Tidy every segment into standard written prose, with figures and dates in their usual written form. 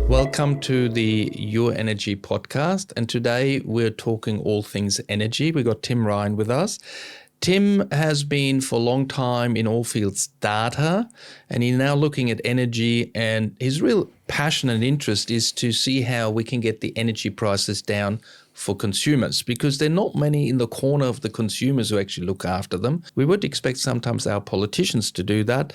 Welcome to the Your Energy podcast. And today we're talking all things energy. We've got Tim Ryan with us. Tim has been for a long time in all fields data, and he's now looking at energy, and his real passion and interest is to see how we can get the energy prices down for consumers, because there are not many in the corner of the consumers who actually look after them. We would expect sometimes our politicians to do that,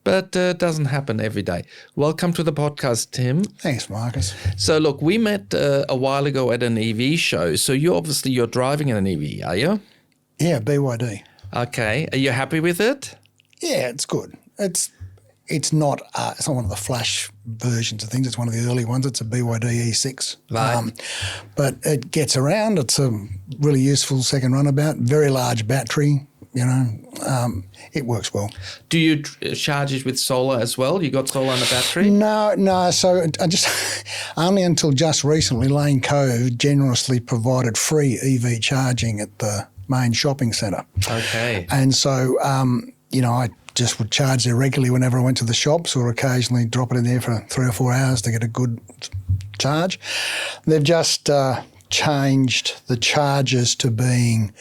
but it doesn't happen every day. Welcome to the podcast, Tim. Thanks, Marcus. So look, we met a while ago at an EV show. So you're driving an EV, are you? Yeah, BYD. Okay. Are you happy with it? Yeah, it's good. It's not one of the flash versions of things. It's one of the early ones. It's a BYD E6. Right. But it gets around. It's a really useful second runabout. Very large battery. It works well. Do you charge it with solar as well? You got solar on the battery? No. So I just only until just recently, Lane Cove generously provided free EV charging at the main shopping centre. Okay. And so, I just would charge there regularly whenever I went to the shops, or occasionally drop it in there for 3 or 4 hours to get a good charge. They've just changed the charges to being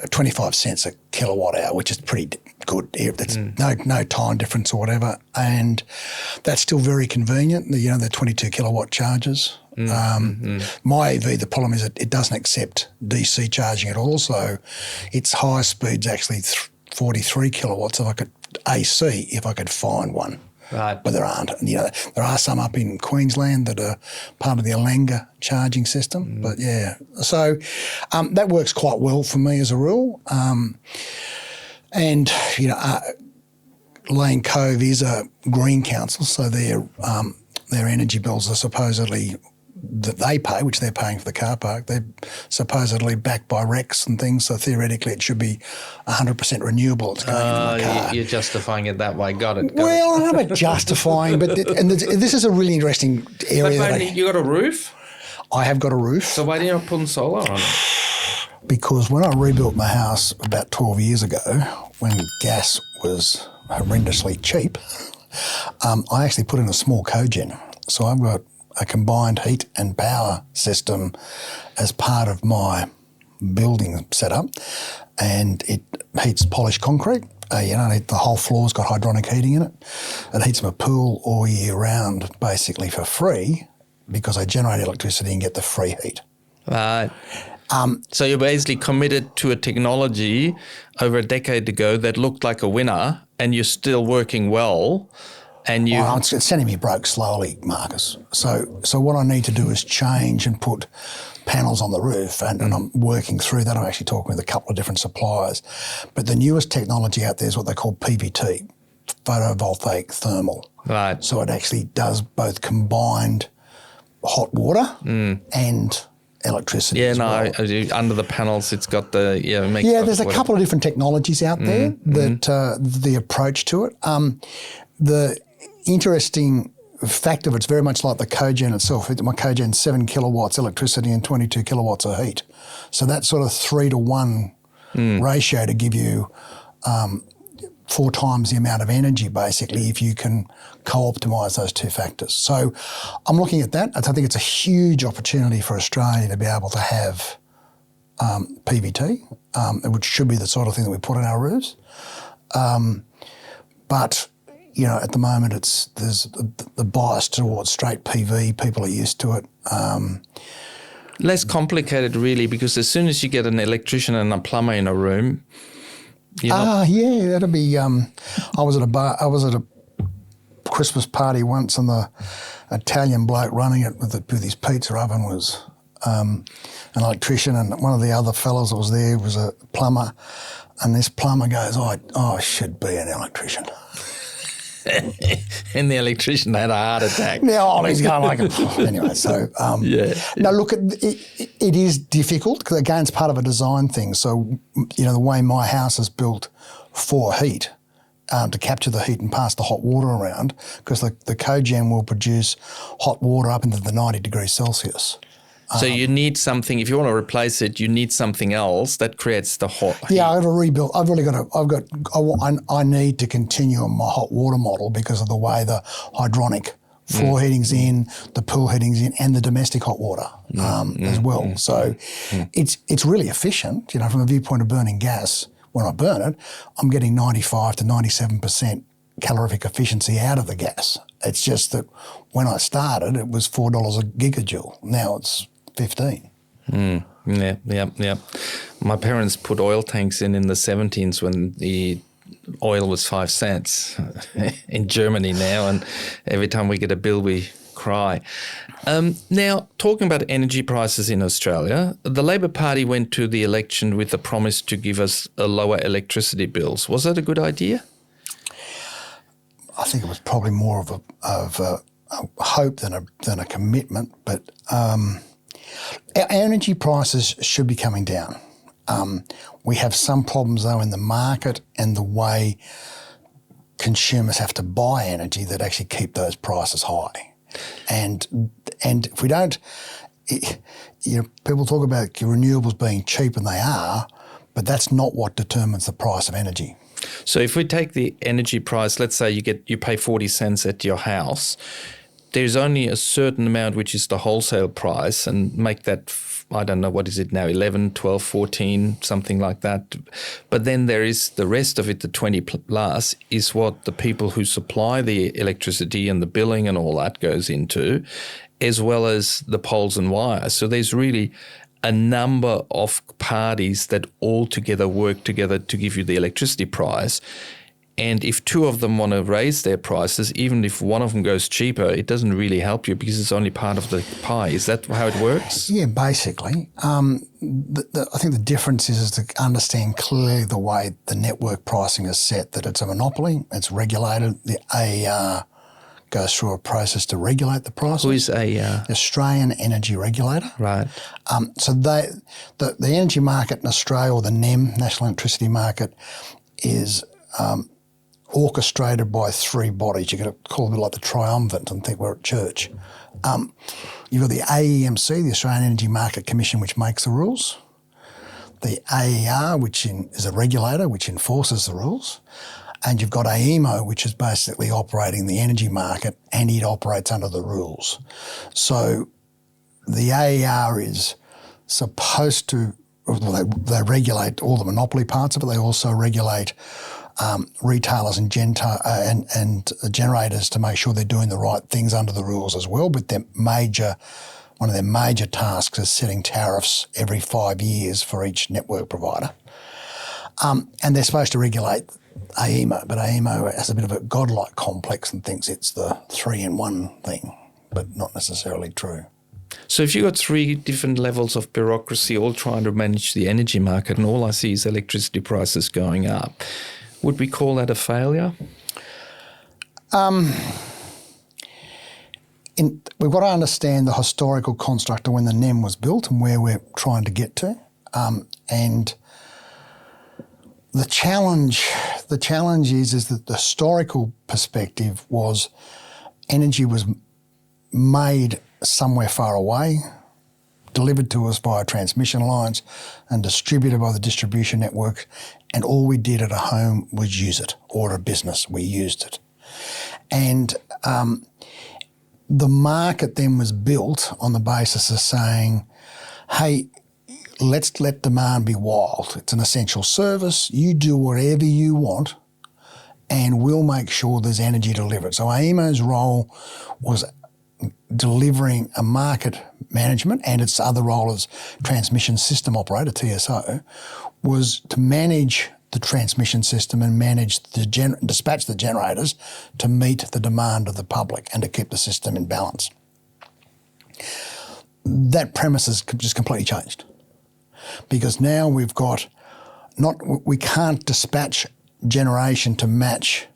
25 cents a kilowatt hour, which is pretty good. That's no time difference or whatever, and that's still very convenient. The 22 kilowatt charges. My EV, the problem is it doesn't accept DC charging at all, so its high speed's actually 43 kilowatts AC if I could find one. Right. But there aren't. There are some up in Queensland that are part of the Alanga charging system. But yeah, so that works quite well for me as a rule. And Lane Cove is a green council, so their energy bills are supposedly that they pay, which they're paying for the car park, they're supposedly backed by RECs and things, so theoretically it should be 100% renewable. It's going into my car. You're justifying it that way. Got it. I don't know about justifying, but this is a really interesting area. But you got a roof? I have got a roof. So why didn't you put solar on it? Because when I rebuilt my house about 12 years ago, when gas was horrendously cheap, I actually put in a small cogen. So I've got a combined heat and power system as part of my building setup, and it heats polished concrete. The whole floor's got hydronic heating in it. It heats my pool all year round, basically for free, because I generate electricity and get the free heat. Right. So you're basically committed to a technology over a decade ago that looked like a winner, and you're still working well. And it's sending me broke slowly, Marcus. So what I need to do is change and put panels on the roof, and I'm working through that. I'm actually talking with a couple of different suppliers. But the newest technology out there is what they call PVT, photovoltaic thermal. Right. So it actually does both combined hot water and electricity as well. Under the panels it's got the there's a couple of different technologies out there that the approach to it. The interesting fact of it's very much like the cogen itself. My cogen's 7 kilowatts electricity and 22 kilowatts of heat. So that's sort of 3-to-1 ratio to give you 4 times the amount of energy, basically, if you can co-optimise those two factors. So I'm looking at that. I think it's a huge opportunity for Australia to be able to have PVT, which should be the sort of thing that we put on our roofs. But at the moment there's the bias towards straight PV. People are used to it. Less complicated, really, because as soon as you get an electrician and a plumber in a room, that'll be. I was at a Christmas party once, and the Italian bloke running it with his pizza oven was an electrician, and one of the other fellows that was there was a plumber, and this plumber goes, I should be an electrician. And the electrician had a heart attack. He's going like, anyway. So Now look, it is difficult because again, it's part of a design thing. So the way my house is built for heat, to capture the heat and pass the hot water around, because the cogen will produce hot water up into the 90 degrees Celsius. So you need something, if you want to replace it, you need something else that creates the hot heat. Yeah, I've got to rebuild. I need to continue on my hot water model because of the way the hydronic Floor heating's in, the pool heating's in, and the domestic hot water as well. So it's really efficient, from the viewpoint of burning gas. When I burn it, I'm getting 95 to 97% calorific efficiency out of the gas. It's just that when I started, it was $4 a gigajoule. Now it's 15. Yeah. My parents put oil tanks in the 70s when the oil was 5 cents in Germany now, and every time we get a bill, we cry. Now, talking about energy prices in Australia, the Labor Party went to the election with the promise to give us lower electricity bills. Was that a good idea? I think it was probably more of a hope than a commitment, but our energy prices should be coming down. We have some problems though in the market and the way consumers have to buy energy that actually keep those prices high. And if we don't, people talk about renewables being cheap, and they are, but that's not what determines the price of energy. So if we take the energy price, let's say you pay 40 cents at your house, there's only a certain amount which is the wholesale price, and make that, I don't know, what is it now, 11, 12, 14, something like that. But then there is the rest of it, the 20 plus, is what the people who supply the electricity and the billing and all that goes into, as well as the poles and wires. So there's really a number of parties that all together work together to give you the electricity price. And if two of them want to raise their prices, even if one of them goes cheaper, it doesn't really help you because it's only part of the pie. Is that how it works? Yeah, basically. I think the difference is to understand clearly the way the network pricing is set, that it's a monopoly, it's regulated. The AER goes through a process to regulate the prices. Who is AER? The Australian Energy Regulator. Right. So the energy market in Australia, or the NEM, National Electricity Market, is orchestrated by three bodies. You've got to call it a bit like the triumvirate and think we're at church. You've got the AEMC, the Australian Energy Market Commission, which makes the rules. The AER, which is a regulator, which enforces the rules. And you've got AEMO, which is basically operating the energy market, and it operates under the rules. So the AER is supposed to, they regulate all the monopoly parts of it. They also regulate retailers and generators to make sure they're doing the right things under the rules as well. But one of their major tasks is setting tariffs every 5 years for each network provider. And they're supposed to regulate AEMO, but AEMO has a bit of a godlike complex and thinks it's the 3-in-1 thing, but not necessarily true. So if you've got three different levels of bureaucracy all trying to manage the energy market, and all I see is electricity prices going up, would we call that a failure? We've got to understand the historical construct of when the NEM was built and where we're trying to get to. And the challenge is that the historical perspective was energy was made somewhere far away, delivered to us via transmission lines and distributed by the distribution network, and all we did at a home was use it, or a business, we used it. And the market then was built on the basis of saying, hey, let's let demand be wild. It's an essential service. You do whatever you want and we'll make sure there's energy delivered. So AEMO's role was delivering a market management, and its other role as transmission system operator, TSO, was to manage the transmission system and manage dispatch the generators to meet the demand of the public and to keep the system in balance. That premise has just completely changed, because now we can't dispatch generation to match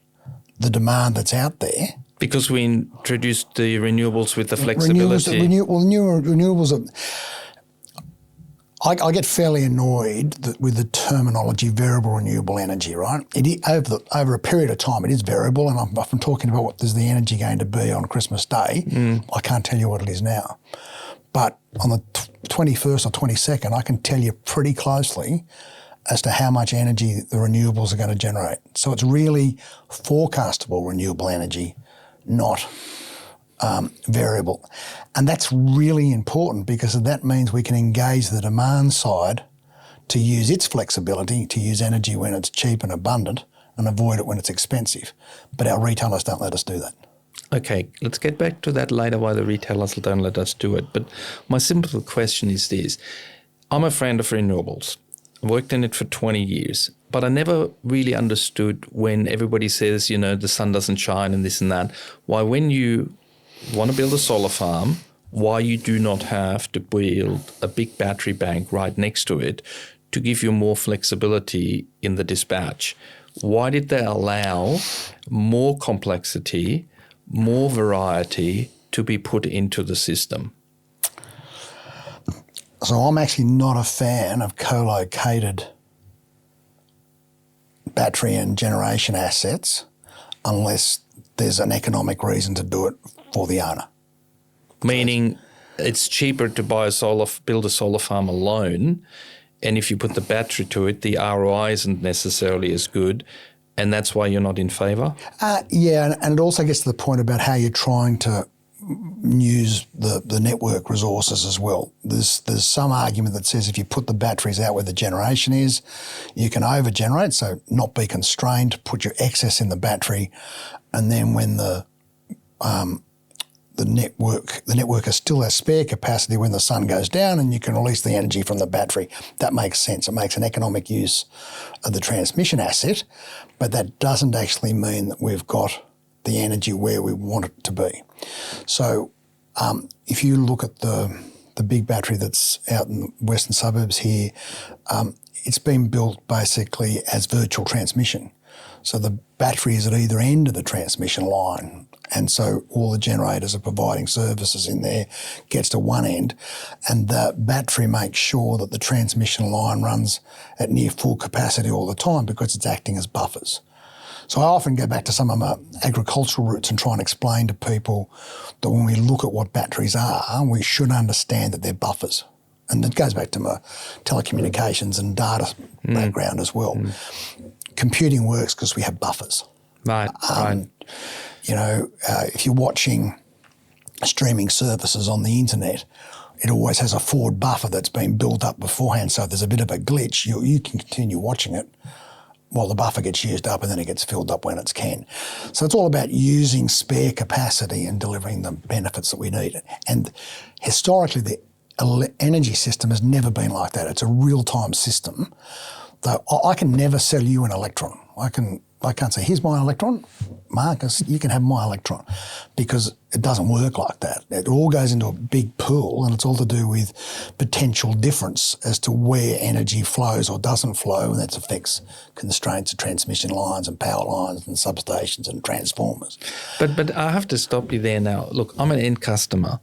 the demand that's out there. Because we introduced the renewables with the flexibility. Renewables are... I get fairly annoyed with the terminology variable renewable energy, right? Over a period of time, it is variable, and I'm often talking about what is the energy going to be on Christmas Day. I can't tell you what it is now. But on the 21st or 22nd, I can tell you pretty closely as to how much energy the renewables are going to generate. So it's really forecastable renewable energy, not variable. And that's really important because that means we can engage the demand side to use its flexibility to use energy when it's cheap and abundant and avoid it when it's expensive. But our retailers don't let us do that. Okay, let's get back to that later, why the retailers don't let us do it. But my simple question is this. I'm a friend of renewables. I worked in it for 20 years, but I never really understood when everybody says, the sun doesn't shine and this and that, why when you want to build a solar farm, why you do not have to build a big battery bank right next to it to give you more flexibility in the dispatch. Why did they allow more complexity, more variety to be put into the system? So I'm actually not a fan of co-located battery and generation assets unless there's an economic reason to do it for the owner. Meaning it's cheaper to build a solar farm alone, and if you put the battery to it, the ROI isn't necessarily as good, and that's why you're not in favour? Yeah, and it also gets to the point about how you're trying to use the network resources as well. There's some argument that says if you put the batteries out where the generation is, you can over-generate, so not be constrained, put your excess in the battery, and then when the network still has spare capacity when the sun goes down and you can release the energy from the battery. That makes sense. It makes an economic use of the transmission asset, but that doesn't actually mean that we've got the energy where we want it to be. So if you look at the big battery that's out in the western suburbs here, it's been built basically as virtual transmission. So the battery is at either end of the transmission line, and so all the generators are providing services in there, gets to one end, and the battery makes sure that the transmission line runs at near full capacity all the time because it's acting as buffers. So I often go back to some of my agricultural roots and try and explain to people that when we look at what batteries are, we should understand that they're buffers. And it goes back to my telecommunications and data background as well. Computing works because we have buffers. Right, right. If you're watching streaming services on the internet, it always has a forward buffer that's been built up beforehand. So if there's a bit of a glitch, you can continue watching it while the buffer gets used up and then it gets filled up when it can. So it's all about using spare capacity and delivering the benefits that we need. And historically, the energy system has never been like that. It's a real-time system. Though I can never sell you an electron. I can't say, here's my electron, Marcus, you can have my electron, because it doesn't work like that. It all goes into a big pool, and it's all to do with potential difference as to where energy flows or doesn't flow, and that affects constraints of transmission lines and power lines and substations and transformers. But I have to stop you there now. Look, I'm an end customer.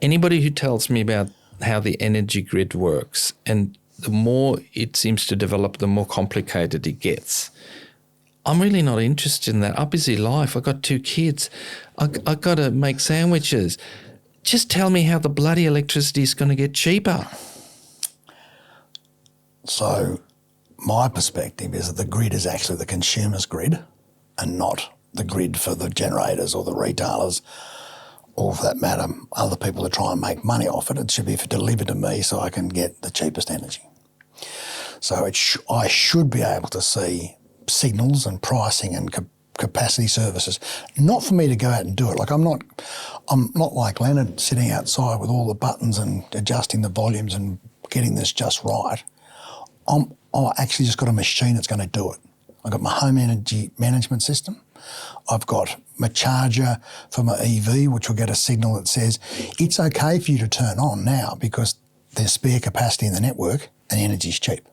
Anybody who tells me about how the energy grid works, and the more it seems to develop, the more complicated it gets. I'm really not interested in that. I'm busy life. I've got 2 kids. I've got to make sandwiches. Just tell me how the bloody electricity is going to get cheaper. So my perspective is that the grid is actually the consumer's grid and not the grid for the generators or the retailers, or for that matter, other people that try and make money off it. It should be delivered to me so I can get the cheapest energy. So I should be able to see signals and pricing and capacity services, not for me to go out and do it. Like I'm not like Leonard sitting outside with all the buttons and adjusting the volumes and getting this just right. I actually just got a machine that's going to do it. I've got my home energy management system. I've got my charger for my EV, which will get a signal that says it's okay for you to turn on now because there's spare capacity in the network and energy's cheap.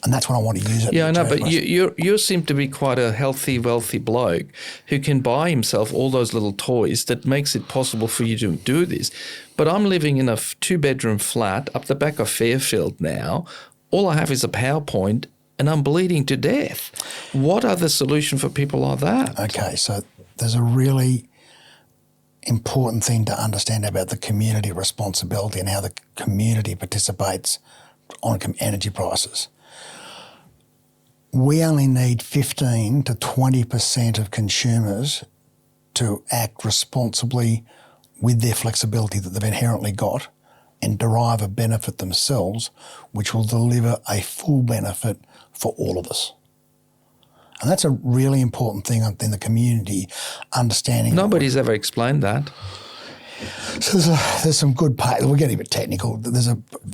And that's when I want to use it. Yeah, I know, but you seem to be quite a healthy, wealthy bloke who can buy himself all those little toys that makes it possible for you to do this. But I'm living in a 2-bedroom flat up the back of Fairfield now. All I have is a PowerPoint and I'm bleeding to death. What are the solution for people like that? Okay, so there's a really important thing to understand about the community responsibility and how the community participates on energy prices. We only need 15 to 20% of consumers to act responsibly with their flexibility that they've inherently got and derive a benefit themselves, which will deliver a full benefit for all of us. And that's a really important thing in the community, understanding. Nobody's ever explained that. So there's some good we're getting a bit technical. There's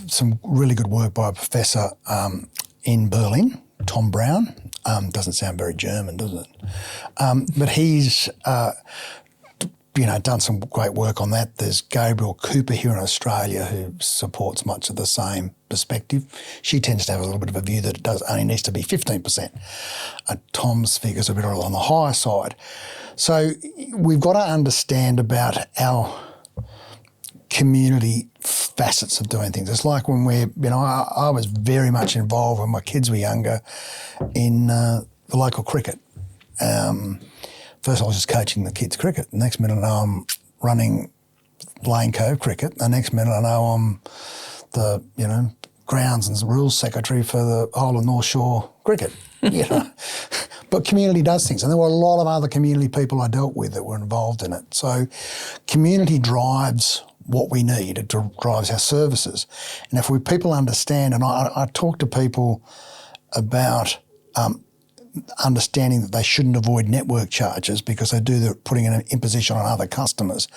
some really good work by a professor in Berlin, Tom Brown. Doesn't sound very German, does it? But he's done some great work on that. There's Gabrielle Cooper here in Australia who supports much of the same perspective. She tends to have a little bit of a view that it only needs to be 15%. Tom's figures are a bit on the higher side. So we've got to understand about our community facets of doing things. It's like when I was very much involved when my kids were younger in the local cricket. First I was just coaching the kids cricket. The next minute I know I'm running Lane Cove cricket. The next minute I know I'm the, grounds and rules secretary for the whole of North Shore cricket. But community does things. And there were a lot of other community people I dealt with that were involved in it. So community drives what we need. It drives our services. And if people understand, and I talk to people about understanding that they shouldn't avoid network charges because they're putting an imposition on other customers.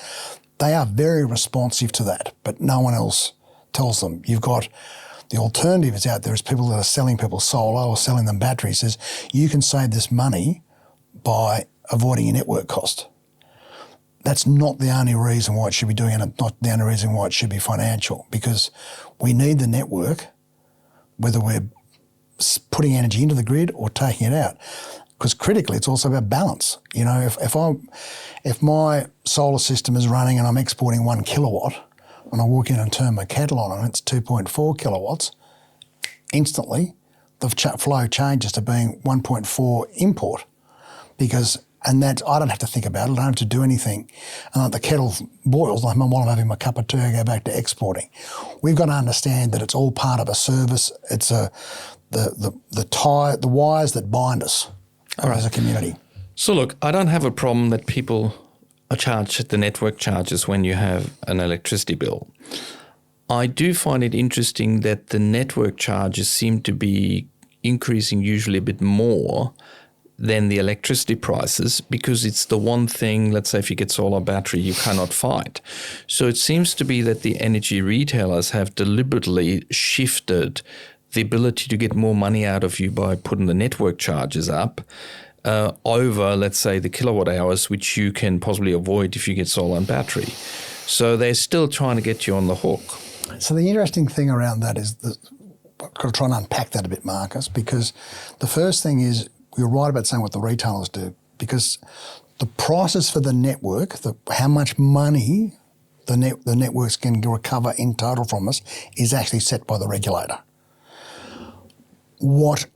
They are very responsive to that, but no one else tells them. You've got the alternatives out there is people that are selling people solar or selling them batteries. Says you can save this money by avoiding your network cost. That's not the only reason why it should be doing it, and not the only reason why it should be financial, because we need the network, whether we're putting energy into the grid or taking it out. Because critically, it's also about balance. If my solar system is running and I'm exporting 1 kilowatt, and I walk in and turn my kettle on and it's 2.4 kilowatts, instantly the flow changes to being 1.4 import, and that I don't have to think about it. I don't have to do anything. And the kettle boils while I'm having my cup of tea. I go back to exporting. We've got to understand that it's all part of a service. It's the wires that bind us as a community. So look, I don't have a problem that people are charged the network charges when you have an electricity bill. I do find it interesting that the network charges seem to be increasing usually a bit more than the electricity prices, because it's the one thing, let's say if you get solar battery, you cannot fight. So it seems to be that the energy retailers have deliberately shifted the ability to get more money out of you by putting the network charges up over, let's say, the kilowatt hours, which you can possibly avoid if you get solar and battery. So they're still trying to get you on the hook. So the interesting thing around that is I've got to try and unpack that a bit, Marcus, because the first thing is you're right about saying what the retailers do, because the prices for the network, how much money the networks can recover in total from us, is actually set by the regulator. What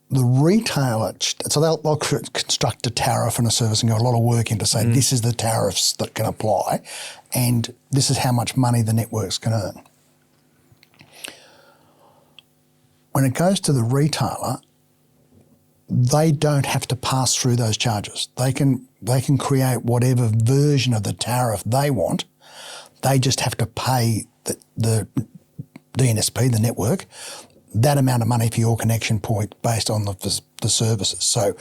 the retailer, so they'll construct a tariff and a service and go a lot of work in to say this is the tariffs that can apply and this is how much money the networks can earn. When it goes to the retailer, they don't have to pass through those charges. They can create whatever version of the tariff they want. They just have to pay the DNSP, the network, that amount of money for your connection point based on the services. So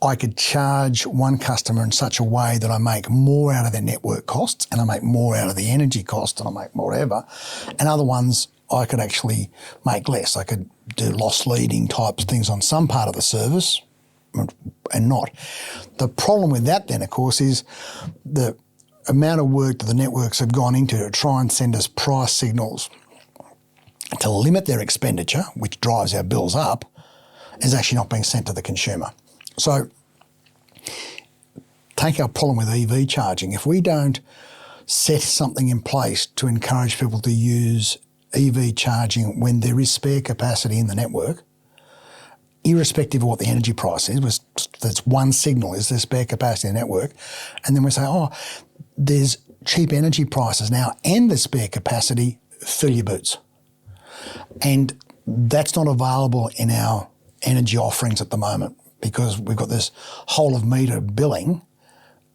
I could charge one customer in such a way that I make more out of their network costs and I make more out of the energy cost and I make more whatever. And other ones I could actually make less. I could do loss leading types things on some part of the service and not. The problem with that then, of course, is the amount of work that the networks have gone into to try and send us price signals to limit their expenditure, which drives our bills up, is actually not being sent to the consumer. So take our problem with EV charging. If we don't set something in place to encourage people to use EV charging when there is spare capacity in the network, irrespective of what the energy price is, that's one signal, is there spare capacity in the network, and then we say, there's cheap energy prices now and there's spare capacity, fill your boots. And that's not available in our energy offerings at the moment because we've got this whole of meter billing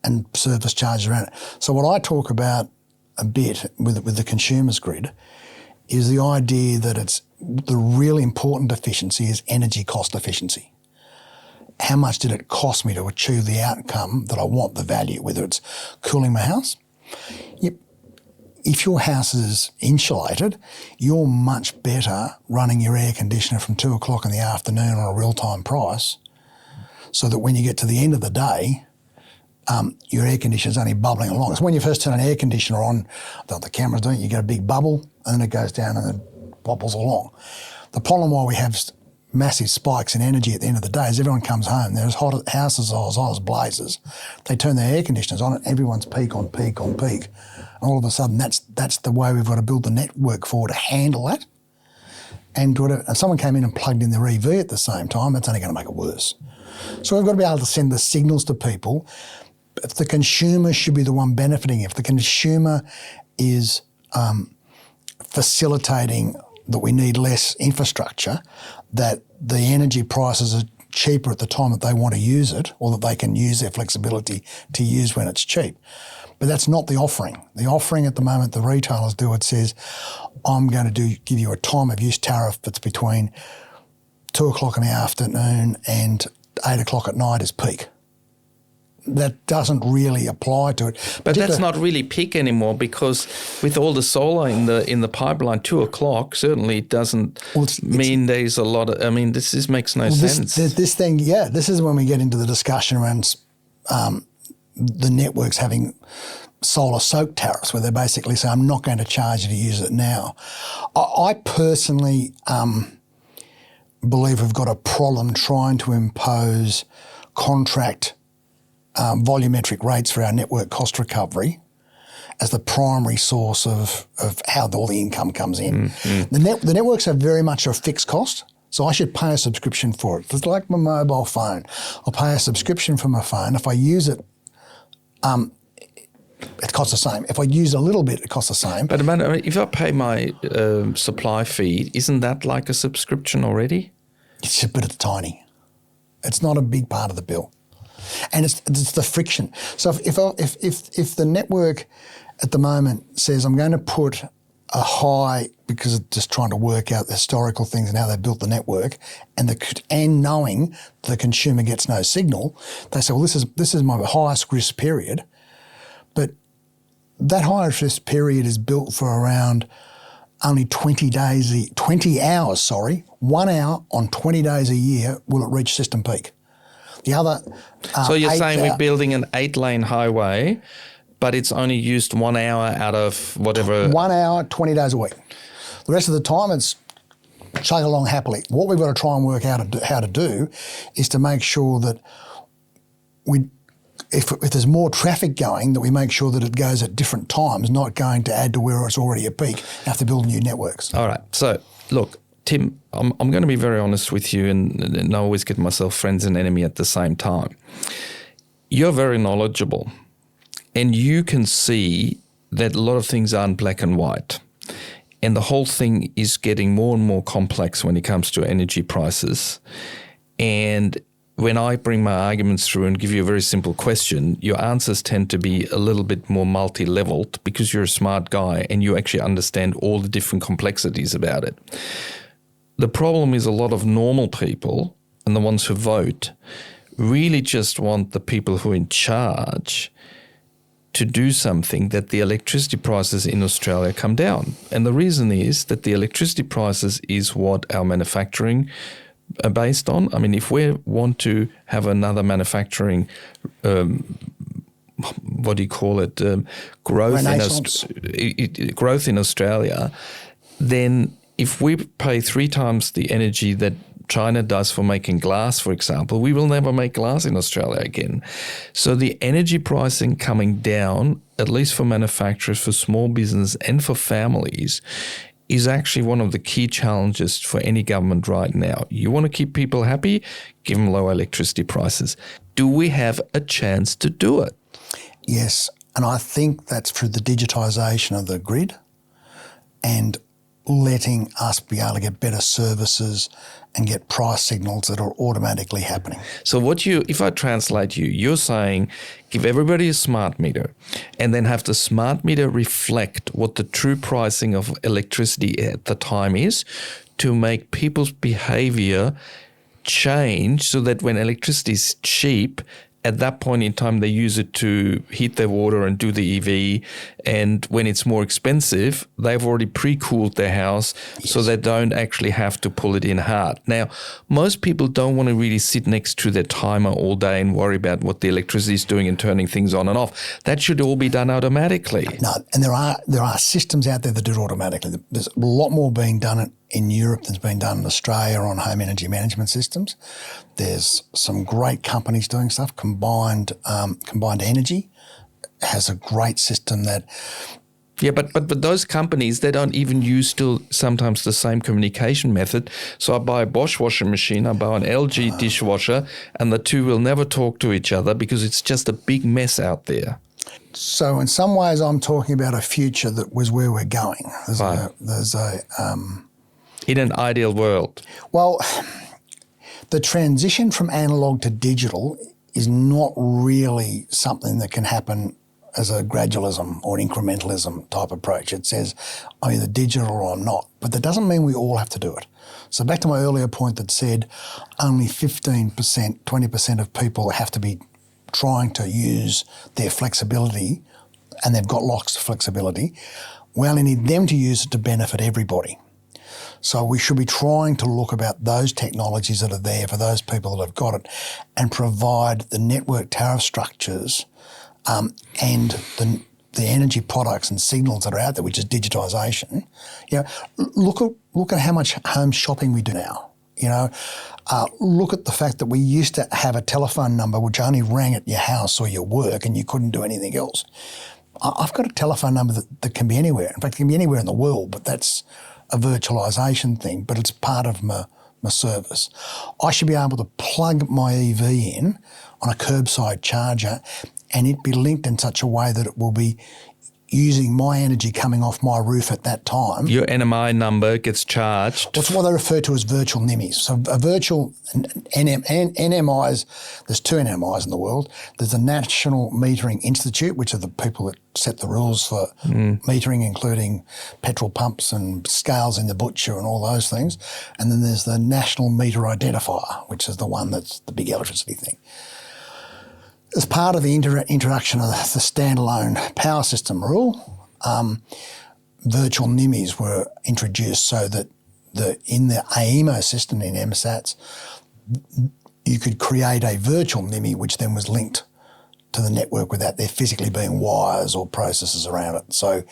and service charges around it. So what I talk about a bit with the consumers grid is the idea that it's the really important efficiency is energy cost efficiency. How much did it cost me to achieve the outcome that I want, the value, whether it's cooling my house? Yep. If your house is insulated, you're much better running your air conditioner from 2 o'clock in the afternoon on a real-time price so that when you get to the end of the day, your air conditioner is only bubbling along. So when you first turn an air conditioner on, the cameras don't, you get a big bubble and then it goes down and it bobbles along. The problem why we have massive spikes in energy at the end of the day is everyone comes home, there's houses as hot as blazes. They turn their air conditioners on and everyone's peak on peak on peak. And all of a sudden that's the way we've got to build the network for to handle that. And if someone came in and plugged in their EV at the same time, that's only going to make it worse. So we've got to be able to send the signals to people. If the consumer should be the one benefiting, if the consumer is facilitating that we need less infrastructure, that the energy prices are cheaper at the time that they want to use it or that they can use their flexibility to use when it's cheap. But that's not the offering. The offering at the moment the retailers do, it says, I'm going to give you a time of use tariff that's between 2 o'clock in the afternoon and 8 o'clock at night is peak. That doesn't really apply to it. But that's not really peak anymore because with all the solar in the pipeline, 2 o'clock certainly doesn't mean there's a lot of. I mean, this makes no sense. This thing, yeah, this is when we get into the discussion around the networks having solar soak tariffs, where they basically say, "I'm not going to charge you to use it now." I personally believe we've got a problem trying to impose contract volumetric rates for our network cost recovery as the primary source of how all the income comes in. The networks are very much a fixed cost, so I should pay a subscription for it. It's like my mobile phone. I'll pay a subscription for my phone. If I use it, it costs the same. If I use a little bit, it costs the same. But if I pay my supply fee, isn't that like a subscription already? But it's tiny. It's not a big part of the bill. And it's the friction. So if the network at the moment says I'm going to put a high because it's just trying to work out the historical things and how they built the network, and knowing the consumer gets no signal, they say, well, this is my highest risk period, but that highest risk period is built for around only 20 hours. 1 hour on 20 days a year will it reach system peak. The other, so you're saying we're building an 8-lane highway, but it's only used 1 hour out of whatever. 1 hour, 20 days a week. The rest of the time it's chug along happily. What we've got to try and work out how to do is to make sure that if there's more traffic going, that we make sure that it goes at different times, not going to add to where it's already at peak. You have to build new networks. All right. So look, Tim, I'm going to be very honest with you, and I always get myself friends and enemy at the same time. You're very knowledgeable, and you can see that a lot of things aren't black and white. And the whole thing is getting more and more complex when it comes to energy prices. And when I bring my arguments through and give you a very simple question, your answers tend to be a little bit more multi-leveled because you're a smart guy and you actually understand all the different complexities about it. The problem is a lot of normal people and the ones who vote really just want the people who are in charge to do something that the electricity prices in Australia come down. And the reason is that the electricity prices is what our manufacturing are based on. I mean, if we want to have another manufacturing, growth in Australia, then if we pay 3 times the energy that China does for making glass, for example, we will never make glass in Australia again. So the energy pricing coming down, at least for manufacturers, for small business and for families, is actually one of the key challenges for any government right now. You want to keep people happy, give them low electricity prices. Do we have a chance to do it? Yes, and I think that's through the digitisation of the grid and letting us be able to get better services and get price signals that are automatically happening. So if I translate you're saying give everybody a smart meter and then have the smart meter reflect what the true pricing of electricity at the time is to make people's behavior change so that when electricity is cheap, at that point in time, they use it to heat their water and do the EV. And when it's more expensive, they've already pre-cooled their house so they don't actually have to pull it in hard. Now, most people don't want to really sit next to their timer all day and worry about what the electricity is doing and turning things on and off. That should all be done automatically. No, and there are systems out there that do it automatically. There's a lot more being done in Europe than's been done in Australia on home energy management systems. There's some great companies doing stuff. Combined Energy has a great system that... Yeah, but those companies, they don't even use still sometimes the same communication method. So I buy a Bosch washing machine, I buy an LG dishwasher, and the two will never talk to each other because it's just a big mess out there. So in some ways I'm talking about a future that was where we're going. In an ideal world. Well, the transition from analog to digital is not really something that can happen as a gradualism or an incrementalism type approach. It says, I'm either digital or I'm not. But that doesn't mean we all have to do it. So back to my earlier point that said only 15%, 20% of people have to be trying to use their flexibility, and they've got lots of flexibility. We only need them to use it to benefit everybody. So we should be trying to look about those technologies that are there for those people that have got it and provide the network tariff structures and the energy products and signals that are out there, which is digitisation. You know, look at how much home shopping we do now. You know, look at the fact that we used to have a telephone number which only rang at your house or your work and you couldn't do anything else. I've got a telephone number that can be anywhere. In fact, it can be anywhere in the world, but that's a virtualisation thing, but it's part of my service. I should be able to plug my EV in on a curbside charger and it be linked in such a way that it will be using my energy coming off my roof at that time. Your NMI number gets charged. What's what they refer to as virtual NIMIs. So a virtual NMIs, there's two NMIs in the world. There's the National Metering Institute, which are the people that set the rules for metering, including petrol pumps and scales in the butcher and all those things. And then there's the National Meter Identifier, which is the one that's the big electricity thing. As part of the introduction of the standalone power system rule, virtual NIMIs were introduced so that in the AEMO system in MSATs, you could create a virtual NIMI which then was linked to the network without there physically being wires or processes around it. So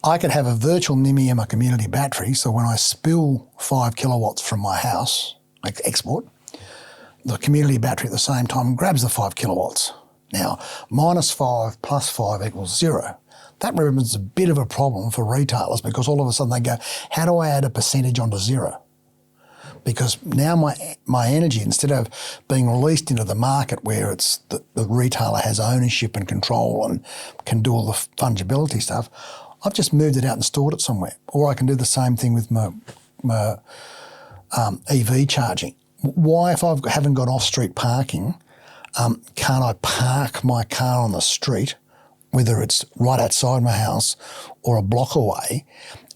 I could have a virtual NIMI in my community battery, so when I spill 5 kilowatts from my house, like export, the community battery at the same time grabs the 5 kilowatts. Now, -5 + 5 = 0. That represents a bit of a problem for retailers because all of a sudden they go, how do I add a percentage onto 0? Because now my energy, instead of being released into the market where it's the retailer has ownership and control and can do all the fungibility stuff, I've just moved it out and stored it somewhere. Or I can do the same thing with my EV charging. Why, if I haven't got off-street parking, can't I park my car on the street, whether it's right outside my house or a block away,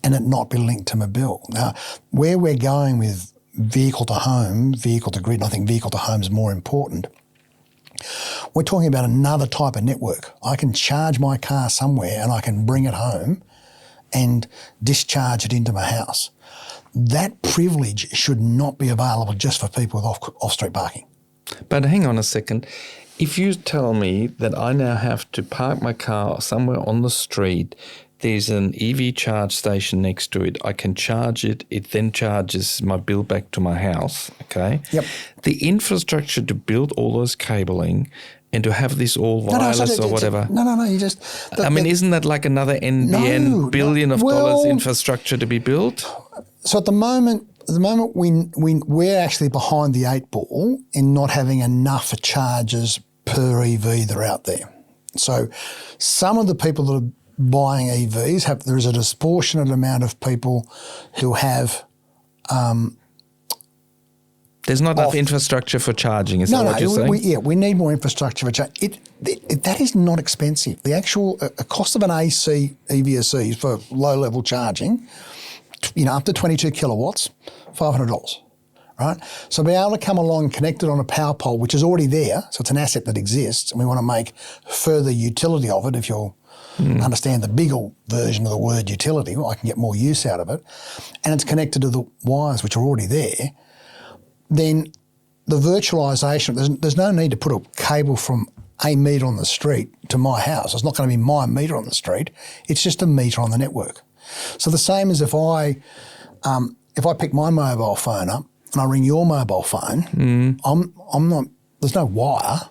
and it not be linked to my bill? Now, where we're going with vehicle to home, vehicle to grid, and I think vehicle to home is more important, we're talking about another type of network. I can charge my car somewhere and I can bring it home and discharge it into my house. That privilege should not be available just for people with off-street parking. But hang on a second. If you tell me that I now have to park my car somewhere on the street, there's an EV charge station next to it, I can charge it, it then charges my bill back to my house, okay? Yep. The infrastructure to build all those cabling and to have this all wireless or whatever. No, you just... isn't that like another NBN billion of dollars infrastructure to be built? So at the moment we're actually behind the 8 ball in not having enough charges per EV that are out there. So some of the people that are buying EVs there is a disproportionate amount of people who have There's not enough infrastructure for charging, is that what you're saying? We need more infrastructure for charging. That is not expensive. The actual cost of an AC EVSE for low-level charging, up to 22 kilowatts, $500, right? So be able to come along connected on a power pole, which is already there, so it's an asset that exists, and we want to make further utility of it. If you'll understand the bigger version of the word utility, I can get more use out of it, and it's connected to the wires which are already there, then the virtualisation, there's no need to put a cable from a meter on the street to my house. It's not going to be my meter on the street. It's just a meter on the network. So the same as if I pick my mobile phone up and I ring your mobile phone, I'm not. There's no wire.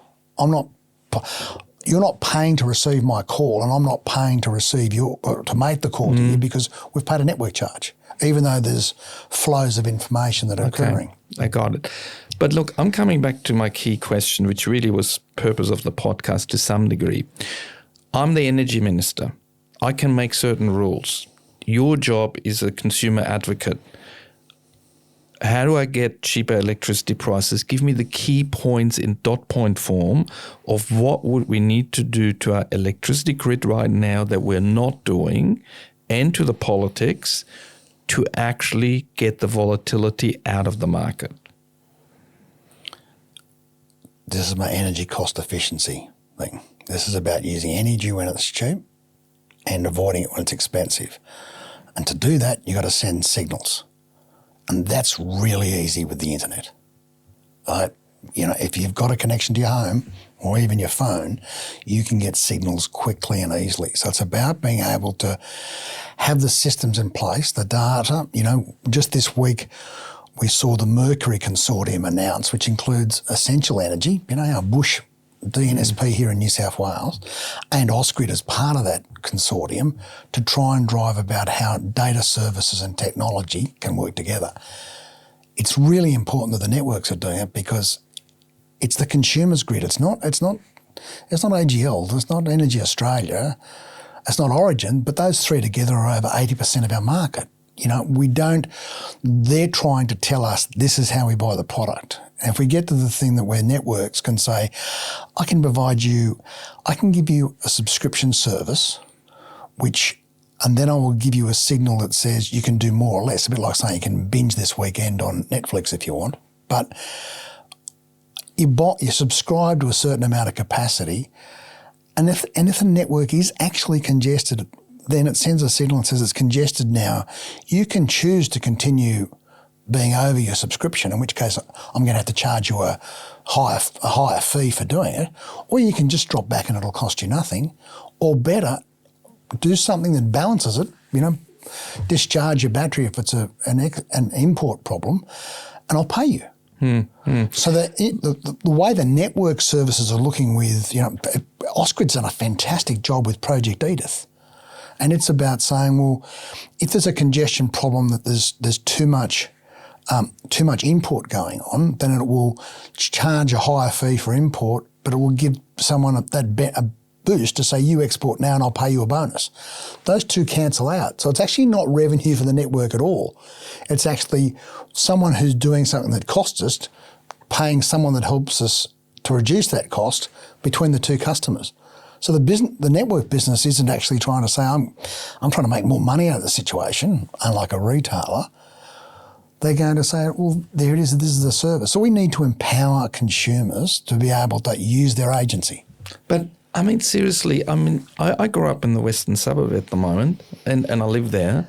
You're not paying to receive my call, and I'm not paying to receive to make the call to you because we've paid a network charge, even though there's flows of information that are occurring. I got it. But look, I'm coming back to my key question, which really was purpose of the podcast to some degree. I'm the energy minister. I can make certain rules. Your job is a consumer advocate. How do I get cheaper electricity prices? Give me the key points in dot point form of what would we need to do to our electricity grid right now that we're not doing, and to the politics to actually get the volatility out of the market. This is my energy cost efficiency thing. This is about using energy when it's cheap and avoiding it when it's expensive. And to do that, you've got to send signals. And that's really easy with the internet. If you've got a connection to your home or even your phone, you can get signals quickly and easily. So it's about being able to have the systems in place, the data. Just this week we saw the Mercury Consortium announced, which includes Essential Energy, our Bush DNSP here in New South Wales, and Ausgrid as part of that consortium to try and drive about how data services and technology can work together. It's really important that the networks are doing it because it's the consumer's grid. It's not AGL, it's not Energy Australia, it's not Origin, but those three together are over 80% of our market. They're trying to tell us this is how we buy the product. And if we get to the thing that where networks can say, I can give you a subscription service, and then I will give you a signal that says you can do more or less, a bit like saying you can binge this weekend on Netflix if you want, but you subscribe to a certain amount of capacity, and if the network is actually congested, then it sends a signal and says it's congested now. You can choose to continue being over your subscription, in which case I'm going to have to charge you a higher fee for doing it, or you can just drop back and it'll cost you nothing, or better, do something that balances it, discharge your battery if it's an import problem, and I'll pay you. So the way the network services are looking with, Ausgrid's done a fantastic job with Project Edith. And it's about saying, well, if there's a congestion problem that there's too much import going on, then it will charge a higher fee for import, but it will give someone a boost to say, you export now and I'll pay you a bonus. Those two cancel out. So it's actually not revenue for the network at all. It's actually someone who's doing something that costs us, paying someone that helps us to reduce that cost between the two customers. So the network business isn't actually trying to say, I'm trying to make more money out of the situation, unlike a retailer. They're going to say, well, there it is, this is the service. So we need to empower consumers to be able to use their agency. But seriously, I grew up in the western suburb at the moment and I live there,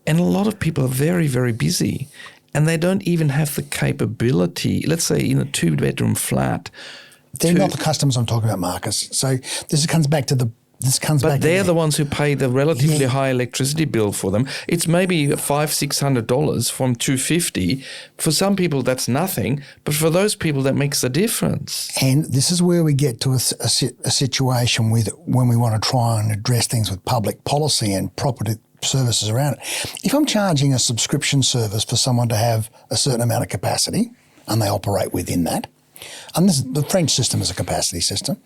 and a lot of people are very, very busy and they don't even have the capability, let's say in a 2-bedroom flat. They're not the customers I'm talking about, Marcus. So this comes back to the But they're the ones who pay the relatively high electricity bill for them. It's maybe $500-$600 from $250. For some people, that's nothing, but for those people, that makes a difference. And this is where we get to a situation when we want to try and address things with public policy and property services around it. If I'm charging a subscription service for someone to have a certain amount of capacity, and they operate within that, and the French system is a capacity system.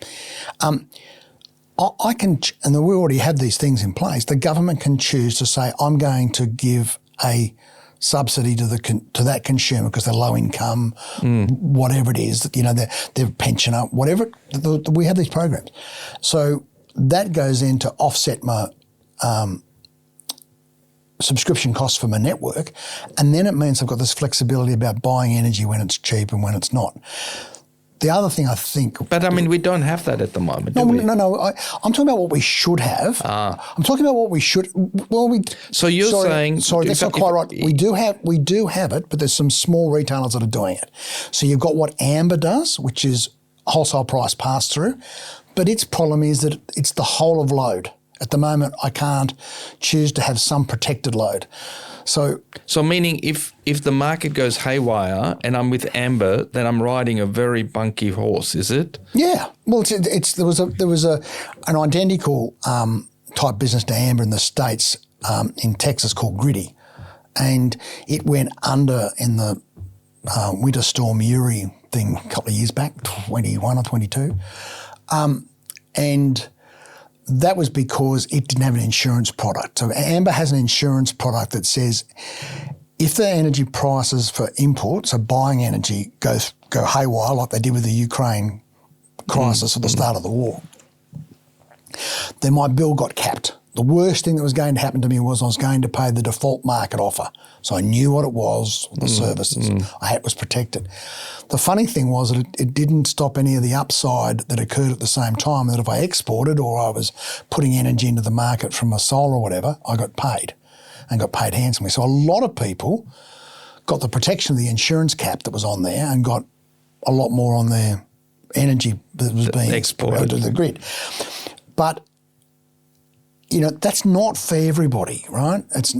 I can, and we already have these things in place. The government can choose to say, I'm going to give a subsidy to that consumer because they're low income, whatever it is, they're pensioner, whatever. We have these programs. So that goes in to offset my subscription costs for my network, and then it means I've got this flexibility about buying energy when it's cheap and when it's not. The other thing I think... But, I mean, we don't have that at the moment, No, do we? no. I'm talking about what we should have. I'm talking about what we should... Well, So you're saying... Sorry, that's not quite right. We do have it, but there's some small retailers that are doing it. So you've got what Amber does, which is wholesale price pass-through, but its problem is that it's the whole of load. At the moment, I can't choose to have some protected load. So meaning if the market goes haywire and I'm with Amber, then I'm riding a very bunky horse, is it? Yeah. Well, there was an identical type business to Amber in the States in Texas called Gritty, and it went under in the winter storm Uri thing a couple of years back, 21 or 22, and that was because it didn't have an insurance product. So Amber has an insurance product that says if the energy prices for imports, so buying energy, go haywire like they did with the Ukraine crisis at the start of the war, then my bill got capped. The worst thing that was going to happen to me was I was going to pay the default market offer. So I knew what it was, the services I was protected. The funny thing was that it didn't stop any of the upside that occurred at the same time, that if I exported or I was putting energy into the market from a solar or whatever, I got paid and got paid handsomely. So a lot of people got the protection of the insurance cap that was on there and got a lot more on their energy that was being exported to the grid. But that's not for everybody, right? It's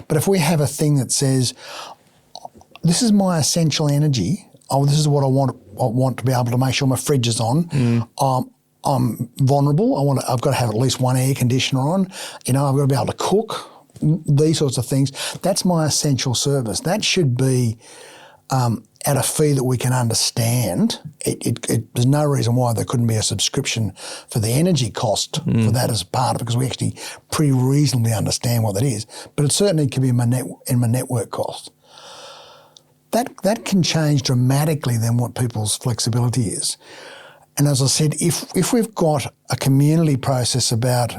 but if we have a thing that says, this is my essential energy, this is what I want to be able to make sure my fridge is on. I'm vulnerable. I've got to have at least one air conditioner on. I've got to be able to cook, these sorts of things. That's my essential service. That should be at a fee that we can understand. There's no reason why there couldn't be a subscription for the energy cost for that as part of it, because we actually pretty reasonably understand what that is. But it certainly can be in my network cost. That can change dramatically than what people's flexibility is. And as I said, if we've got a community process about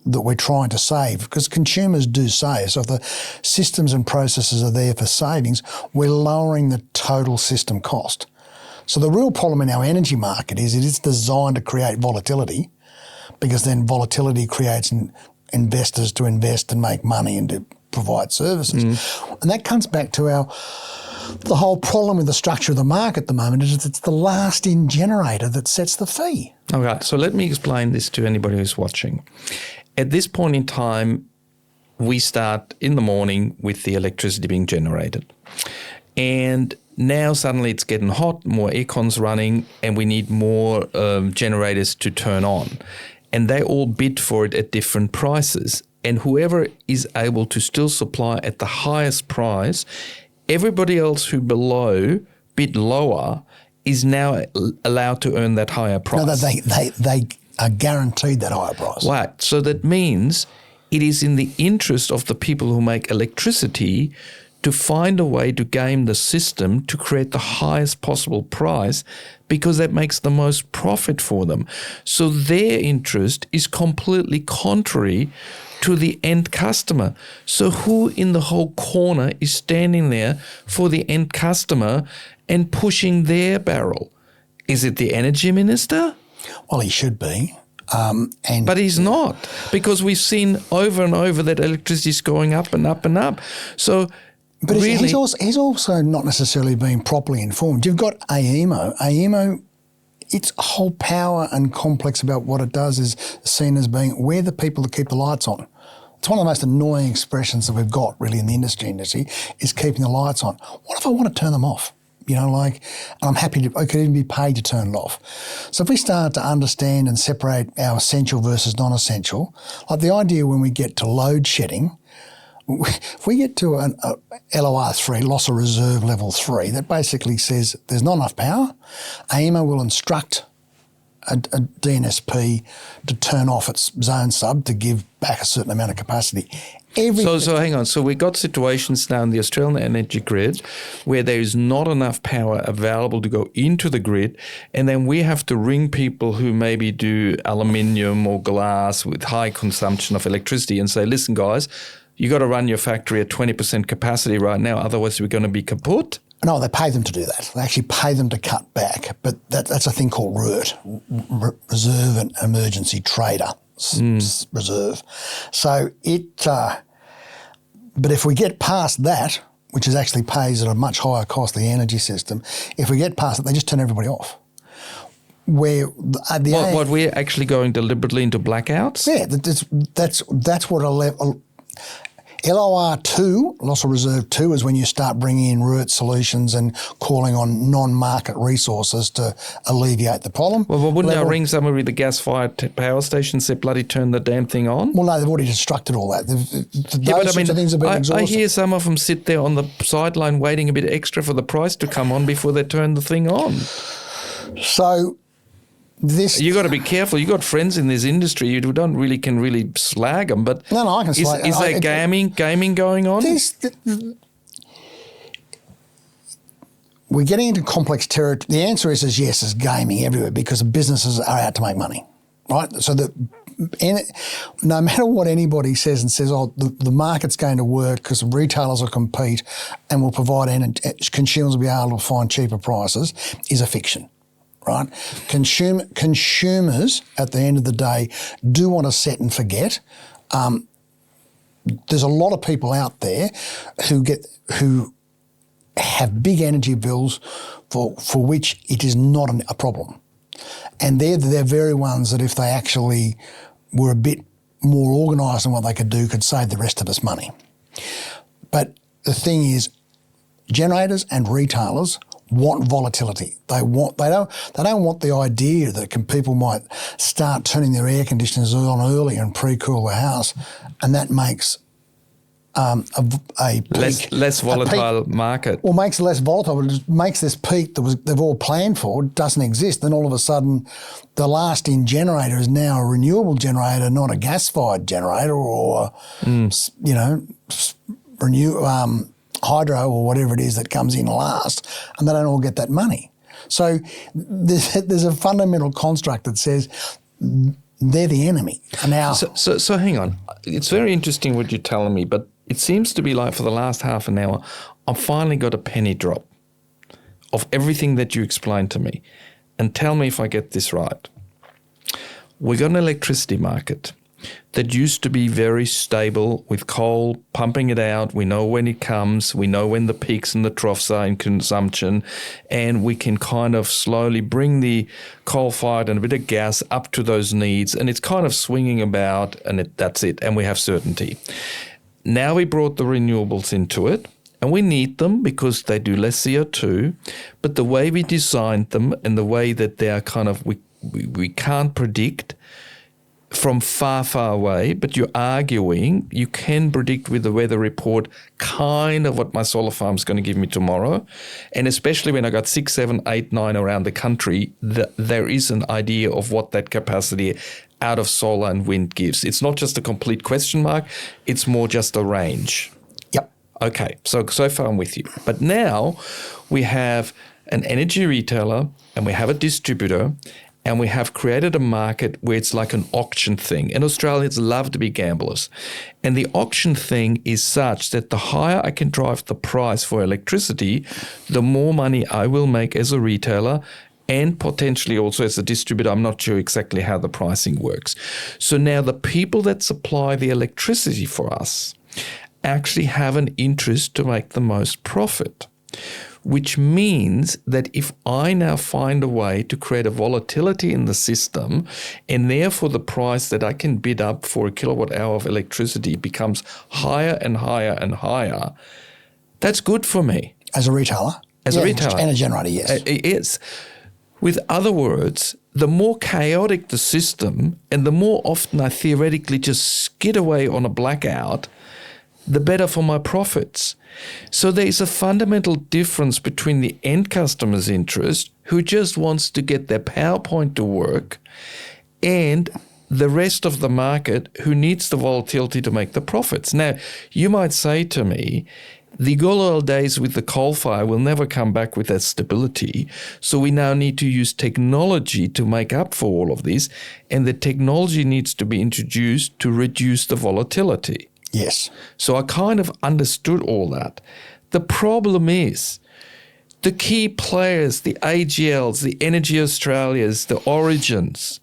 that we're trying to save, because consumers do save. So if the systems and processes are there for savings, we're lowering the total system cost. So the real problem in our energy market is it is designed to create volatility, because then volatility creates investors to invest and make money and to provide services. And that comes back to the whole problem with the structure of the market at the moment is it's the last in generator that sets the fee. Okay, so let me explain this to anybody who's watching. At this point in time, we start in the morning with the electricity being generated. And now suddenly it's getting hot, more aircon's running, and we need more generators to turn on. And they all bid for it at different prices. And whoever is able to still supply at the highest price, everybody else who bid lower is now allowed to earn that higher price. No, they are guaranteed that higher price. Right. So that means it is in the interest of the people who make electricity to find a way to game the system to create the highest possible price, because that makes the most profit for them. So their interest is completely contrary to the end customer. So who in the whole corner is standing there for the end customer and pushing their barrel? Is it the energy minister? Well, he should be. But he's not, because we've seen over and over that electricity is going up and up and up. So, but really, he's also not necessarily being properly informed. You've got AEMO. AEMO, its whole power and complex about what it does is seen as being, we're the people that keep the lights on. It's one of the most annoying expressions that we've got really in the industry is keeping the lights on. What if I want to turn them off? I'm happy I could even be paid to turn it off. So if we start to understand and separate our essential versus non-essential, like the idea when we get to load shedding, if we get to an LOR 3, loss of reserve level 3, that basically says there's not enough power, AEMO will instruct a DNSP to turn off its zone sub to give back a certain amount of capacity. So hang on. So we got situations now in the Australian energy grid where there is not enough power available to go into the grid, and then we have to ring people who maybe do aluminium or glass with high consumption of electricity and say, listen, guys, you got to run your factory at 20% capacity right now, otherwise we're going to be kaput. No, they pay them to do that. They actually pay them to cut back, but that's a thing called RERT, Reserve and Emergency Trader Reserve. So but if we get past that, which is actually pays at a much higher cost, the energy system, if we get past it, they just turn everybody off. What we're actually going deliberately into blackouts? Yeah, that's what LOR2, Loss of Reserve 2, is when you start bringing in RERT solutions and calling on non-market resources to alleviate the problem. Well, wouldn't I ring somebody with a gas-fired power station and say, bloody turn the damn thing on? Well, no, they've already destructed all that. Those things have been exhausted. I hear some of them sit there on the sideline waiting a bit extra for the price to come on before they turn the thing on. So... You got to be careful. You got friends in this industry. You can really slag them. But no, I can slag. Is there gaming going on? We're getting into complex territory. The answer is yes, there's gaming everywhere because businesses are out to make money, right? So no matter what anybody says and says, the market's going to work because retailers will compete and will provide consumers will be able to find cheaper prices, is a fiction. Right, consumers at the end of the day do want to set and forget. There's a lot of people out there who have big energy bills for which it is not a problem, and they're the very ones that if they actually were a bit more organised in what they could save the rest of us money. But the thing is, generators and retailers want volatility. They don't want the idea that people might start turning their air conditioners on early and pre-cool the house, and that makes a peak, less volatile market. Or makes it less volatile, but it makes this peak they've all planned for doesn't exist. Then all of a sudden, the last-in generator is now a renewable generator, not a gas-fired generator, or hydro or whatever it is that comes in last, and they don't all get that money. So there's a fundamental construct that says they're the enemy. Now, so hang on. It's very interesting what you're telling me, but it seems to be like for the last half an hour, I've finally got a penny drop of everything that you explained to me. And tell me if I get this right. We got an electricity market that used to be very stable with coal, pumping it out. We know when it comes. We know when the peaks and the troughs are in consumption. And we can kind of slowly bring the coal-fired and a bit of gas up to those needs. And it's kind of swinging about, and that's it. And we have certainty. Now we brought the renewables into it. And we need them because they do less CO2. But the way we designed them and the way that they are kind of, we can't predict from far, far away, but you're arguing you can predict with the weather report kind of what my solar farm's going to give me tomorrow. And especially when I got 6, 7, 8, 9 around the country, there is an idea of what that capacity out of solar and wind gives. It's not just a complete question mark. It's more just a range. Yep. Okay, so far I'm with you. But now we have an energy retailer and we have a distributor, and we have created a market where it's like an auction thing. And Australians love to be gamblers. And the auction thing is such that the higher I can drive the price for electricity, the more money I will make as a retailer and potentially also as a distributor. I'm not sure exactly how the pricing works. So now the people that supply the electricity for us actually have an interest to make the most profit, which means that if I now find a way to create a volatility in the system, and therefore the price that I can bid up for a kilowatt hour of electricity becomes higher and higher and higher, that's good for me. As a retailer? As a retailer. And a generator, yes. It is. With other words, the more chaotic the system and the more often I theoretically just skid away on a blackout, the better for my profits. So there is a fundamental difference between the end customer's interest who just wants to get their PowerPoint to work, and the rest of the market who needs the volatility to make the profits. Now, you might say to me, the good old days with the coal fire will never come back with that stability. So we now need to use technology to make up for all of this. And the technology needs to be introduced to reduce the volatility. Yes. So I kind of understood all that. The problem is the key players, the AGLs, the Energy Australias, the Origins,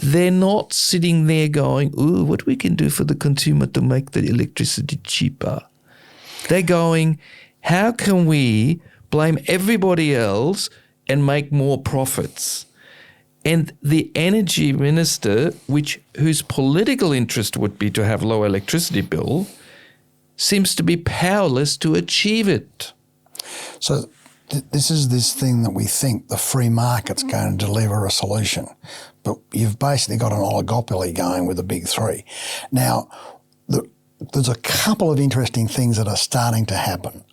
they're not sitting there going, ooh, what we can do for the consumer to make the electricity cheaper. They're going, how can we blame everybody else and make more profits? And the energy minister, whose political interest would be to have low electricity bill, seems to be powerless to achieve it. So this is this thing that we think the free market's going to deliver a solution. But you've basically got an oligopoly going with the big three. Now, there's a couple of interesting things that are starting to happen.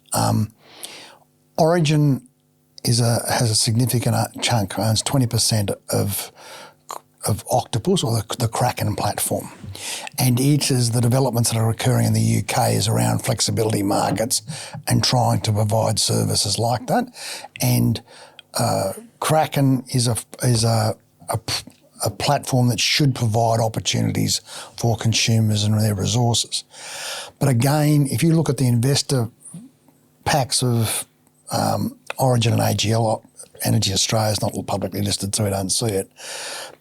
Origin has a significant chunk, owns 20% of Octopus, or the Kraken platform. And it is the developments that are occurring in the UK is around flexibility markets and trying to provide services like that. And Kraken is a platform that should provide opportunities for consumers and their resources. But again, if you look at the investor packs of Origin and AGL, Energy Australia is not publicly listed, so we don't see it,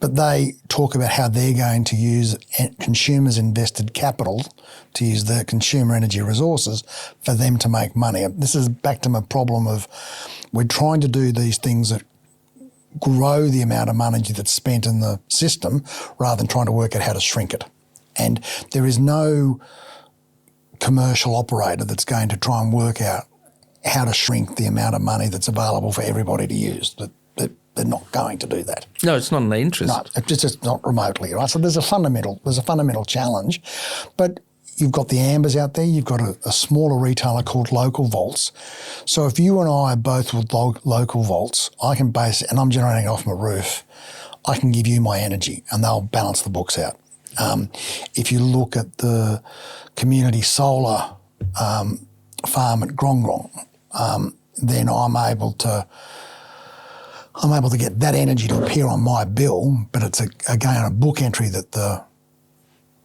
but they talk about how they're going to use consumers' invested capital to use their consumer energy resources for them to make money. This is back to my problem of we're trying to do these things that grow the amount of money that's spent in the system rather than trying to work out how to shrink it. And there is no commercial operator that's going to try and work out how to shrink the amount of money that's available for everybody to use. They're not going to do that. No, it's not in their interest. No, it's just not remotely, right? So there's a fundamental challenge. But you've got the Ambers out there, you've got a smaller retailer called Local Vaults. So if you and I are both with Local Vaults, I can base it, and I'm generating it off my roof, I can give you my energy and they'll balance the books out. If you look at the community solar farm at Grongrong, then I'm able to get that energy to appear on my bill, but it's again a book entry that the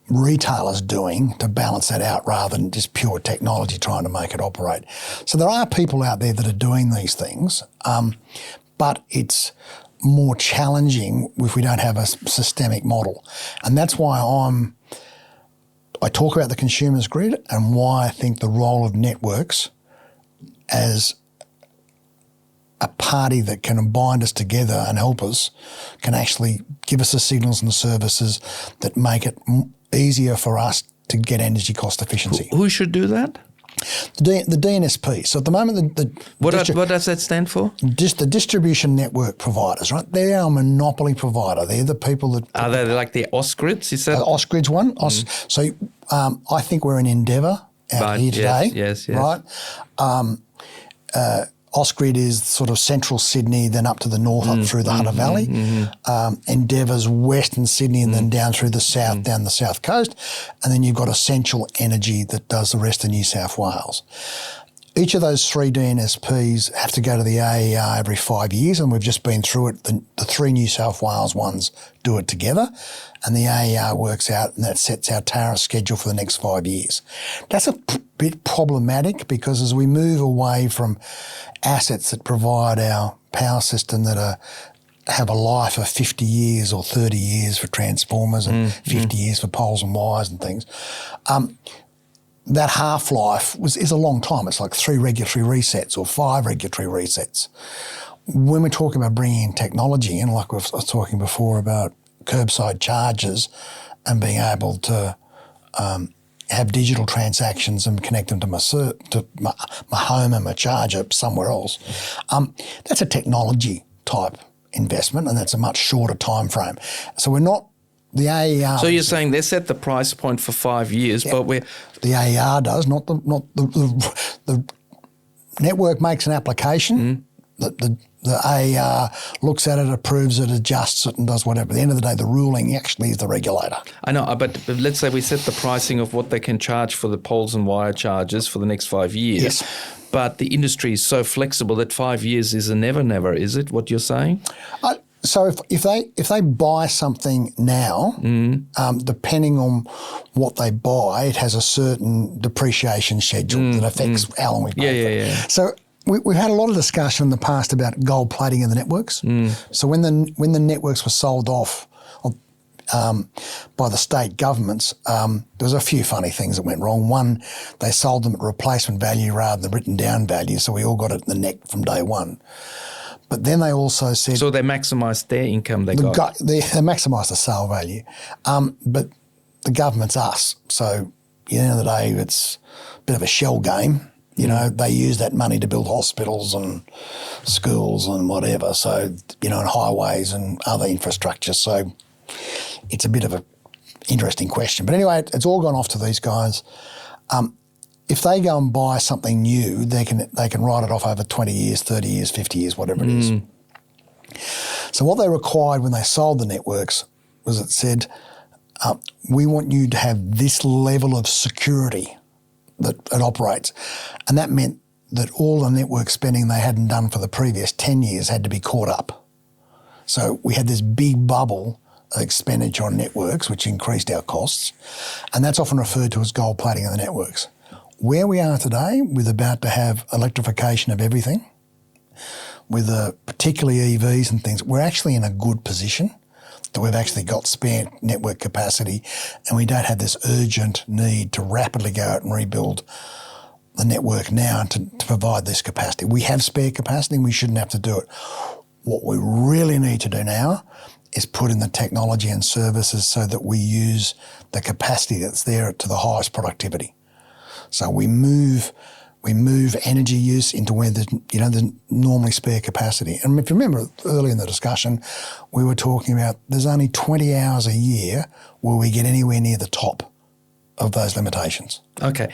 retailer's doing to balance that out rather than just pure technology trying to make it operate. So there are people out there that are doing these things, but it's more challenging if we don't have a systemic model. And that's why I talk about the consumer's grid and why I think the role of networks as a party that can bind us together and help us can actually give us the signals and the services that make it easier for us to get energy cost efficiency. Who should do that? The DNSP. So at the moment, what does that stand for? Just the distribution network providers, right? They're our monopoly provider. They're the people that are they like the Ausgrids? Is that Ausgrid's one? So I think we're in Endeavour out here today. Yes. Right. Ausgrid is sort of central Sydney, then up to the north, up through the Hunter Valley. Endeavour's western Sydney and then down through the south, down the south coast. And then you've got Essential Energy that does the rest of New South Wales. Each of those three DNSPs have to go to the AER every 5 years, and we've just been through it. The three New South Wales ones do it together, and the AER works out and that sets our tariff schedule for the next 5 years. That's a bit problematic because as we move away from assets that provide our power system that have a life of 50 years or 30 years for transformers and 50 years for poles and wires and things, that half-life is a long time. It's like 3 regulatory resets or 5 regulatory resets. When we're talking about bringing in technology, and like I was talking before about curbside charges and being able to have digital transactions and connect them to my home and my charger somewhere else, that's a technology type investment, and that's a much shorter time frame. So we're not the AER. So you're saying they set the price point for 5 years, but the AER does, not the network makes an application. The The AER looks at it, approves it, adjusts it and does whatever. At the end of the day, the ruling actually is the regulator. I know, but let's say we set the pricing of what they can charge for the poles and wire charges for the next 5 years. Yes. But the industry is so flexible that 5 years is a never, is it, what you're saying? So if they buy something now, depending on what they buy, it has a certain depreciation schedule that affects how long we pay for it. Yeah. So we've had a lot of discussion in the past about gold plating in the networks. So when the networks were sold off by the state governments, there was a few funny things that went wrong. One, they sold them at replacement value rather than written down value, so we all got it in the neck from day one. But then they also said... So they maximised their income they got. They maximised the sale value. But the government's us. So at the end of the day, it's a bit of a shell game. You know, they use that money to build hospitals and schools and whatever. So, and highways and other infrastructure. So it's a bit of an interesting question. But anyway, it's all gone off to these guys. If they go and buy something new, they can write it off over 20 years, 30 years, 50 years, whatever it is. So what they required when they sold the networks was it said, we want you to have this level of security that it operates. And that meant that all the network spending they hadn't done for the previous 10 years had to be caught up. So we had this big bubble of expenditure on networks, which increased our costs. And that's often referred to as gold plating of the networks. Where we are today, we're about to have electrification of everything, with particularly EVs and things. We're actually in a good position that we've actually got spare network capacity and we don't have this urgent need to rapidly go out and rebuild the network now to provide this capacity. We have spare capacity and we shouldn't have to do it. What we really need to do now is put in the technology and services so that we use the capacity that's there to the highest productivity. So we move energy use into where there's normally spare capacity. And if you remember earlier in the discussion, we were talking about there's only 20 hours a year where we get anywhere near the top of those limitations. Okay.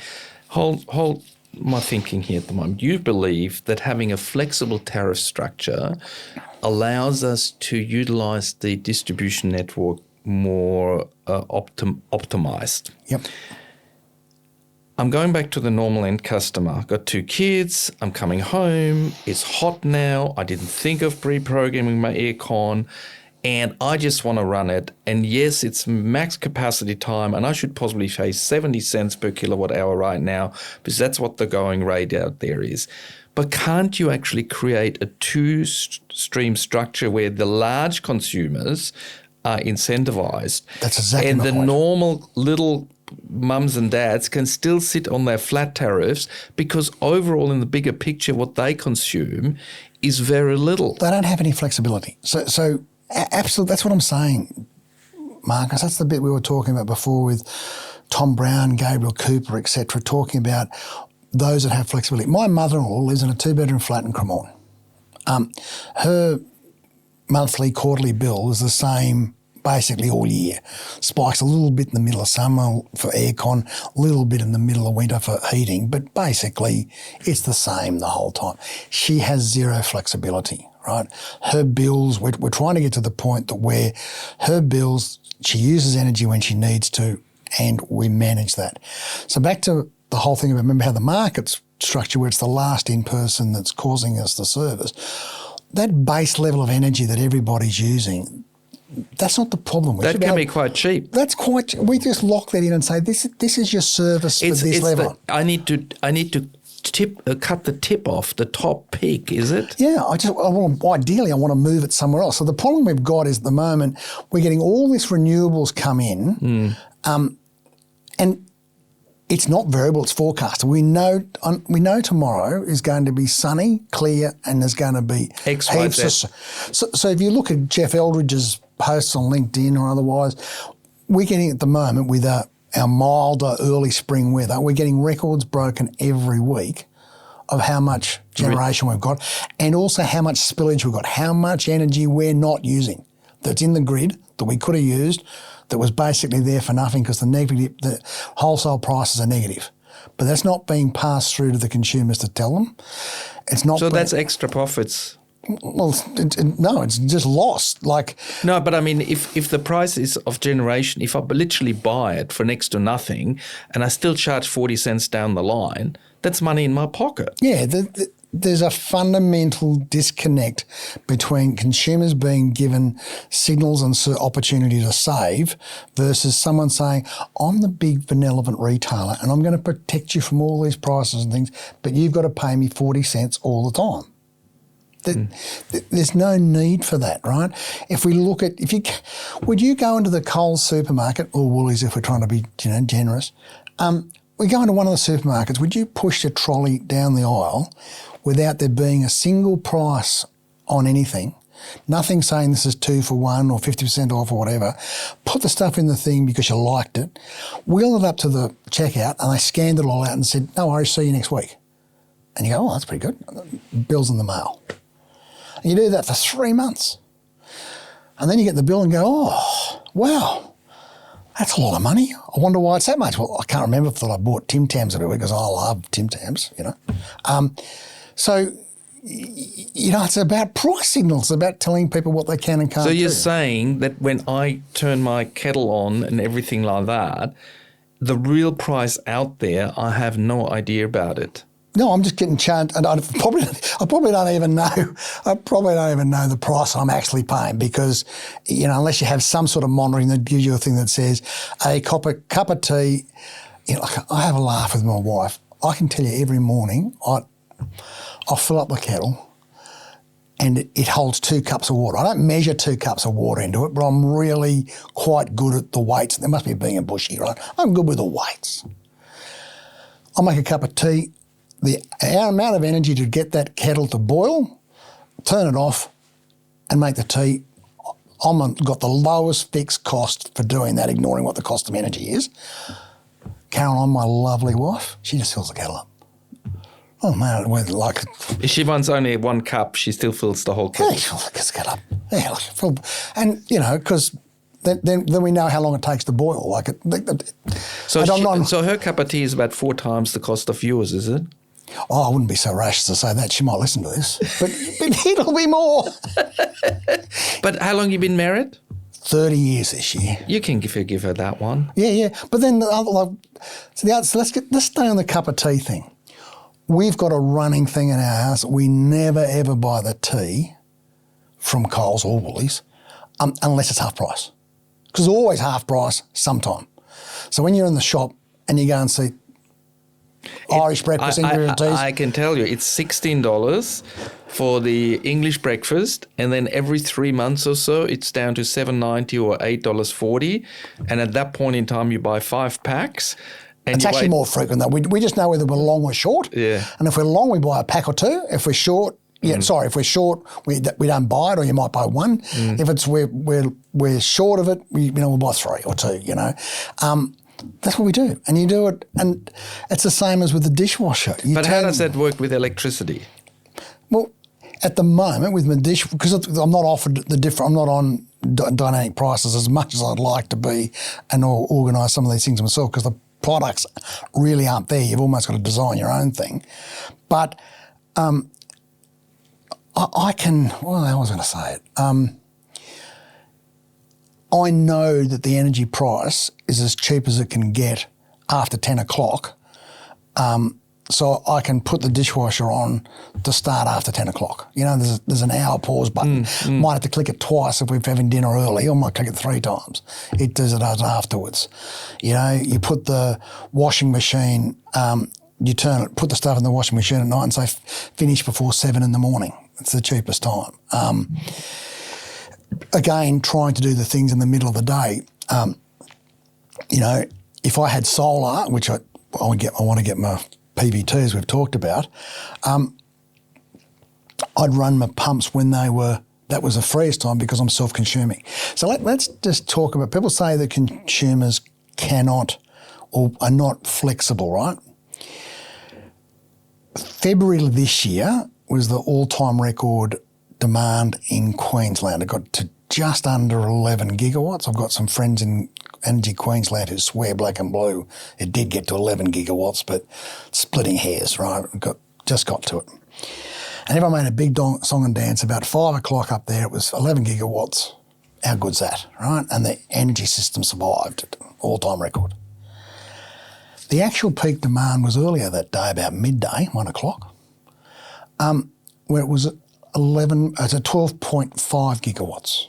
Hold my thinking here at the moment. You believe that having a flexible tariff structure allows us to utilise the distribution network more optimised. Yep. I'm going back to the normal end customer. I've got 2 kids. I'm coming home. It's hot now. I didn't think of pre-programming my aircon and I just want to run it. And yes, it's max capacity time and I should possibly pay 70 cents per kilowatt hour right now because that's what the going rate out there is. But can't you actually create a 2-stream structure where the large consumers are incentivized? That's exactly and my the point. Normal little mums and dads can still sit on their flat tariffs because overall in the bigger picture what they consume is very little. They don't have any flexibility. So absolutely, that's what I'm saying, Marcus. That's the bit we were talking about before with Tom Brown, Gabriel Cooper, etc., talking about those that have flexibility. My mother-in-law lives in a 2-bedroom flat in Cremorne. Her monthly, quarterly bill is the same basically all year. Spikes a little bit in the middle of summer for aircon, a little bit in the middle of winter for heating, but basically it's the same the whole time. She has zero flexibility, right? Her bills, we're trying to get to the point that where her bills, she uses energy when she needs to and we manage that. So back to the whole thing, remember how the market's structured where it's the last in person that's causing us the service. That base level of energy that everybody's using, that's not the problem. That can be quite cheap. We just lock that in and say this is your service for this level. I need to cut the tip off the top peak. Is it? Yeah. Ideally I want to move it somewhere else. So the problem we've got is at the moment we're getting all this renewables come in, and it's not variable. It's forecasted. We know tomorrow is going to be sunny, clear, and there's going to be X, Y, Z. So if you look at Jeff Eldridge's posts on LinkedIn or otherwise, we're getting at the moment with our milder early spring weather, we're getting records broken every week of how much generation we've got and also how much spillage we've got, how much energy we're not using that's in the grid that we could have used that was basically there for nothing because the wholesale prices are negative. But that's not being passed through to the consumers to tell them. So that's extra profits Well, no, it's just lost. Like, No, but I mean, if the price is of generation, if I literally buy it for next to nothing and I still charge 40 cents down the line, that's money in my pocket. yeah, there's a fundamental disconnect between consumers being given signals and opportunity to save versus someone saying, I'm the big benevolent retailer and I'm going to protect you from all these prices and things, but you've got to pay me 40 cents all the time. There's no need for that, right? If we look at, would you go into the Coles supermarket, or Woolies if we're trying to be generous, we go into one of the supermarkets, would you push the trolley down the aisle without there being a single price on anything, nothing saying this is 2 for 1 or 50% off or whatever, put the stuff in the thing because you liked it, wheel it up to the checkout and they scanned it all out and said, no worries, see you next week. And you go, oh, that's pretty good. Bill's in the mail. And you do that for 3 months. And then you get the bill and go, oh, wow, that's a lot of money. I wonder why it's that much. Well, I can't remember if I bought Tim Tams every week because I love Tim Tams, So, it's about price signals. It's about telling people what they can and can't do. So you're saying that when I turn my kettle on and everything like that, the real price out there, I have no idea about it. No, I'm just getting charged, and I probably don't even know. I probably don't even know the price I'm actually paying because, unless you have some sort of monitoring that gives you a thing that says a cup of tea. I have a laugh with my wife. I can tell you every morning I'll fill up the kettle, and it holds 2 cups of water. I don't measure 2 cups of water into it, but I'm really quite good at the weights. There must be being a bushie, right? I'm good with the weights. I'll make a cup of tea. The amount of energy to get that kettle to boil, turn it off and make the tea, I've got the lowest fixed cost for doing that, ignoring what the cost of energy is. Caroline, my lovely wife, she just fills the kettle up. Oh, man, If she wants only 1 cup, she still fills the whole kettle. Yeah, she fills the kettle up. Yeah, and, because then we know how long it takes to boil. So her cup of tea is about 4 times the cost of yours, is it? Oh, I wouldn't be so rash to say that. She might listen to this, but it'll be more. But how long you been married? 30 years this year. You can give her that one. Yeah. But then, let's stay on the cup of tea thing. We've got a running thing in our house. We never, ever buy the tea from Coles or Woolies unless it's half price. Because it's always half price sometime. So when you're in the shop and you go and see Irish breakfast ingredient teas. I can tell you, it's $16 for the English breakfast, and then every 3 months or so, it's down to $7.90 or $8.40. And at that point in time, you buy 5 packs. And it's actually more frequent though. We just know whether we're long or short. Yeah. And if we're long, we buy a pack or 2. If we're short, if we're short, we don't buy it, or you might buy 1. If it's we're short of it, we'll buy 3 or 2. That's what we do, and you do it, and it's the same as with the dishwasher. But how does that work with electricity? Well, at the moment with my dish, because I'm not offered I'm not on dynamic prices as much as I'd like to be, and organise some of these things myself because the products really aren't there. You've almost got to design your own thing, but I can. Well, I was going to say it. I know that the energy price is as cheap as it can get after 10 o'clock, so I can put the dishwasher on to start after 10 o'clock. There's an hour pause button. Might have to click it twice if we're having dinner early, or might click it 3 times. It does it afterwards. You put the washing machine, you turn it, put the stuff in the washing machine at night and say finish before 7 in the morning. It's the cheapest time. Again, trying to do the things in the middle of the day. If I had solar, which I want to get my PV2 as we've talked about, I'd run my pumps when that was the freest time because I'm self-consuming. So let's just talk about, people say that consumers cannot or are not flexible, right? February this year was the all-time record demand in Queensland. It got to just under 11 gigawatts. I've got some friends in Energy Queensland who swear black and blue it did get to 11 gigawatts, but splitting hairs, right? Just got to it. And everyone made a big song and dance. About 5 o'clock up there, it was 11 gigawatts. How good's that, right? And the energy system survived, all-time record. The actual peak demand was earlier that day, about midday, 1 o'clock, where it was 12.5 gigawatts,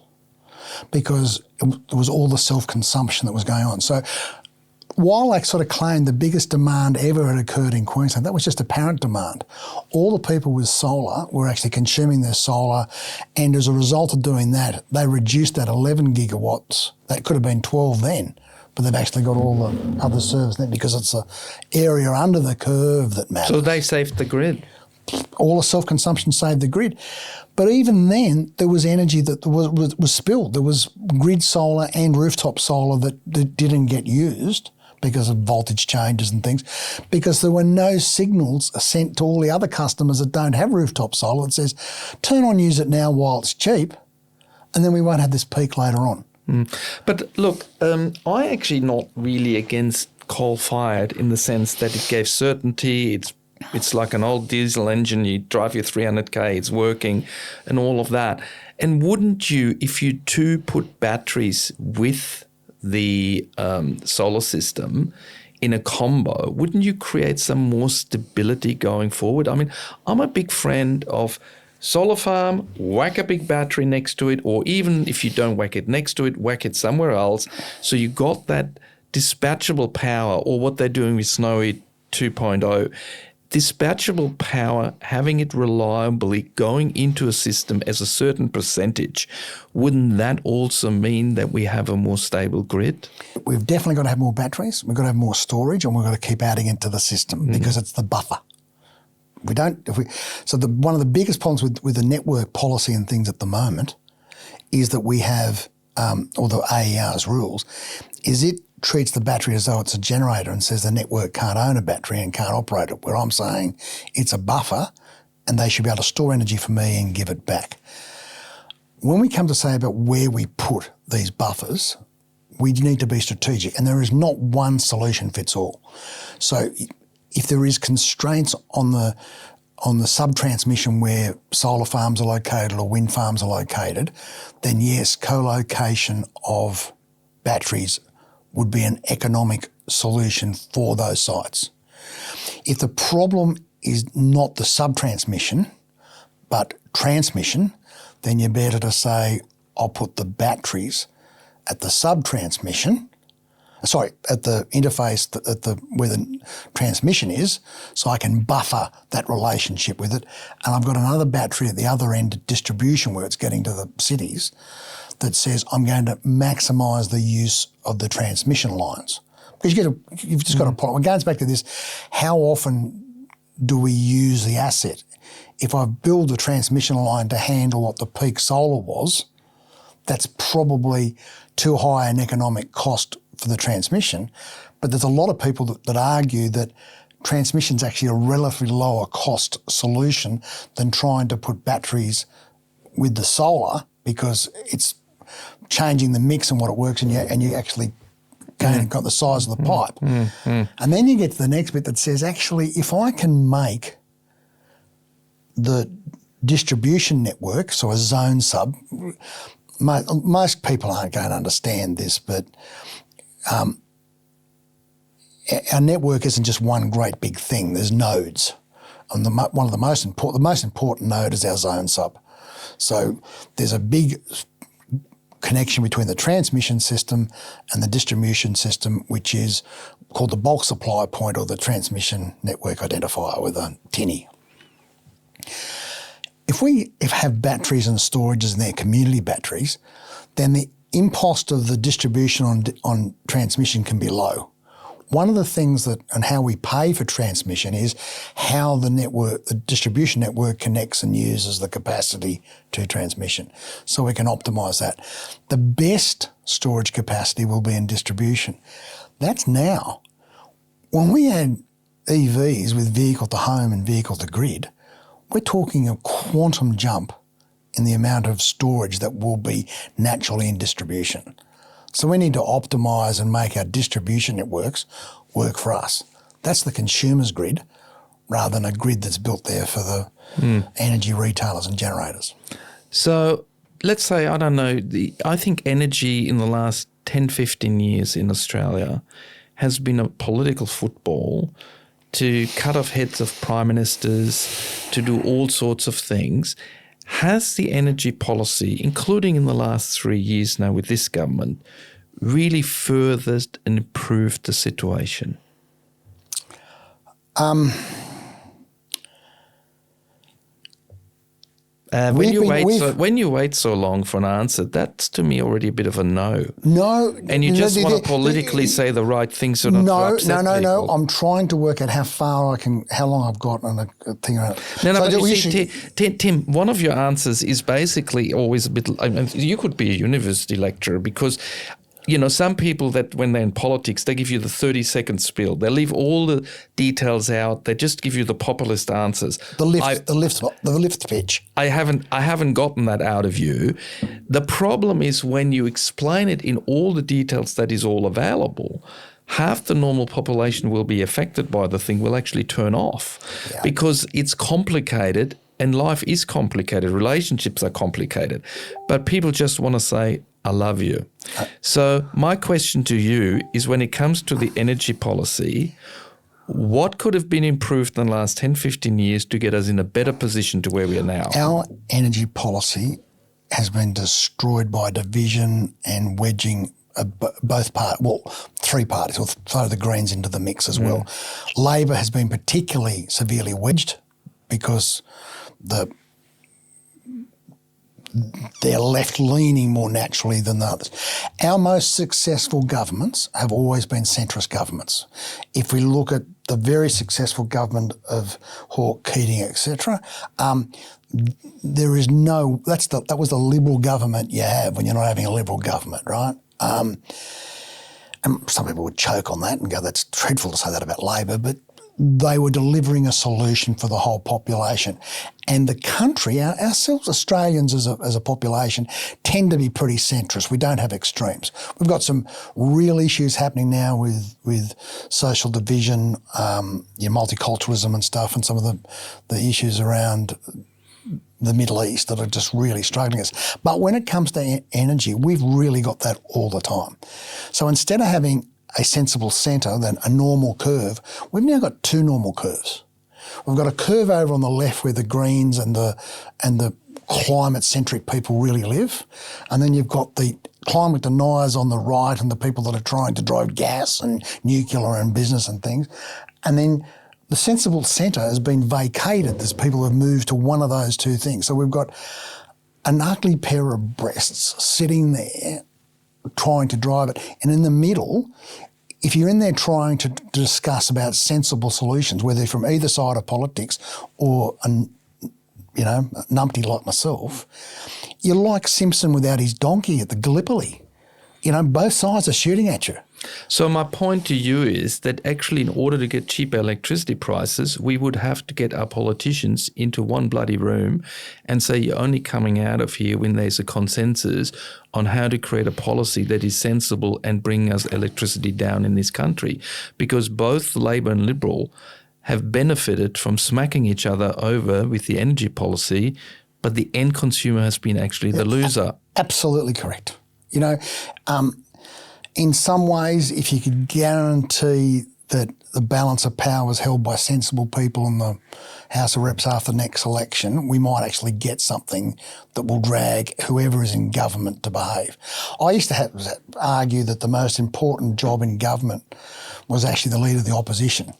because it was all the self-consumption that was going on. So while they sort of claimed the biggest demand ever had occurred in Queensland, that was just apparent demand. All the people with solar were actually consuming their solar, and as a result of doing that, they reduced that 11 gigawatts. That could have been 12 then, but they've actually got all the other service net because it's the area under the curve that matters. So they saved the grid. All the self-consumption saved the grid. But even then, there was energy that was spilled. There was grid solar and rooftop solar that didn't get used because of voltage changes and things, because there were no signals sent to all the other customers that don't have rooftop solar that says, turn on, use it now while it's cheap, and then we won't have this peak later on. But look, I actually not really against coal-fired in the sense that it gave certainty. It's like an old diesel engine. You drive your 300k, it's working, and all of that. And wouldn't you, if you too put batteries with the solar system in a combo, wouldn't you create some more stability going forward? I mean, I'm a big friend of solar farm, whack a big battery next to it, or even if you don't whack it next to it, whack it somewhere else. So you got that dispatchable power, or what they're doing with Snowy 2.0. Dispatchable power, having it reliably going into a system as a certain percentage, wouldn't that also mean that we have a more stable grid? We've definitely got to have more batteries, we've got to have more storage, and we've got to keep adding into the system because it's the buffer. One of the biggest problems with the network policy and things at the moment is that we have, or the AER's rules, is it treats the battery as though it's a generator and says the network can't own a battery and can't operate it, where I'm saying it's a buffer and they should be able to store energy for me and give it back. When we come to say about where we put these buffers, we need to be strategic, and there is not one solution fits all. So if there is constraints on the sub-transmission where solar farms are located or wind farms are located, then yes, co-location of batteries would be an economic solution for those sites. If the problem is not the sub-transmission, but transmission, then you're better to say, I'll put the batteries at the sub-transmission, at the interface, where the transmission is, so I can buffer that relationship with it. And I've got another battery at the other end of distribution where it's getting to the cities that says I'm going to maximise the use of the transmission lines. Because you've just got a problem. It goes back to this, how often do we use the asset? If I build a transmission line to handle what the peak solar was, that's probably too high an economic cost for the transmission. But there's a lot of people that argue that transmission's actually a relatively lower cost solution than trying to put batteries with the solar, because it's changing the mix and what it works, and you actually got the size of the pipe. And then you get to the next bit that says, actually, if I can make the distribution network, so a zone sub, most people aren't going to understand this, but our network isn't just one great big thing. There's nodes. And the most important node is our zone sub. So there's a big connection between the transmission system and the distribution system, which is called the bulk supply point, or the transmission network identifier with a tinny. If we have batteries and storages and they're community batteries, then the impost of the distribution on transmission can be low. One of the things and how we pay for transmission is how the distribution network connects and uses the capacity to transmission. So we can optimise that. The best storage capacity will be in distribution. That's now. When we add EVs with vehicle to home and vehicle to grid, we're talking a quantum jump in the amount of storage that will be naturally in distribution. So we need to optimise and make our distribution networks work for us. That's the consumer's grid rather than a grid that's built there for the energy retailers and generators. So let's say, I don't know, I think energy in the last 10, 15 years in Australia has been a political football to cut off heads of prime ministers, to do all sorts of things. Has the energy policy, including in the last 3 years now with this government, really furthered and improved the situation? When you wait so long for an answer, that's to me already a bit of a no. No. And you just want to politically say the right things so not to upset people. No. I'm trying to work out how long I've got on a thing around it. But you see, Tim, one of your answers is basically always a bit, you could be a university lecturer because some people that when they're in politics, they give you the 30-second spiel. They leave all the details out. They just give you the populist answers. The lift pitch. I haven't gotten that out of you. The problem is when you explain it in all the details that is all available, half the normal population will be affected by the thing, will actually turn off because it's complicated and life is complicated. Relationships are complicated. But people just want to say, I love you. So my question to you is when it comes to the energy policy, what could have been improved in the last 10, 15 years to get us in a better position to where we are now? Our energy policy has been destroyed by division and wedging both parties, three parties. We'll throw the Greens into the mix as well. Labor has been particularly severely wedged because they're left-leaning more naturally than the others. Our most successful governments have always been centrist governments. If we look at the very successful government of Hawke, Keating, etc., there is that was the Liberal government you have when you're not having a Liberal government, right? And some people would choke on that and go, that's dreadful to say that about Labor, but they were delivering a solution for the whole population. And the country, ourselves Australians as a population, tend to be pretty centrist. We don't have extremes. We've got some real issues happening now with social division, multiculturalism and stuff, and some of the issues around the Middle East that are just really struggling us. But when it comes to energy, we've really got that all the time. So instead of having a sensible centre than a normal curve, we've now got two normal curves. We've got a curve over on the left where the Greens and the climate-centric people really live, and then you've got the climate deniers on the right and the people that are trying to drive gas and nuclear and business and things. And then the sensible centre has been vacated. There's people who have moved to one of those two things. So we've got an ugly pair of breasts sitting there trying to drive it. And in the middle, if you're in there trying to discuss about sensible solutions, whether from either side of politics or a numpty like myself, you're like Simpson without his donkey at the Gallipoli. Both sides are shooting at you. So my point to you is that actually in order to get cheaper electricity prices, we would have to get our politicians into one bloody room and say you're only coming out of here when there's a consensus on how to create a policy that is sensible and bring us electricity down in this country. Because both Labor and Liberal have benefited from smacking each other over with the energy policy, but the end consumer has been actually the loser. Absolutely correct. In some ways, if you could guarantee that the balance of power was held by sensible people in the House of Reps after the next election, we might actually get something that will drag whoever is in government to behave. I used to argue that the most important job in government was actually the leader of the opposition,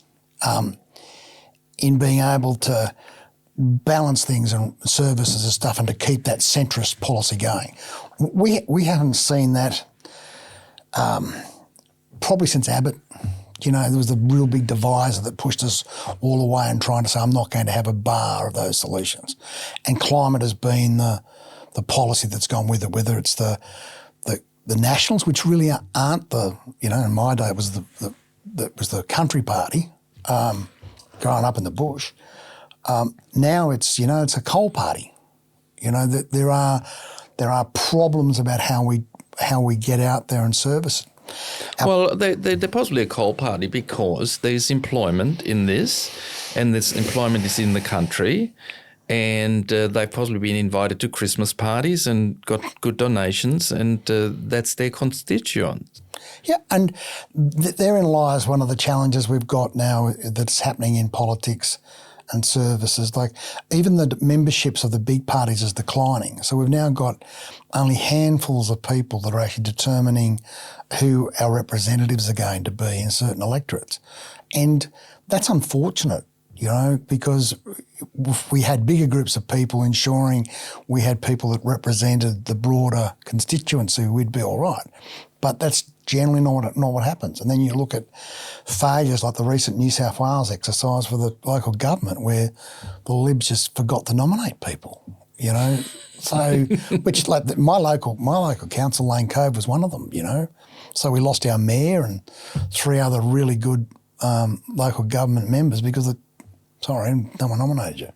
in being able to balance things and services and stuff and to keep that centrist policy going. We haven't seen that probably since Abbott. There was the real big divisor that pushed us all away and trying to say, I'm not going to have a bar of those solutions. And climate has been the policy that's gone with it, whether it's the Nationals, which really aren't in my day it was the country party growing up in the bush. Now it's a coal party. That there are problems about how we get out there and service it. Well, they're possibly a coal party because there's employment in this. and this employment is in the country, and they've possibly been invited to Christmas parties and got good donations, and that's their constituents. Yeah, and therein lies one of the challenges we've got now that's happening in politics and services. Like even the memberships of the big parties is declining. So we've now got only handfuls of people that are actually determining who our representatives are going to be in certain electorates. And that's unfortunate, you know, because if we had bigger groups of people ensuring we had people that represented the broader constituency, we'd be all right. But that's generally not what happens. And then you look at failures like the recent New South Wales exercise for the local government where the Libs just forgot to nominate people, you know. So, which like my local council, Lane Cove, was one of them, you know. So we lost our mayor and 3 other really good local government members because no one nominated you.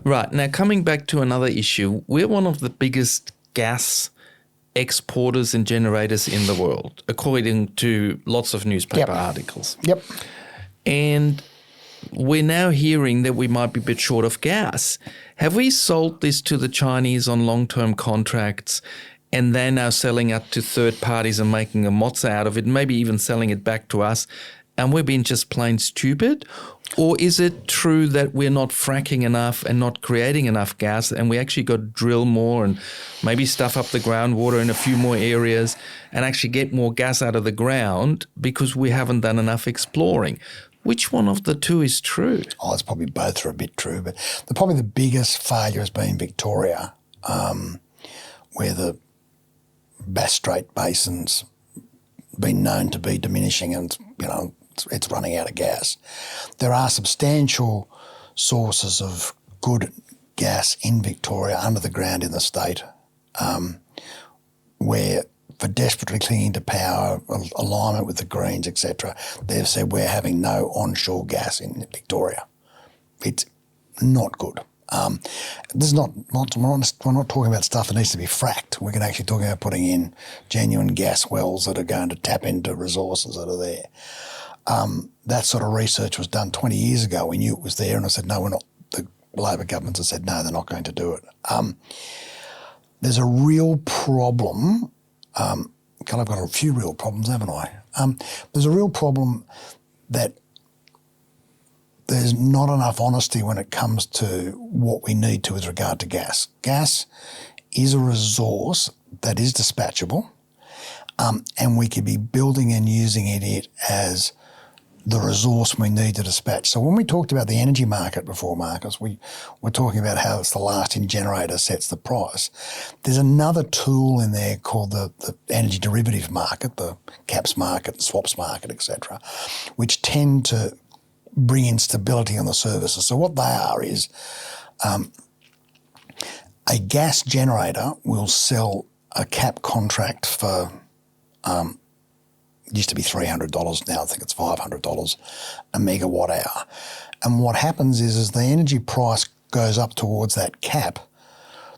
Right. Now, coming back to another issue, we're one of the biggest gas exporters and generators in the world, according to lots of newspaper articles. Yep. And we're now hearing that we might be a bit short of gas. Have we sold this to the Chinese on long-term contracts and they're now selling it to third parties and making a mozza out of it, maybe even selling it back to us, and we're being just plain stupid? Or is it true that we're not fracking enough and not creating enough gas and we actually got to drill more and maybe stuff up the groundwater in a few more areas and actually get more gas out of the ground because we haven't done enough exploring? Which one of the two is true? Oh, it's probably both are a bit true, but probably the biggest failure has been Victoria, where the Bass Strait Basin's been known to be diminishing and, you know, it's running out of gas. There are substantial sources of good gas in Victoria under the ground in the state where for desperately clinging to power, alignment with the Greens, etc., they've said we're having no onshore gas in Victoria. It's not good. This is not we're not talking about stuff that needs to be fracked. We're actually talking about putting in genuine gas wells that are going to tap into resources that are there. That sort of research was done 20 years ago. We knew it was there and I said, no, we're not. The Labor governments have said, no, they're not going to do it. There's a real problem. I've got a few real problems, haven't I? There's a real problem that there's not enough honesty when it comes to what we need to with regard to gas. Gas is a resource that is dispatchable, and we could be building and using it as the resource we need to dispatch. So when we talked about the energy market before, Marcus, we were talking about how it's the last in generator sets the price. There's another tool in there called the energy derivative market, the caps market, the swaps market, etc., which tend to bring in stability on the services. So what they are is a gas generator will sell a cap contract for it used to be $300, now I think it's $500 a megawatt hour. And what happens is as the energy price goes up towards that cap,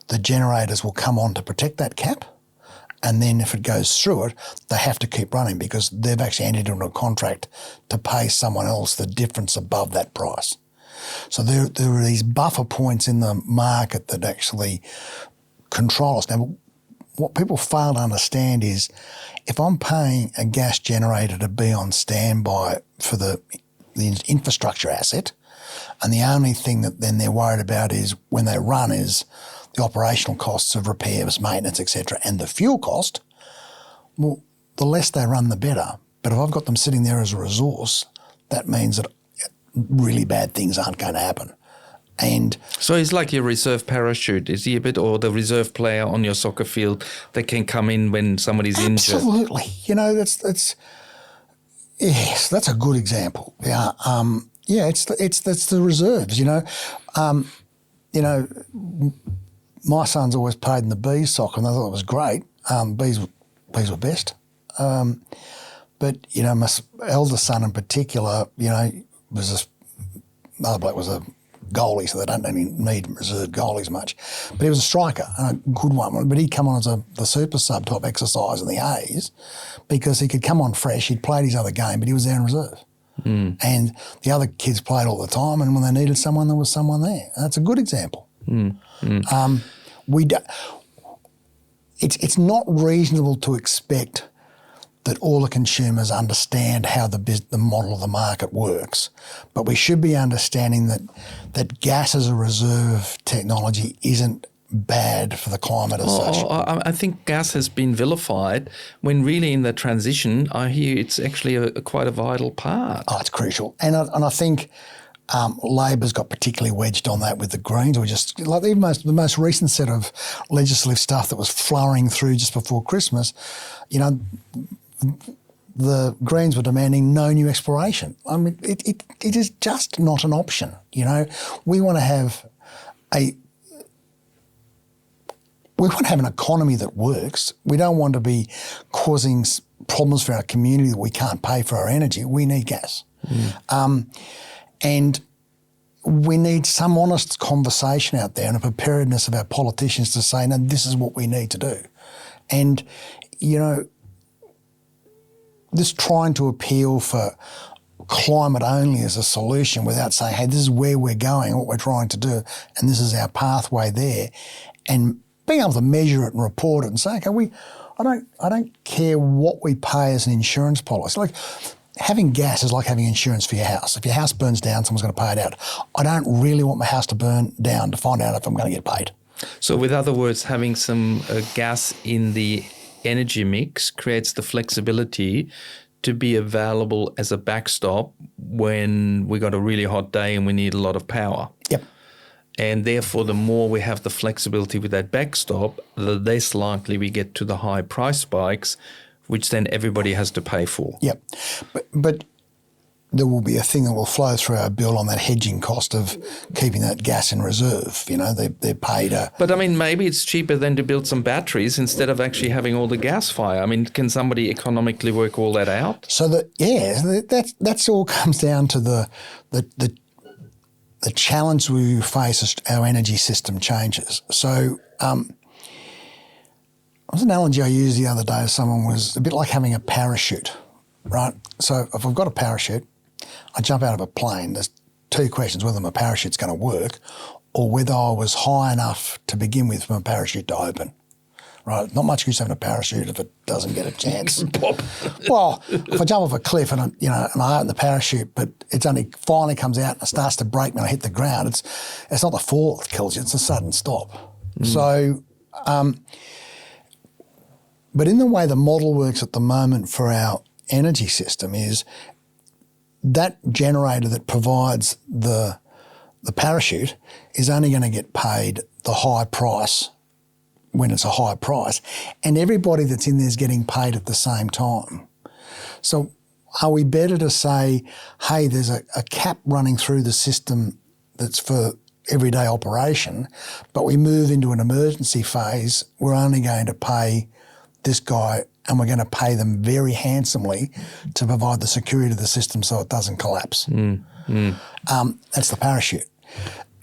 the generators will come on to protect that cap. And then if it goes through it, they have to keep running because they've actually entered into a contract to pay someone else the difference above that price. So there are these buffer points in the market that actually control us. Now, what people fail to understand is if I'm paying a gas generator to be on standby for the infrastructure asset, and the only thing that then they're worried about is when they run is the operational costs of repairs, maintenance, etc., and the fuel cost, well, the less they run, the better. But if I've got them sitting there as a resource, that means that really bad things aren't going to happen. And so he's like your reserve parachute, is he a bit, or the reserve player on your soccer field that can come in when somebody's injured? Absolutely. You know, that's yes, that's a good example. Yeah, that's the reserves. My son's always played in the bees soccer, and I thought it was great. Bees were best. But my eldest son in particular, was another bloke was a goalie, so they don't really need reserve goalies much. But he was a striker, a good one. But he'd come on as the super sub type exercise in the A's because he could come on fresh. He'd played his other game, but he was there in reserve. And the other kids played all the time, and when they needed someone, there was someone there. That's a good example. It's not reasonable to expect that all the consumers understand how the model of the market works, but we should be understanding that gas as a reserve technology isn't bad for the climate as such. I think gas has been vilified when really in the transition, I hear it's actually quite a vital part. Oh, it's crucial. And I think Labor's got particularly wedged on that with the Greens. The most recent set of legislative stuff that was flowing through just before Christmas, the Greens were demanding no new exploration. I mean, it is just not an option. We want to have an economy that works. We don't want to be causing problems for our community that we can't pay for our energy. We need gas. And we need some honest conversation out there and a preparedness of our politicians to say, no, this is what we need to do. And, this trying to appeal for climate only as a solution without saying, hey, this is where we're going, what we're trying to do, and this is our pathway there, and being able to measure it and report it and say, okay, I don't care what we pay as an insurance policy. Like having gas is like having insurance for your house. If your house burns down, someone's going to pay it out. I don't really want my house to burn down to find out if I'm going to get paid. So with other words, having some gas in the energy mix creates the flexibility to be available as a backstop when we got a really hot day and we need a lot of power. Yep. And therefore, the more we have the flexibility with that backstop, the less likely we get to the high price spikes, which then everybody has to pay for. Yep. But there will be a thing that will flow through our bill on that hedging cost of keeping that gas in reserve. They're paid a... But, I mean, maybe it's cheaper than to build some batteries instead of actually having all the gas fire. I mean, can somebody economically work all that out? So, that's all comes down to the challenge we face as our energy system changes. So an analogy I used the other day to someone was a bit like having a parachute, right? So if I've got a parachute, I jump out of a plane, there's two questions, whether my parachute's going to work or whether I was high enough to begin with for my parachute to open. Right, not much use having a parachute if it doesn't get a chance. Well, if I jump off a cliff and I open the parachute, but it's only finally comes out and it starts to break when I hit the ground, it's not the fall that kills you; it's a sudden stop. So, but in the way the model works at the moment for our energy system is that generator that provides the parachute is only going to get paid the high price when it's a high price, and everybody that's in there is getting paid at the same time. So are we better to say, hey, there's a cap running through the system that's for everyday operation, but we move into an emergency phase, we're only going to pay this guy and we're going to pay them very handsomely to provide the security of the system so it doesn't collapse. That's the parachute.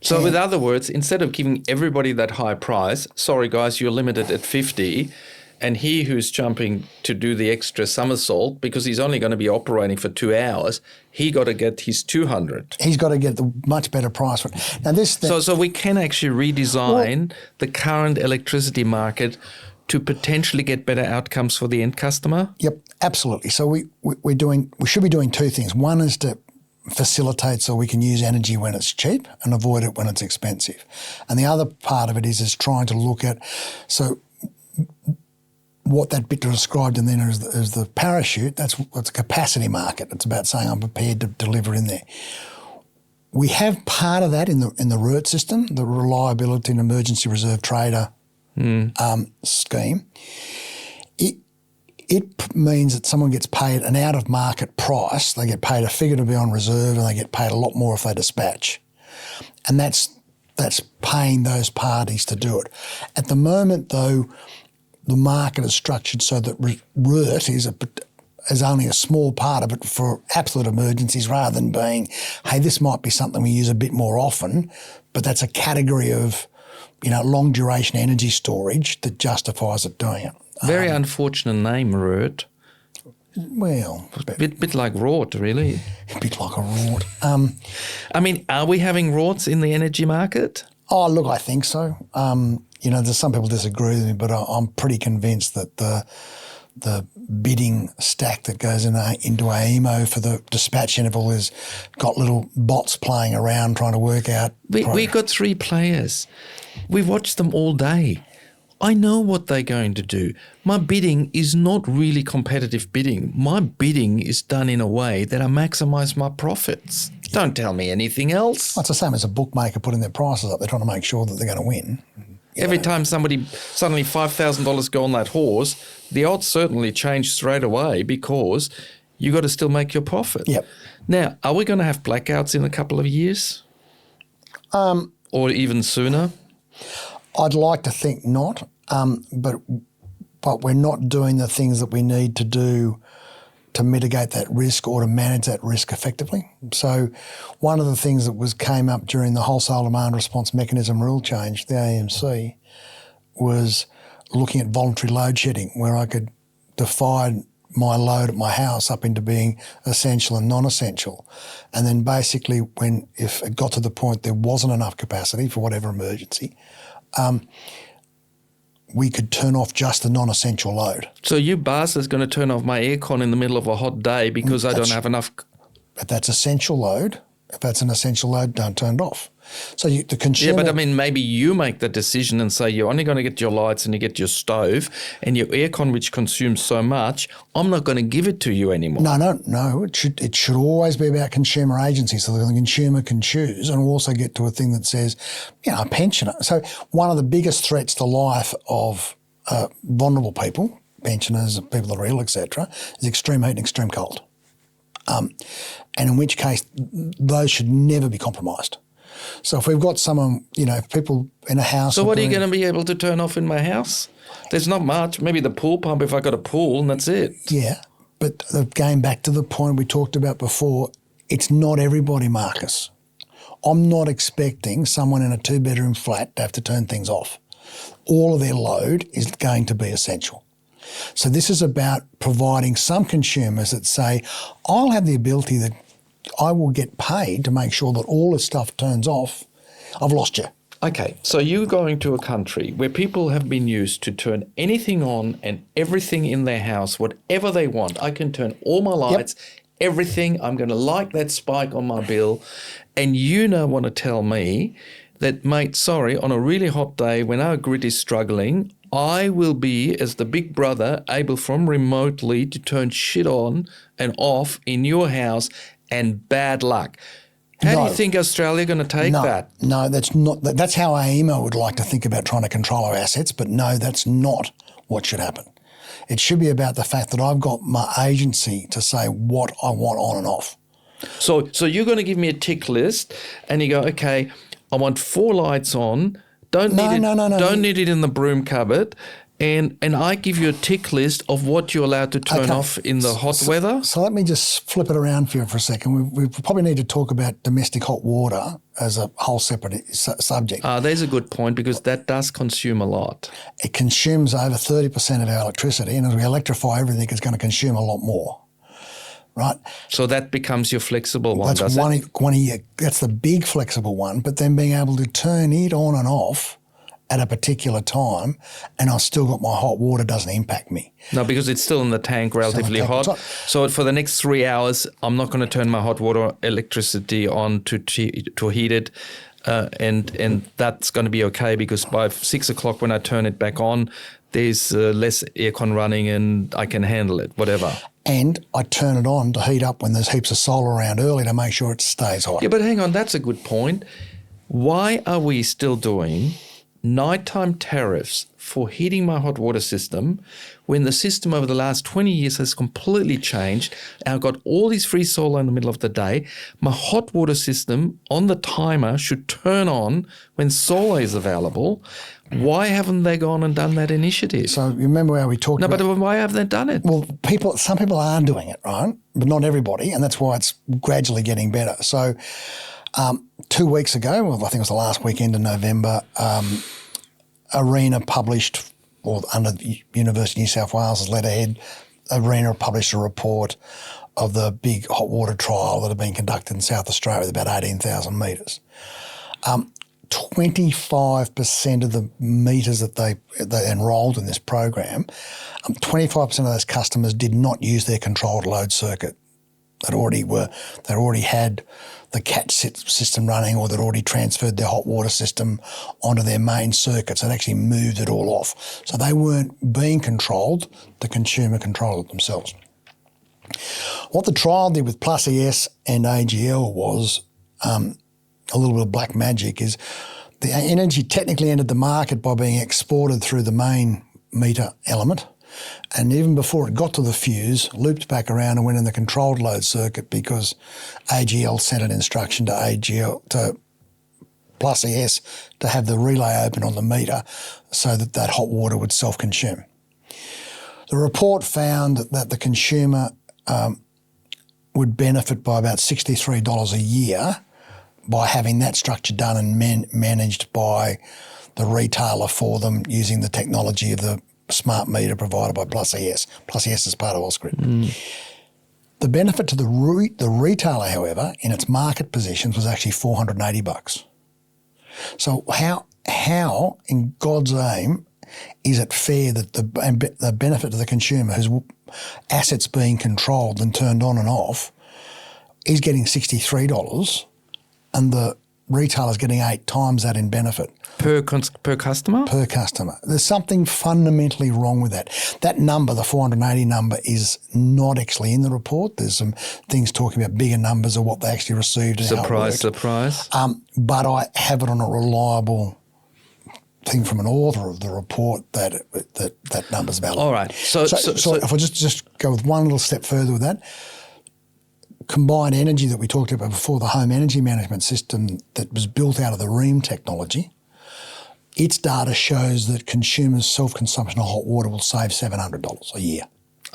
So with other words, instead of giving everybody that high price, sorry guys, you're limited at 50, and he who's jumping to do the extra somersault because he's only going to be operating for 2 hours, he got to get his 200. He's got to get the much better price. Now So we can actually redesign the current electricity market to potentially get better outcomes for the end customer? Yep, absolutely. So we should be doing two things. One is to facilitate so we can use energy when it's cheap and avoid it when it's expensive. And the other part of it is trying to look at what that bit described and then is the parachute. That's a capacity market. It's about saying I'm prepared to deliver in there. We have part of that in the RERT system, the Reliability and Emergency Reserve Trader scheme. It means that someone gets paid an out-of-market price. They get paid a figure to be on reserve and they get paid a lot more if they dispatch. And that's paying those parties to do it. At the moment, though, the market is structured so that RERT is only a small part of it for absolute emergencies rather than being, hey, this might be something we use a bit more often, but that's a category of long-duration energy storage that justifies it doing it. Very unfortunate name, RERT. Well, Bit like rort, really. a bit like a rort. I mean, are we having rorts in the energy market? Oh, look, I think so. There's some people disagree with me, but I'm pretty convinced that the bidding stack that goes into AEMO for the dispatch interval has got little bots playing around trying to work out. We got 3 players. We watched them all day. I know what they're going to do. My bidding is not really competitive bidding. My bidding is done in a way that I maximise my profits. Don't tell me anything else. Well, it's the same as a bookmaker putting their prices up. They're trying to make sure that they're going to win. Every time somebody suddenly $5,000 go on that horse, the odds certainly change straight away because you got to still make your profit. Yep. Now, are we going to have blackouts in a couple of years? Or even sooner? I'd like to think not, but we're not doing the things that we need to do to mitigate that risk or to manage that risk effectively. So one of the things that came up during the wholesale demand response mechanism rule change, the AMC, was looking at voluntary load shedding, where I could divide my load at my house up into being essential and non-essential. And then basically if it got to the point there wasn't enough capacity for whatever emergency, we could turn off just the non-essential load. So you bastards going to turn off my aircon in the middle of a hot day because I don't have enough. But that's essential load. If that's an essential load, don't turn it off. So the consumer... Yeah, but I mean, maybe you make the decision and say you're only going to get your lights and you get your stove and your aircon, which consumes so much, I'm not going to give it to you anymore. No. It should always be about consumer agency so that the consumer can choose, and also get to a thing that says, a pensioner. So one of the biggest threats to life of vulnerable people, pensioners, people that are ill, etc., is extreme heat and extreme cold. And in which case, those should never be compromised. So if we've got someone, if people in a house... So what are you going to be able to turn off in my house? There's not much. Maybe the pool pump if I got a pool and that's it. Yeah, but going back to the point we talked about before, it's not everybody, Marcus. I'm not expecting someone in a 2-bedroom flat to have to turn things off. All of their load is going to be essential. So this is about providing some consumers that say, I'll have the ability that I will get paid to make sure that all this stuff turns off. I've lost you. Okay, so you're going to a country where people have been used to turn anything on and everything in their house, whatever they want. I can turn all my lights, everything. I'm going to like that spike on my bill. And you now want to tell me that, mate, sorry, on a really hot day when our grid is struggling, I will be, as the big brother, able from remotely to turn shit on and off in your house, and bad luck. How do you think Australia are going to take that? No, that's not. That's how AEMO would like to think about trying to control our assets, but no, that's not what should happen. It should be about the fact that I've got my agency to say what I want on and off. So you're going to give me a tick list and you go, okay, I want 4 lights on, don't need it in the broom cupboard, and I give you a tick list of what you're allowed to turn off in the hot weather? So let me just flip it around for you for a second. We probably need to talk about domestic hot water as a whole separate subject. There's a good point because that does consume a lot. It consumes over 30% of our electricity, and as we electrify everything, it's going to consume a lot more. Right? So that becomes your flexible one, that's that's the big flexible one, but then being able to turn it on and off at a particular time and I've still got my hot water doesn't impact me. No, because it's still in the tank relatively hot. So for the next 3 hours, I'm not going to turn my hot water electricity on to heat it. And that's going to be okay because by 6 o'clock when I turn it back on, there's less aircon running and I can handle it, whatever. And I turn it on to heat up when there's heaps of solar around early to make sure it stays hot. Yeah, but hang on, that's a good point. Why are we still doing nighttime tariffs for heating my hot water system when the system over the last 20 years has completely changed? I've got all these free solar in the middle of the day. My hot water system on the timer should turn on when solar is available. Why haven't they gone and done that initiative? So you remember how we talked about... No, but why haven't they done it? Well, some people are doing it, right? But not everybody, and that's why it's gradually getting better. So 2 weeks ago, well, I think it was the last weekend in November, ARENA published, or under the University of New South Wales' letterhead, ARENA published a report of the big hot water trial that had been conducted in South Australia with about 18,000 metres. 25% of the meters that they enrolled in this program, 25% of those customers did not use their controlled load circuit. They already had the catch system running, or they'd already transferred their hot water system onto their main circuits and actually moved it all off. So they weren't being controlled, the consumer controlled it themselves. What the trial did with Plus ES and AGL was a little bit of black magic. Is the energy technically entered the market by being exported through the main meter element, and even before it got to the fuse, looped back around and went in the controlled load circuit because AGL sent an instruction to Plus ES to have the relay open on the meter so that hot water would self-consume. The report found that the consumer would benefit by about $63 a year by having that structure done and managed by the retailer for them using the technology of the smart meter provided by Plus ES. Plus ES is part of Ausgrid. The benefit to the retailer, however, in its market positions was actually $480. So how in God's name is it fair that the benefit to the consumer whose assets being controlled and turned on and off is getting $63 and the retailer's getting 8 times that in benefit? Per customer? Per customer. There's something fundamentally wrong with that. That number, the 480 number, is not actually in the report. There's some things talking about bigger numbers of what they actually received. And Surprise. But I have it on a reliable thing from an author of the report that number's valid. All right. So if I just go with one little step further with that, combined energy that we talked about before, the home energy management system that was built out of the REAM technology, its data shows that consumers' self-consumption of hot water will save $700 a year.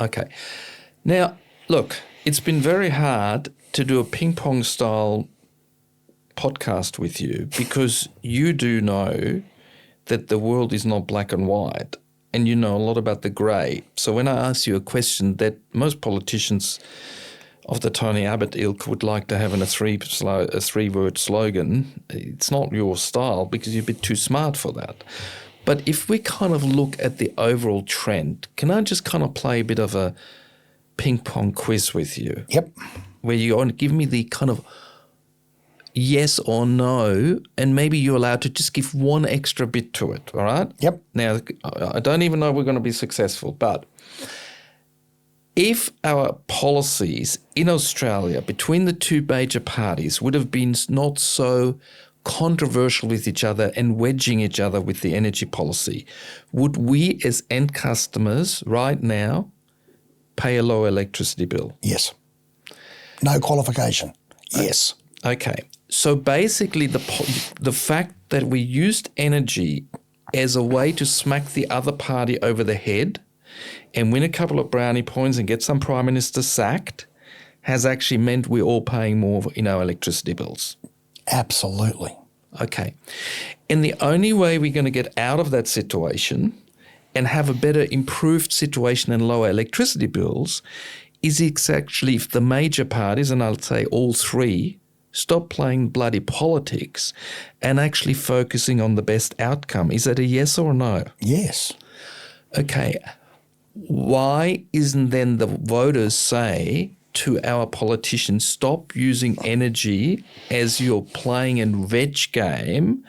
Okay. Now, look, it's been very hard to do a ping-pong style podcast with you because you do know that the world is not black and white and you know a lot about the grey. So when I ask you a question that most politicians of the Tony Abbott ilk would like to have in a three-word slogan, it's not your style because you're a bit too smart for that. But if we kind of look at the overall trend, can I just kind of play a bit of a ping-pong quiz with you? Yep. Where you want to give me the kind of yes or no, and maybe you're allowed to just give one extra bit to it, all right? Yep. Now, I don't even know we're going to be successful, but if our policies in Australia between the two major parties would have been not so controversial with each other and wedging each other with the energy policy, would we as end customers right now pay a lower electricity bill? Yes. No qualification. Yes. Okay. So basically the fact that we used energy as a way to smack the other party over the head and win a couple of brownie points and get some prime minister sacked has actually meant we're all paying more in our electricity bills. Absolutely. Okay. And the only way we're going to get out of that situation and have a better improved situation and lower electricity bills is actually if the major parties, and I'll say all three, stop playing bloody politics and actually focusing on the best outcome. Is that a yes or a no? Yes. Okay. Why isn't then the voters say to our politicians, stop using energy as your playing and veg game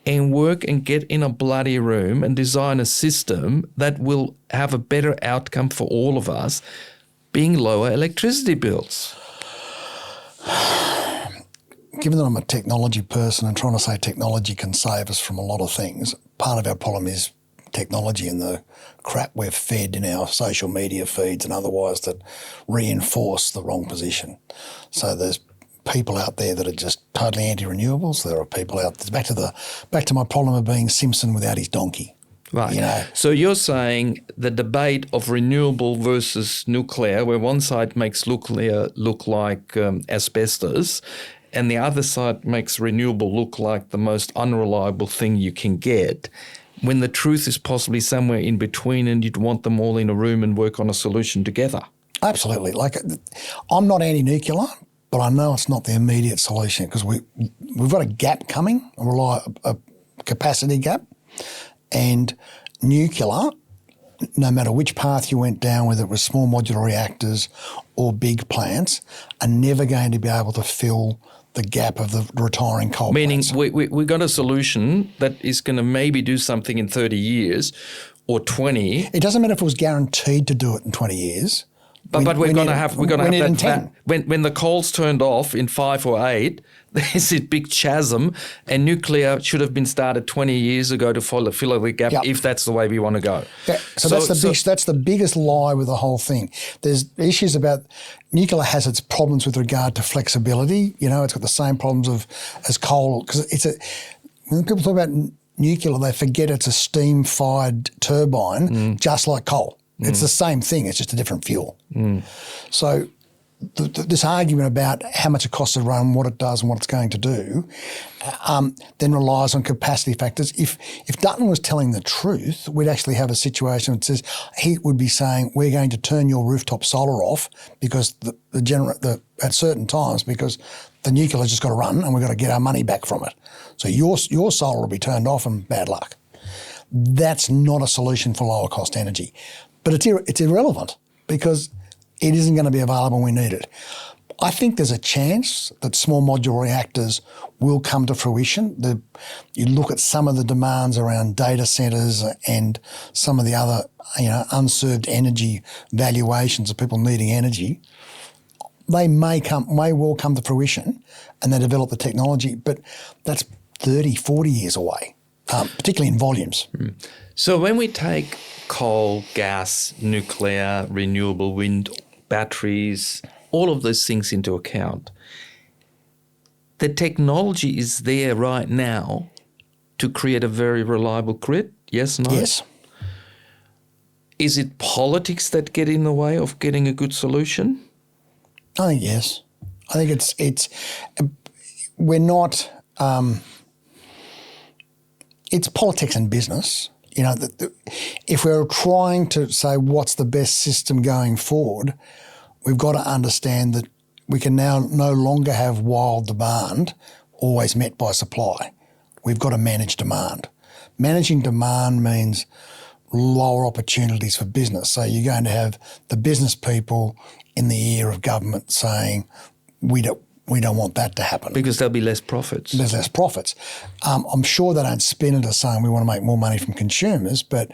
and work and get in a bloody room and design a system that will have a better outcome for all of us, being lower electricity bills? Given that I'm a technology person and trying to say technology can save us from a lot of things, part of our problem is technology and the crap we're fed in our social media feeds and otherwise that reinforce the wrong position. So there's people out there that are just totally anti-renewables. There are people out there, back to my problem of being Simpson without his donkey. Right. You know? So you're saying the debate of renewable versus nuclear, where one side makes nuclear look like asbestos and the other side makes renewable look like the most unreliable thing you can get, when the truth is possibly somewhere in between and you'd want them all in a room and work on a solution together. Absolutely. Like, I'm not anti-nuclear, but I know it's not the immediate solution because we've got a gap coming, a capacity gap, and nuclear, no matter which path you went down, whether it was small modular reactors or big plants, are never going to be able to fill the gap of the retiring coal plants. Meaning we got a solution that is going to maybe do something in 30 years or 20. It doesn't matter if it was guaranteed to do it in 20 years. But we're going to have that when the coal's turned off in 5 or 8, there's a big chasm, and nuclear should have been started 20 years ago to fill the gap. Yep. If that's the way we want to go. Yeah. So that's the biggest lie with the whole thing. There's issues about nuclear has its problems with regard to flexibility. You know, it's got the same problems as coal because when people talk about nuclear, they forget it's a steam-fired turbine, just like coal. It's the same thing. It's just a different fuel. So this argument about how much it costs to run, what it does and what it's going to do, then relies on capacity factors. If Dutton was telling the truth, we'd actually have a situation that says he would be saying we're going to turn your rooftop solar off because at certain times because the nuclear's just got to run and we've got to get our money back from it. So your solar will be turned off and bad luck. That's not a solution for lower cost energy. But it's irrelevant because it isn't going to be available when we need it. I think there's a chance that small modular reactors will come to fruition. You look at some of the demands around data centres and some of the other unserved energy valuations of people needing energy. They may well come to fruition and they develop the technology, but that's 30, 40 years away, particularly in volumes. So when we take coal, gas, nuclear, renewable, wind, batteries, all of those things into account, the technology is there right now to create a very reliable grid? Yes, no? Yes. Is it politics that get in the way of getting a good solution? I think yes. I think we're not, it's politics and business. You know, if we're trying to say what's the best system going forward, we've got to understand that we can now no longer have wild demand always met by supply. We've got to manage demand. Managing demand means lower opportunities for business. So you're going to have the business people in the ear of government saying, we don't want that to happen. Because there'll be less profits. There's less profits. I'm sure they don't spin it as saying we want to make more money from consumers, but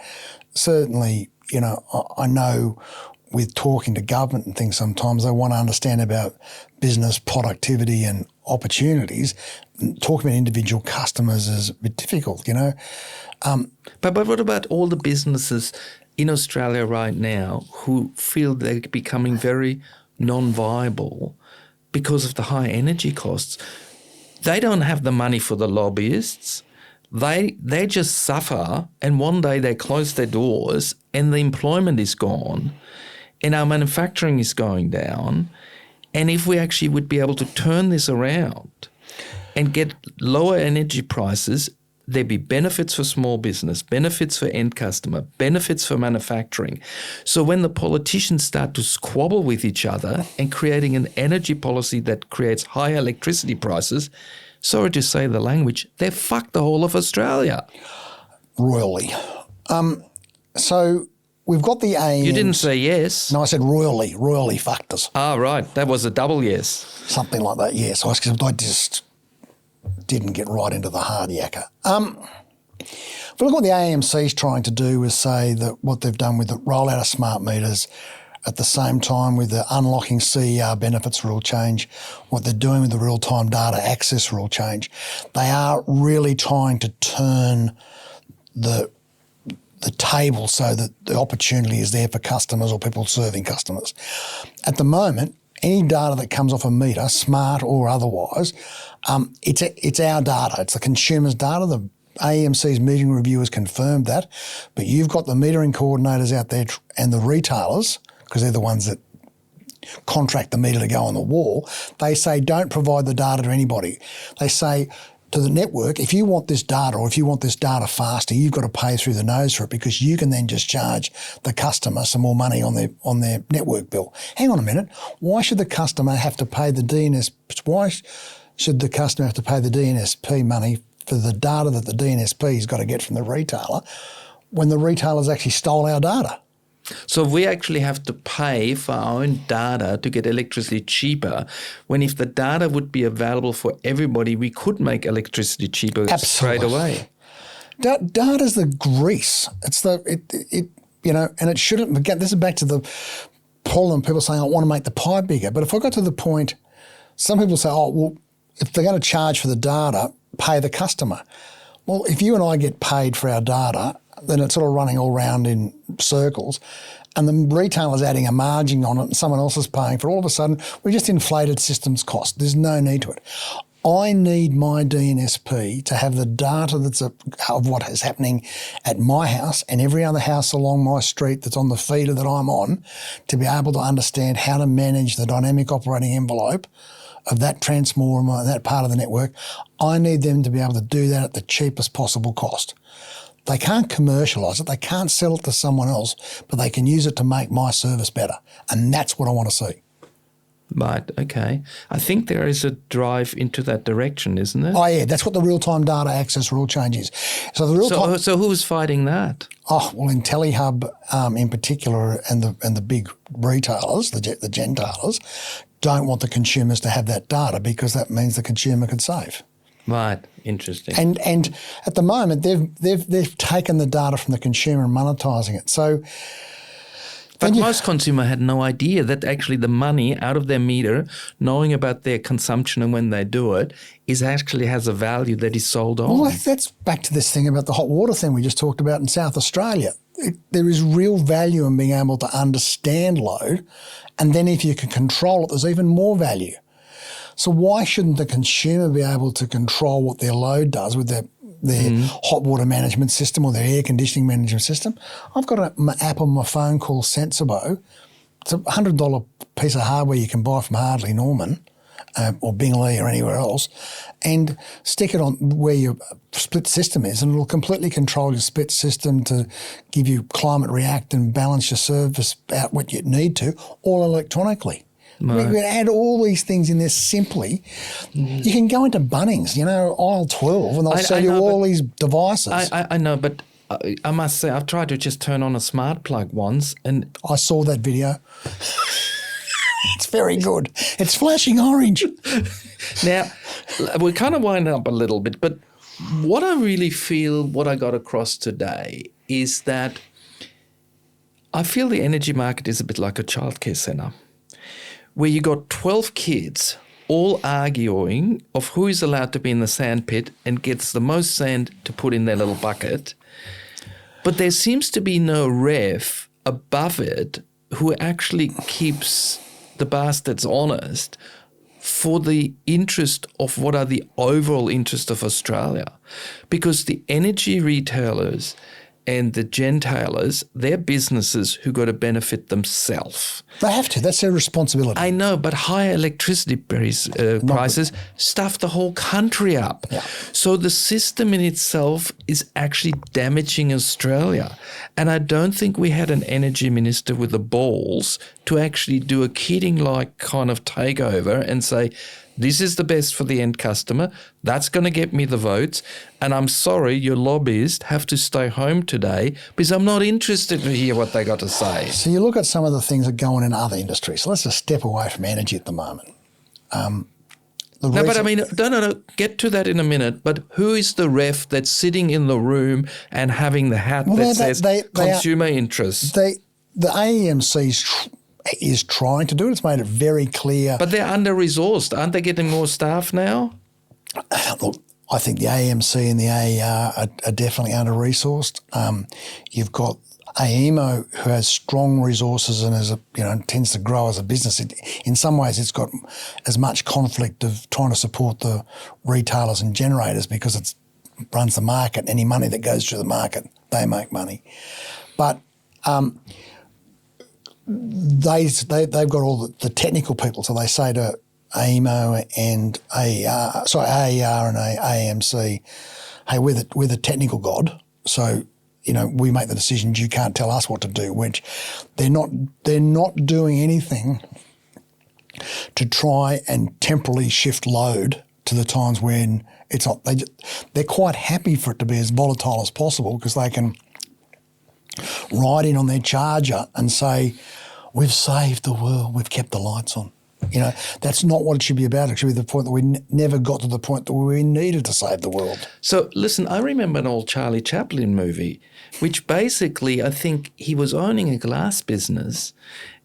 certainly, I know with talking to government and things sometimes they want to understand about business productivity and opportunities. Talking about individual customers is a bit difficult, But what about all the businesses in Australia right now who feel they're becoming very non-viable because of the high energy costs? They don't have the money for the lobbyists. They just suffer, and one day they close their doors and the employment is gone and our manufacturing is going down. And if we actually would be able to turn this around and get lower energy prices, there'd be benefits for small business, benefits for end customer, benefits for manufacturing. So when the politicians start to squabble with each other and creating an energy policy that creates higher electricity prices, sorry to say the language, they've fucked the whole of Australia. Royally. So we've got the aim. You didn't say yes. No, I said royally fucked us. Ah, right. That was a double yes. Something like that, yes. I just didn't get right into the hard yakka. If we look at what the AEMC is trying to do is say that what they've done with the rollout of smart meters at the same time with the unlocking CER benefits rule change, what they're doing with the real-time data access rule change, they are really trying to turn the table so that the opportunity is there for customers or people serving customers. At the moment, any data that comes off a meter, smart or otherwise, it's our data. It's the consumer's data. The AEMC's metering review has confirmed that. But you've got the metering coordinators out there and the retailers, because they're the ones that contract the meter to go on the wall. They say don't provide the data to anybody. They say to the network, if you want this data or if you want this data faster, you've got to pay through the nose for it because you can then just charge the customer some more money on their network bill. Hang on a minute. Why should the customer have to pay the DNS? Why should the customer have to pay the DNSP money for the data that the DNSP's got to get from the retailer when the retailer's actually stole our data? So we actually have to pay for our own data to get electricity cheaper, when if the data would be available for everybody, we could make electricity cheaper straight away. Data's the grease. It's and it shouldn't, again, this is back to the problem, people saying, I want to make the pie bigger. But if I got to the point, some people say, oh, well, if they're going to charge for the data, pay the customer. Well, if you and I get paid for our data, then it's sort of running all around in circles and the retailer's adding a margin on it and someone else is paying for it. All of a sudden, we just inflated systems cost. There's no need to it. I need my DNSP to have the data of what is happening at my house and every other house along my street that's on the feeder that I'm on to be able to understand how to manage the dynamic operating envelope of that transformer, that part of the network. I need them to be able to do that at the cheapest possible cost. They can't commercialise it, they can't sell it to someone else, but they can use it to make my service better. And that's what I want to see. Right, okay. I think there is a drive into that direction, isn't there? Oh, yeah, that's what the real-time data access rule change is. So who's fighting that? Oh, well, IntelliHub in particular and the big retailers, the gentailers, don't want the consumers to have that data because that means the consumer could save. Right, interesting. And at the moment, they've taken the data from the consumer and monetising it. So, but most consumer had no idea that actually the money out of their meter, knowing about their consumption and when they do it, actually has a value that is sold on. Well, that's back to this thing about the hot water thing we just talked about in South Australia. There is real value in being able to understand load, and then if you can control it, there's even more value. So why shouldn't the consumer be able to control what their load does with their hot water management system or their air conditioning management system? I've got an app on my phone called Sensibo. It's a $100 piece of hardware you can buy from Hardley Norman or Bingley or anywhere else, and stick it on where your split system is, and it'll completely control your split system to give you climate react and balance your service out what you need to, all electronically. Right. We can add all these things in there simply. You can go into Bunnings, aisle 12, and they'll sell you all these devices. I know, but I must say I've tried to just turn on a smart plug once, and I saw that video. It's very good. It's flashing orange. Now, we're kind of winding up a little bit, but what I really feel, what I got across today is that I feel the energy market is a bit like a childcare centre, where you got 12 kids all arguing of who is allowed to be in the sand pit and gets the most sand to put in their little bucket. But there seems to be no ref above it who actually keeps the bastards honest for the interest of what are the overall interest of Australia. Because the energy retailers and the gentailers, they're businesses who got to benefit themselves. They have to. That's their responsibility. I know, but higher electricity prices stuff the whole country up. Yeah. So the system in itself is actually damaging Australia. And I don't think we had an energy minister with the balls to actually do a Keating-like kind of takeover and say, this is the best for the end customer. That's going to get me the votes. And I'm sorry, your lobbyists have to stay home today because I'm not interested to hear what they got to say. So you look at some of the things that go on in other industries. So let's just step away from energy at the moment. No, get to that in a minute. But who is the ref that's sitting in the room and having the hat that says consumer interests? The AEMC is trying to do it. It's made it very clear. But they're under-resourced. Aren't they getting more staff now? Look, I think the AEMC and the AER are definitely under-resourced. You've got AEMO, who has strong resources and tends to grow as a business. In some ways, it's got as much conflict of trying to support the retailers and generators because it runs the market. Any money that goes through the market, they make money. But they've got all the technical people, so they say to AEMO and AER and AMC, hey, we're the technical god, so we make the decisions. You can't tell us what to do. Which they're not doing anything to try and temporarily shift load to the times when it's not. They're quite happy for it to be as volatile as possible because they can ride in on their charger and say, "We've saved the world. We've kept the lights on." That's not what it should be about. It should be the point that we never got to the point that we needed to save the world. So listen, I remember an old Charlie Chaplin movie, which basically I think he was owning a glass business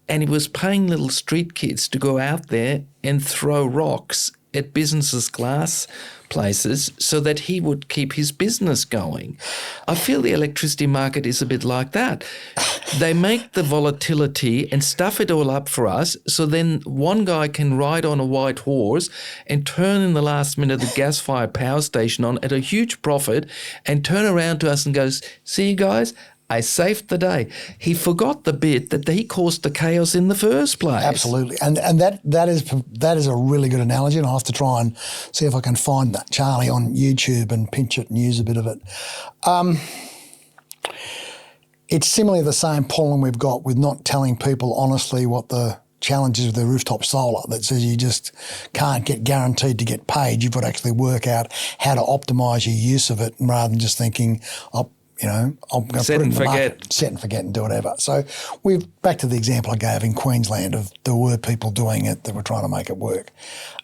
and he was paying little street kids to go out there and throw rocks at businesses' glass places so that he would keep his business going. I feel the electricity market is a bit like that. They make the volatility and stuff it all up for us so then one guy can ride on a white horse and turn in the last minute the gas-fired power station on at a huge profit and turn around to us and goes, "See you guys? I saved the day." He forgot the bit that he caused the chaos in the first place. Absolutely, and that is a really good analogy, and I'll have to try and see if I can find that Charlie on YouTube and pinch it and use a bit of it. It's similarly the same problem we've got with not telling people honestly what the challenge is with the rooftop solar that says you just can't get guaranteed to get paid. You've got to actually work out how to optimise your use of it rather than just thinking, I'm going to set put it in and the forget. market, set and forget and do whatever. So we're back to the example I gave in Queensland of there were people doing it that were trying to make it work.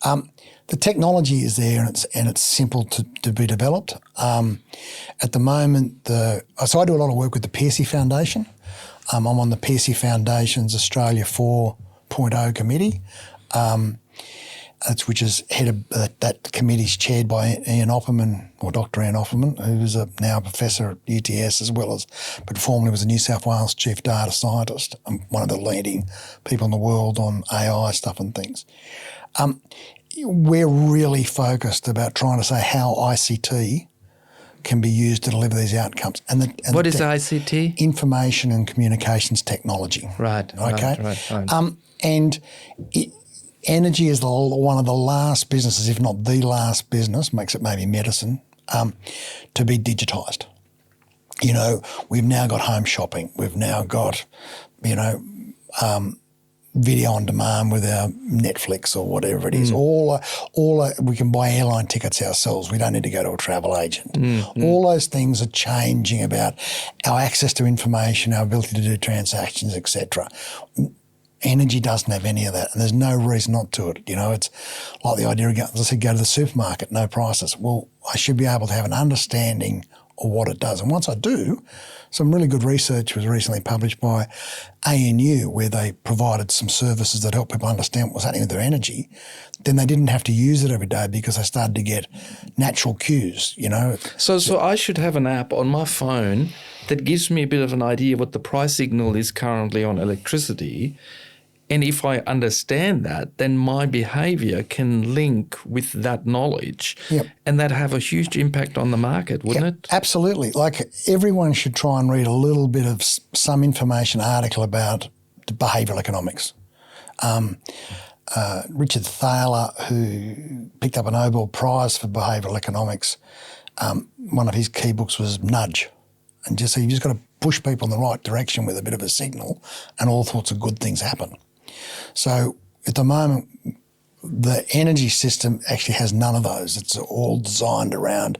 The technology is there and it's simple to be developed. At the moment, so I do a lot of work with the Piercy Foundation. I'm on the Piercy Foundation's Australia 4.0 committee. Which is head of that committee's chaired by Ian Opperman, or Dr. Ian Opperman, who is now a professor at UTS but formerly was a New South Wales chief data scientist and one of the leading people in the world on AI stuff and things. We're really focused about trying to say how ICT can be used to deliver these outcomes. What is ICT? Information and communications technology. Right. Okay. Right. Energy is one of the last businesses, if not the last business, makes it maybe medicine, to be digitised. We've now got home shopping. We've now got, video on demand with our Netflix or whatever it is. We can buy airline tickets ourselves. We don't need to go to a travel agent. All those things are changing about our access to information, our ability to do transactions, etc. Energy doesn't have any of that, and there's no reason not to it. It's like the idea of, as I said, go to the supermarket, no prices. Well, I should be able to have an understanding of what it does. And once I do, some really good research was recently published by ANU where they provided some services that help people understand what was happening with their energy. Then they didn't have to use it every day because they started to get natural cues, So I should have an app on my phone that gives me a bit of an idea what the price signal is currently on electricity. And if I understand that, then my behaviour can link with that knowledge. Yep. And that have a huge impact on the market, wouldn't it? Absolutely. Like everyone should try and read a little bit of some information article about behavioural economics. Richard Thaler, who picked up a Nobel Prize for behavioural economics, one of his key books was Nudge. And you've just got to push people in the right direction with a bit of a signal and all sorts of good things happen. So at the moment, the energy system actually has none of those. It's all designed around,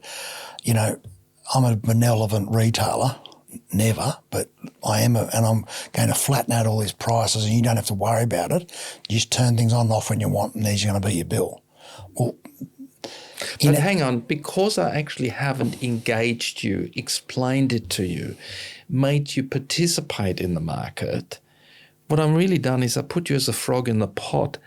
I'm a benevolent retailer, never, but I am, and I'm going to flatten out all these prices and you don't have to worry about it. You just turn things on and off when you want and there's going to be your bill. Well, but hang on, because I actually haven't engaged you, explained it to you, made you participate in the market, what I'm really done is I put you as a frog in the pot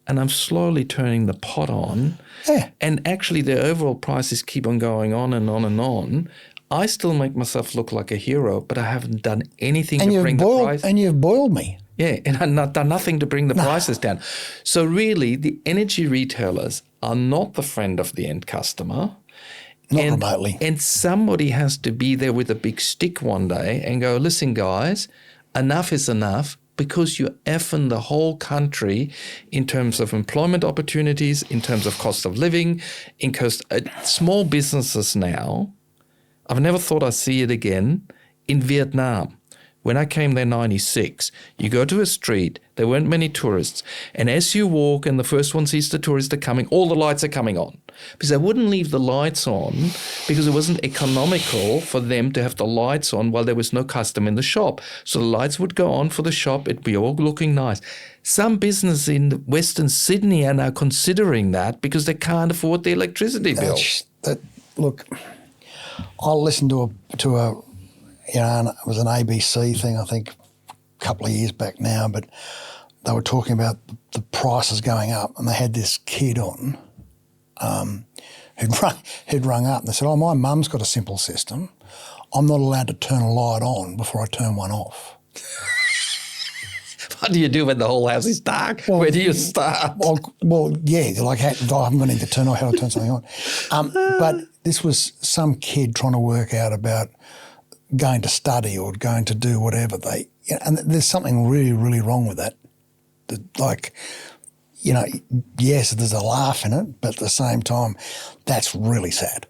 and I'm slowly turning the pot on. Yeah. And actually the overall prices keep on going on and on and on. I still make myself look like a hero, but I haven't done anything to bring the price. And you've boiled me. Yeah, and I've not done nothing to bring the prices down. So really, the energy retailers are not the friend of the end customer. Not remotely. And somebody has to be there with a big stick one day and go, listen, guys, enough is enough. because you effing the whole country in terms of employment opportunities, in terms of cost of living, in cost. Small businesses now, I've never thought I'd see it again, in Vietnam. When I came there in 96, you go to a street, there weren't many tourists, and as you walk and the first one sees the tourists are coming, all the lights are coming on. Because they wouldn't leave the lights on because it wasn't economical for them to have the lights on while there was no customer in the shop. So the lights would go on for the shop, it'd be all looking nice. Some business in Western Sydney are now considering that because they can't afford the electricity bill. Look, I listened to a and it was an ABC thing, I think, a couple of years back now, but they were talking about the prices going up, and they had this kid on who'd rung up and they said, my mum's got a simple system. I'm not allowed to turn a light on before I turn one off. What do you do when the whole house is dark? Where do you start? Yeah, like I haven't got anything to turn on, how to turn something on. But this was some kid trying to work out about going to study or going to do whatever and there's something really, really wrong with that. Yes, there's a laugh in it, but at the same time, that's really sad.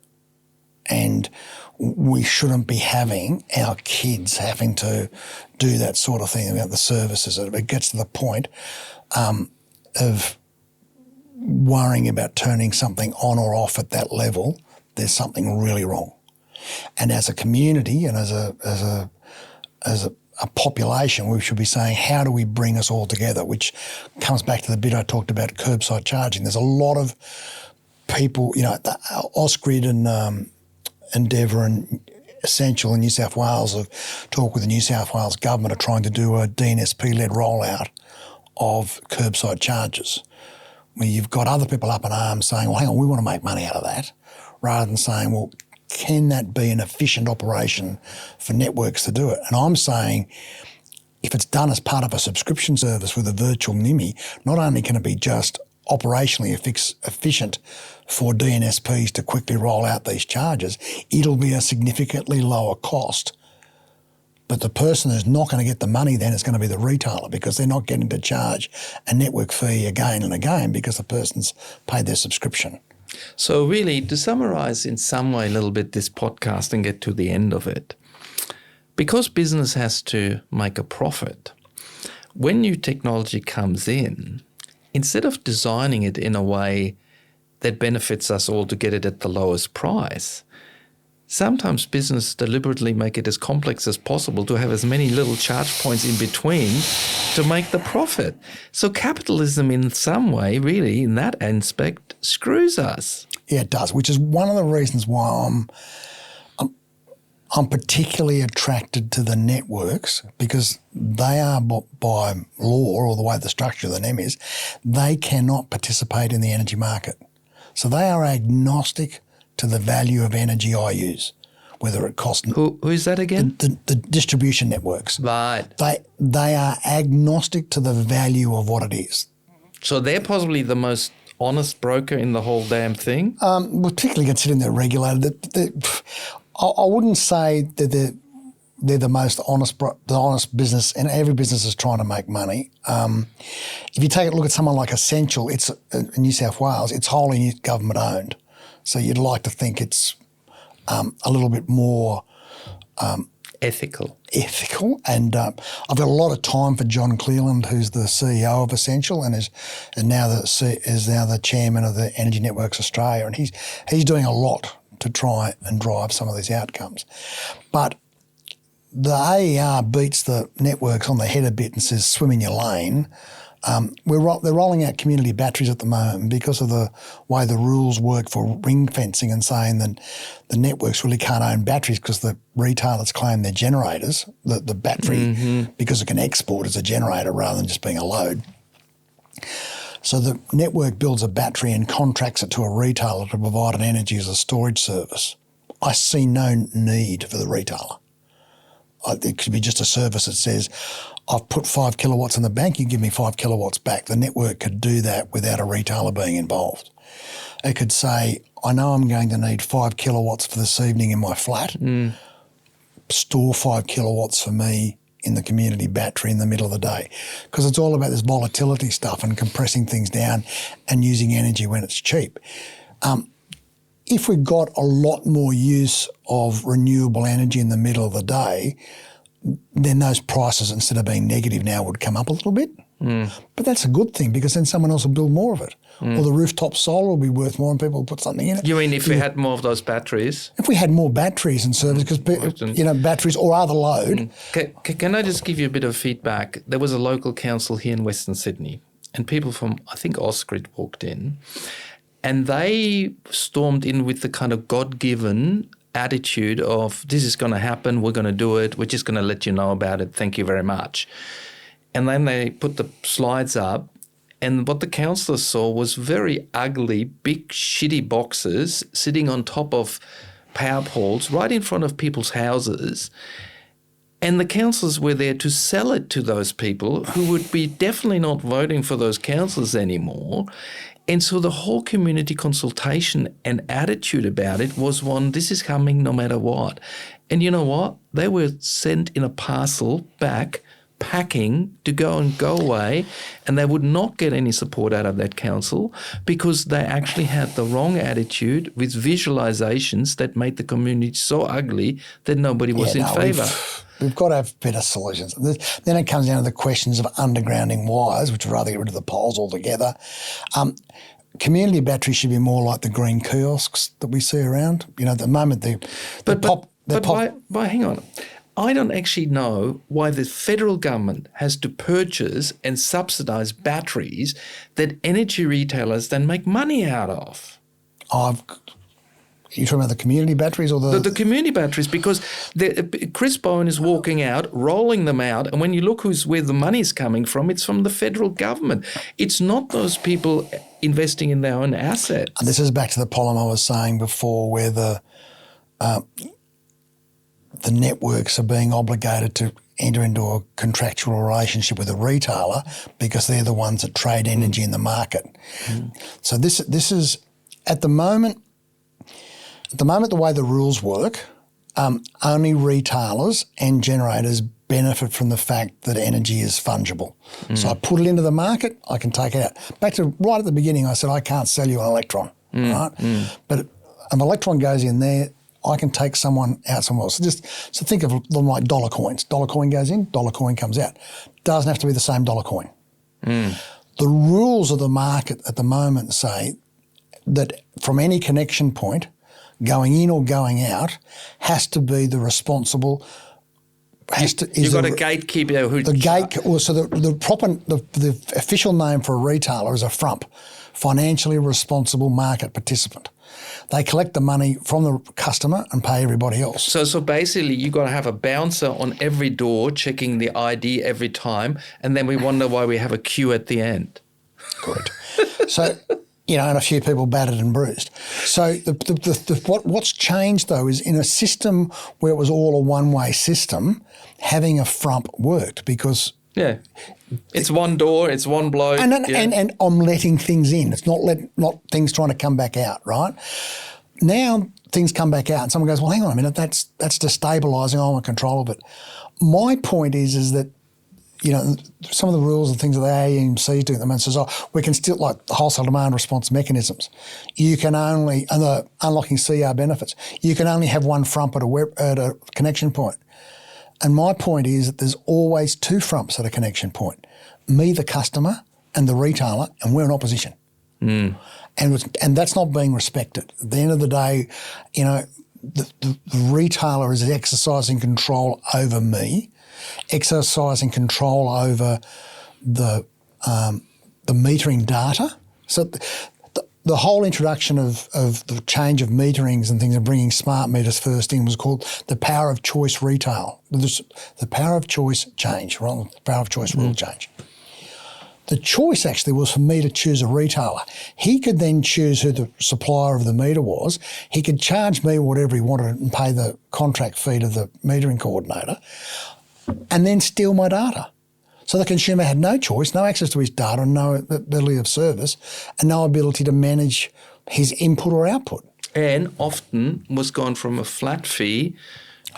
And we shouldn't be having our kids having to do that sort of thing about the services. It gets to the point of worrying about turning something on or off at that level. There's something really wrong. And as a community and as a population, we should be saying, how do we bring us all together? Which comes back to the bit I talked about, curbside charging. There's a lot of people, Ausgrid and Endeavour and Essential in New South Wales have talked with the New South Wales government are trying to do a DNSP-led rollout of curbside charges, where you've got other people up in arms saying, well, hang on, we want to make money out of that, rather than saying, well, can that be an efficient operation for networks to do it? And I'm saying if it's done as part of a subscription service with a virtual NIMI, not only can it be just operationally efficient for DNSPs to quickly roll out these charges, it'll be a significantly lower cost. But the person who's not going to get the money then is going to be the retailer, because they're not getting to charge a network fee again and again because the person's paid their subscription. So really, to summarise in some way a little bit this podcast and get to the end of it, because business has to make a profit, when new technology comes in, instead of designing it in a way that benefits us all to get it at the lowest price, sometimes business deliberately make it as complex as possible to have as many little charge points in between to make the profit. So capitalism in some way, really, in that aspect, screws us. Yeah, it does, which is one of the reasons why I'm particularly attracted to the networks, because they are, by law or the way the structure of the NEM is, they cannot participate in the energy market. So they are agnostic to the value of energy I use, whether it costs... Who is that again? The distribution networks. Right. They are agnostic to the value of what it is. So they're possibly the most honest broker in the whole damn thing? Particularly considering they're regulated. I wouldn't say that they're the most honest business, and every business is trying to make money. If you take a look at someone like Essential, it's in New South Wales, it's wholly government owned. So you'd like to think it's a little bit more ethical. And I've got a lot of time for John Cleland, who's the CEO of Essential and is now the chairman of the Energy Networks Australia, and he's doing a lot to try and drive some of these outcomes. But the AER beats the networks on the head a bit and says, swim in your lane. They're rolling out community batteries at the moment, and because of the way the rules work for ring fencing and saying that the networks really can't own batteries because the retailers claim they're generators, the battery, because it can export as a generator rather than just being a load. So the network builds a battery and contracts it to a retailer to provide an energy as a storage service. I see no need for the retailer. It could be just a service that says, I've put 5 kilowatts in the bank, you give me 5 kilowatts back. The network could do that without a retailer being involved. It could say, I know I'm going to need 5 kilowatts for this evening in my flat. Store 5 kilowatts for me in the community battery in the middle of the day, because it's all about this volatility stuff and compressing things down and using energy when it's cheap. If we got a lot more use of renewable energy in the middle of the day, then those prices, instead of being negative now, would come up a little bit. But that's a good thing, because then someone else will build more of it. Or the rooftop solar will be worth more and people will put something in it. You mean if we had more of those batteries? If we had more batteries and service, because batteries or other load. Can I just give you a bit of feedback? There was a local council here in Western Sydney, and people from, I think, Osgrid walked in, and they stormed in with the kind of God-given attitude of, this is going to happen, we're going to do it, we're just going to let you know about it, thank you very much. And then they put the slides up, and what the councillors saw was very ugly, big, shitty boxes sitting on top of power poles right in front of people's houses. And the councillors were there to sell it to those people who would be definitely not voting for those councillors anymore. And so the whole community consultation and attitude about it was one, this is coming no matter what. And you know what? They were sent in a parcel back, packing to go away, and they would not get any support out of that council because they actually had the wrong attitude with visualizations that made the community so ugly that nobody was in favour. We've got to have better solutions. Then it comes down to the questions of undergrounding wires, which would rather get rid of the poles altogether. Community batteries should be more like the green kiosks that we see around. At the moment, But hang on. I don't actually know why the federal government has to purchase and subsidise batteries that energy retailers then make money out of. You're talking about the community batteries or the community batteries, because Chris Bowen is walking out, rolling them out, and when you look where the money's coming from, it's from the federal government. It's not those people investing in their own assets. And this is back to the problem I was saying before, where the networks are being obligated to enter into a contractual relationship with a retailer because they're the ones that trade energy in the market. So this is at the moment the way the rules work, only retailers and generators benefit from the fact that energy is fungible. So I put it into the market, I can take it out. Back to right at the beginning, I said I can't sell you an electron, right? But if an electron goes in there, I can take someone out somewhere else. So think of them like dollar coins. Dollar coin goes in, dollar coin comes out. Doesn't have to be the same dollar coin. The rules of the market at the moment say that from any connection point, going in or going out, has to be the responsible. You've got a gatekeeper who. The official name for a retailer is a FRUMP, financially responsible market participant. They collect the money from the customer and pay everybody else. So basically you got to have a bouncer on every door checking the ID every time, and then we wonder why we have a queue at the end. Correct. So, and a few people battered and bruised. So what's changed though is in a system where it was all a one-way system, having a frump worked because... Yeah. It's one door, it's one bloke. And I'm letting things in. It's not things trying to come back out, right? Now things come back out and someone goes, well, hang on a minute, that's destabilising, I want control of it. My point is that, some of the rules and things that the AEMC is doing at the moment says, we can still, like wholesale demand response mechanisms, you can only, and the unlocking CR benefits, you can only have one frump at a connection point. And my point is that there's always two frumps at a connection point, me, the customer, and the retailer, and we're in opposition. And that's not being respected. At the end of the day, the retailer is exercising control over me, exercising control over the metering data. So the whole introduction of the change of meterings and things and bringing smart meters first in was called the power of choice retail. The power of choice change, right? The power of choice rule change. The choice actually was for me to choose a retailer. He could then choose who the supplier of the meter was. He could charge me whatever he wanted and pay the contract fee to the metering coordinator and then steal my data. So the consumer had no choice, no access to his data, no ability of service, and no ability to manage his input or output. And often was gone from a flat fee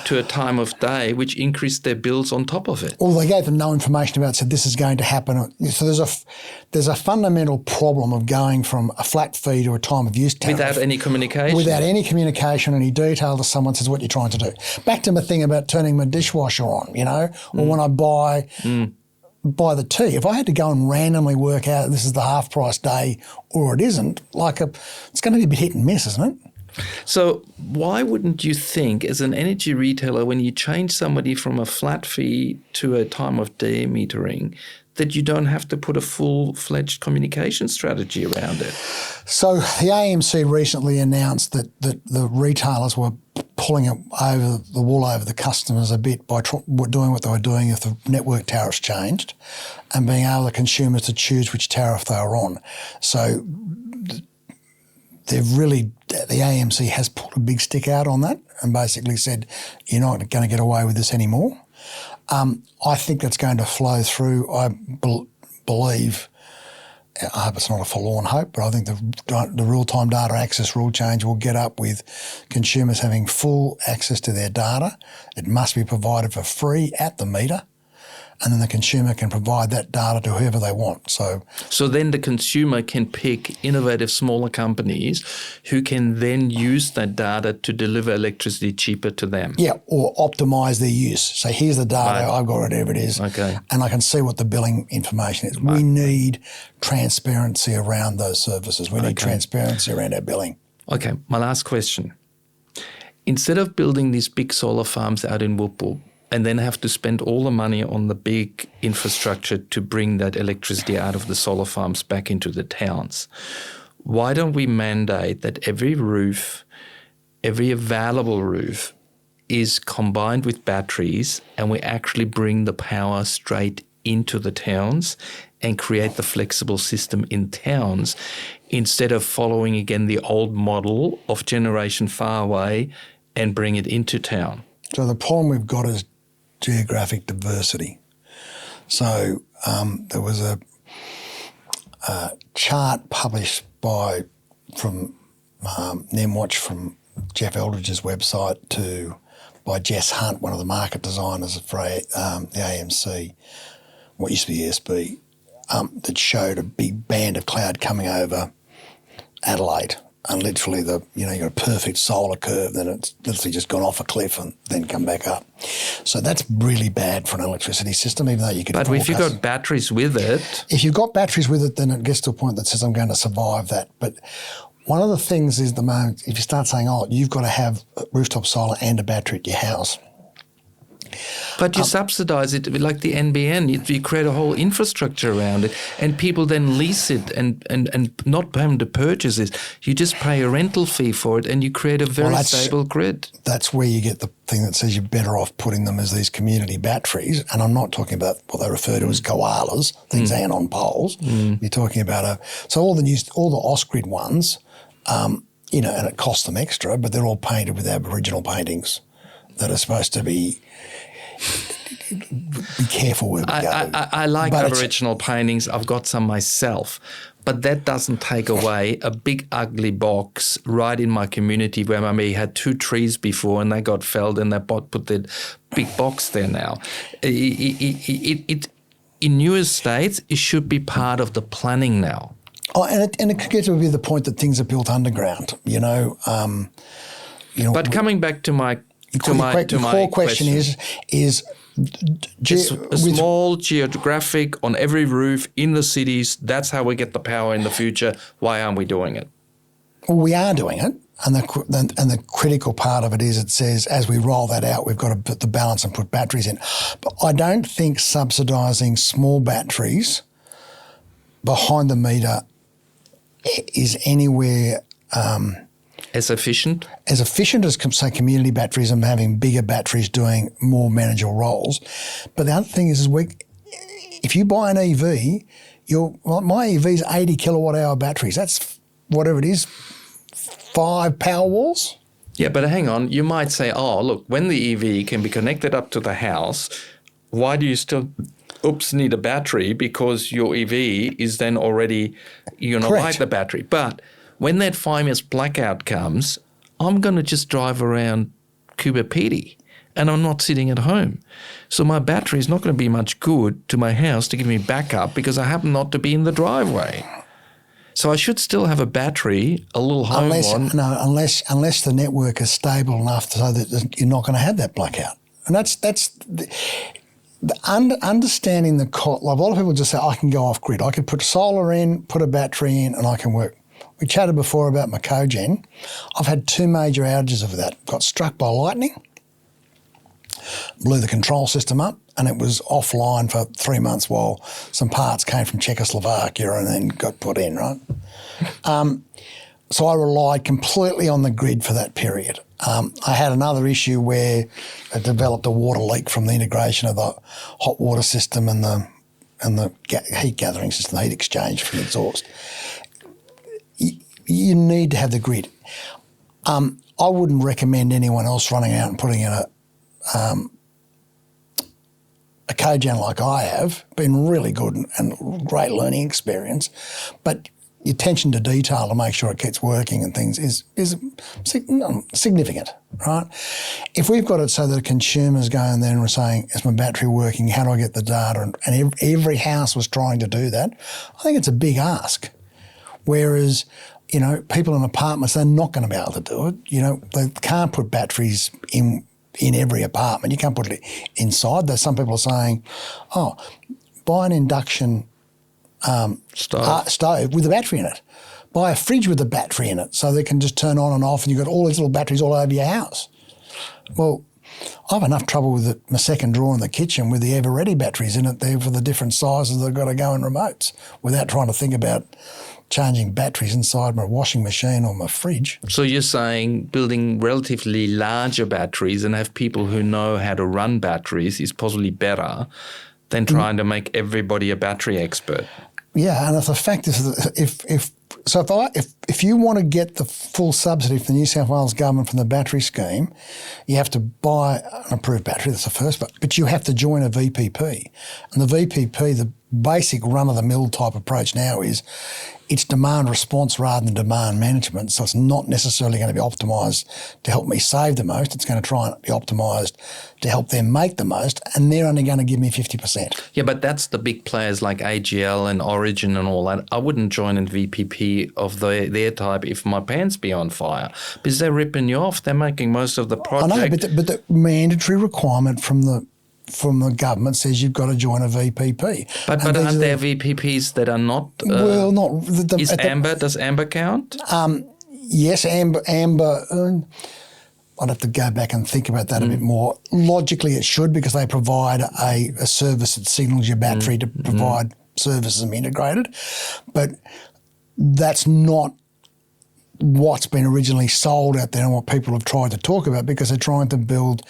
to a time of day, which increased their bills on top of it. Well, they gave them no information about it, said this is going to happen. So there's a fundamental problem of going from a flat fee to a time of use tariff. Without any communication? Without any communication, any detail to someone says what you're trying to do. Back to my thing about turning my dishwasher on, or when I buy the tea. If I had to go and randomly work out this is the half price day or it isn't, it's going to be a bit hit and miss, isn't it? So why wouldn't you think, as an energy retailer, when you change somebody from a flat fee to a time of day metering, that you don't have to put a full-fledged communication strategy around it? So the AMC recently announced that the retailers were pulling it over the wool over the customers a bit by doing what they were doing if the network tariffs changed and being able to consumers to choose which tariff they were on. So the AMC has put a big stick out on that and basically said, you're not going to get away with this anymore. I think that's going to flow through. I believe, I hope it's not a forlorn hope, but I think the real-time data access rule change will get up with consumers having full access to their data. It must be provided for free at the meter, and then the consumer can provide that data to whoever they want. So then the consumer can pick innovative smaller companies who can then use that data to deliver electricity cheaper to them. Yeah, or optimise their use. So here's the data, I've got whatever it is, okay, and I can see what the billing information is. We need transparency around those services. We need transparency around our billing. Okay, my last question. Instead of building these big solar farms out in Whoop and then have to spend all the money on the big infrastructure to bring that electricity out of the solar farms back into the towns, why don't we mandate that every roof, every available roof, is combined with batteries, and we actually bring the power straight into the towns and create the flexible system in towns instead of following again the old model of generation far away and bring it into town? So the problem we've got is geographic diversity. So there was a chart published from NemWatch from Jeff Eldridge's website by Jess Hunt, one of the market designers for the AMC, what used to be ESB, that showed a big band of cloud coming over Adelaide. And literally, you got a perfect solar curve, then it's literally just gone off a cliff and then come back up. So that's really bad for an electricity system, even though you could. But if you've got batteries with it. If you've got batteries with it, then it gets to a point that says, I'm going to survive that. But one of the things is the moment, if you start saying, you've got to have rooftop solar and a battery at your house. But you subsidise it like the NBN. You create a whole infrastructure around it, and people then lease it and not pay to purchase it. You just pay a rental fee for it, and you create a very stable grid. That's where you get the thing that says you're better off putting them as these community batteries. And I'm not talking about what they refer to as koalas, things hanging on poles. You're talking about so all the Osgrid ones, and it costs them extra, but they're all painted with Aboriginal paintings that are supposed to be careful where we go. I like Aboriginal paintings. I've got some myself. But that doesn't take away a big ugly box right in my community where I may had 2 trees before and they got felled and they put the big box there now. In newer states, it should be part of the planning now. And it could get to be the point that things are built underground, But coming back to my core question is a small geographic on every roof in the cities. That's how we get the power in the future. Why aren't we doing it? Well, we are doing it, and the critical part of it is it says as we roll that out, we've got to put the balance and put batteries in. But I don't think subsidising small batteries behind the meter is anywhere. As efficient? As efficient as, say, community batteries and having bigger batteries doing more managerial roles. But the other thing is if you buy an EV, my EV is 80 kilowatt hour batteries. That's whatever it is, 5 power walls. Yeah, but hang on. You might say, look, when the EV can be connected up to the house, why do you still need a battery? Because your EV is then already, like the battery. But when that 5 years blackout comes, I'm going to just drive around Coober Pedy and I'm not sitting at home. So my battery is not going to be much good to my house to give me backup because I happen not to be in the driveway. So I should still have a battery, a little home one. No, unless the network is stable enough so that you're not going to have that blackout. And that's understanding the cost. Like a lot of people just say, I can go off grid. I can put solar in, put a battery in, and I can work. We chatted before about my cogen. I've had 2 major outages of that. Got struck by lightning, blew the control system up, and it was offline for 3 months while some parts came from Czechoslovakia and then got put in, right? So I relied completely on the grid for that period. I had another issue where I developed a water leak from the integration of the hot water system and the heat gathering system, the heat exchange from the exhaust. You need to have the grid. I wouldn't recommend anyone else running out and putting in a cogen like I have. Been really good and great learning experience, but your attention to detail to make sure it keeps working and things is significant, right? If we've got it so that a consumer's going there and we're saying, is my battery working? How do I get the data? And every house was trying to do that. I think it's a big ask. Whereas, people in apartments, they're not going to be able to do it. They can't put batteries in every apartment. You can't put it inside. There's some people are saying, buy an induction stove with a battery in it. Buy a fridge with a battery in it so they can just turn on and off and you've got all these little batteries all over your house. Well, I have enough trouble with my second drawer in the kitchen with the ever-ready batteries in it there for the different sizes that have got to go in remotes without trying to think about changing batteries inside my washing machine or my fridge. So you're saying building relatively larger batteries and have people who know how to run batteries is possibly better than trying to make everybody a battery expert? Yeah, and if the fact is if you want to get the full subsidy from the New South Wales government from the battery scheme, you have to buy an approved battery. That's the first, but you have to join a VPP. And the VPP, the basic run-of-the-mill type approach now is it's demand response rather than demand management. So it's not necessarily going to be optimised to help me save the most. It's going to try and be optimised to help them make the most, and they're only going to give me 50%. Yeah, but that's the big players like AGL and Origin and all that. I wouldn't join a VPP of their type if my pants be on fire because they're ripping you off. They're making most of the project. I know, but the mandatory requirement from the government says you've got to join a VPP. But aren't there VPPs that are not? Well, not. Does Amber count? Yes, Amber. I'd have to go back and think about that a bit more. Logically, it should because they provide a service that signals your battery to provide services and be integrated. But that's not what's been originally sold out there and what people have tried to talk about because they're trying to build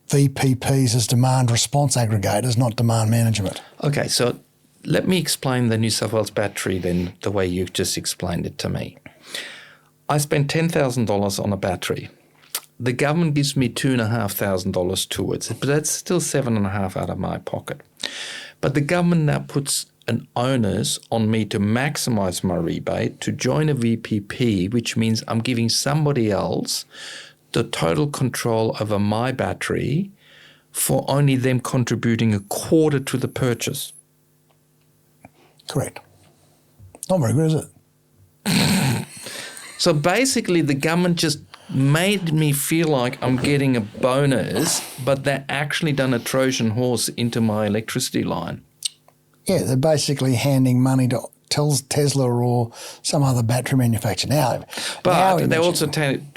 VPPs as demand response aggregators, not demand management. Okay, so let me explain the New South Wales battery then the way you just explained it to me. I spent $10,000 on a battery. The government gives me $2,500 towards it, but that's still $7,500 out of my pocket. But the government now puts an onus on me to maximise my rebate, to join a VPP, which means I'm giving somebody else the total control over my battery for only them contributing a quarter to the purchase. Correct. Not very good, is it? So basically the government just made me feel like I'm getting a bonus, but they actually done a Trojan horse into my electricity line. Yeah, they're basically handing money to Tesla or some other battery manufacturer. But they're also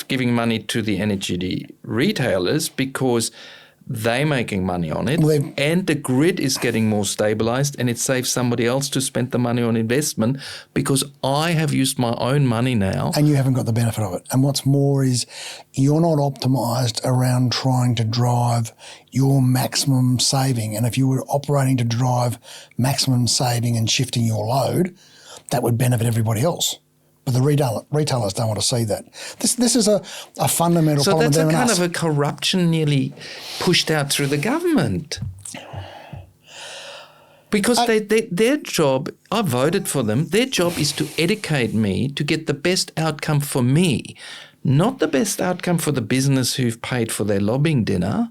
giving money to the energy retailers because they're making money on it, and the grid is getting more stabilised, and it saves somebody else to spend the money on investment because I have used my own money now. And you haven't got the benefit of it. And what's more is you're not optimised around trying to drive your maximum saving. And if you were operating to drive maximum saving and shifting your load, that would benefit everybody else. But the retailers don't want to see that. This is a fundamental problem. So that's a kind of a corruption nearly pushed out through the government. Because their job, I voted for them, their job is to educate me to get the best outcome for me, not the best outcome for the business who've paid for their lobbying dinner.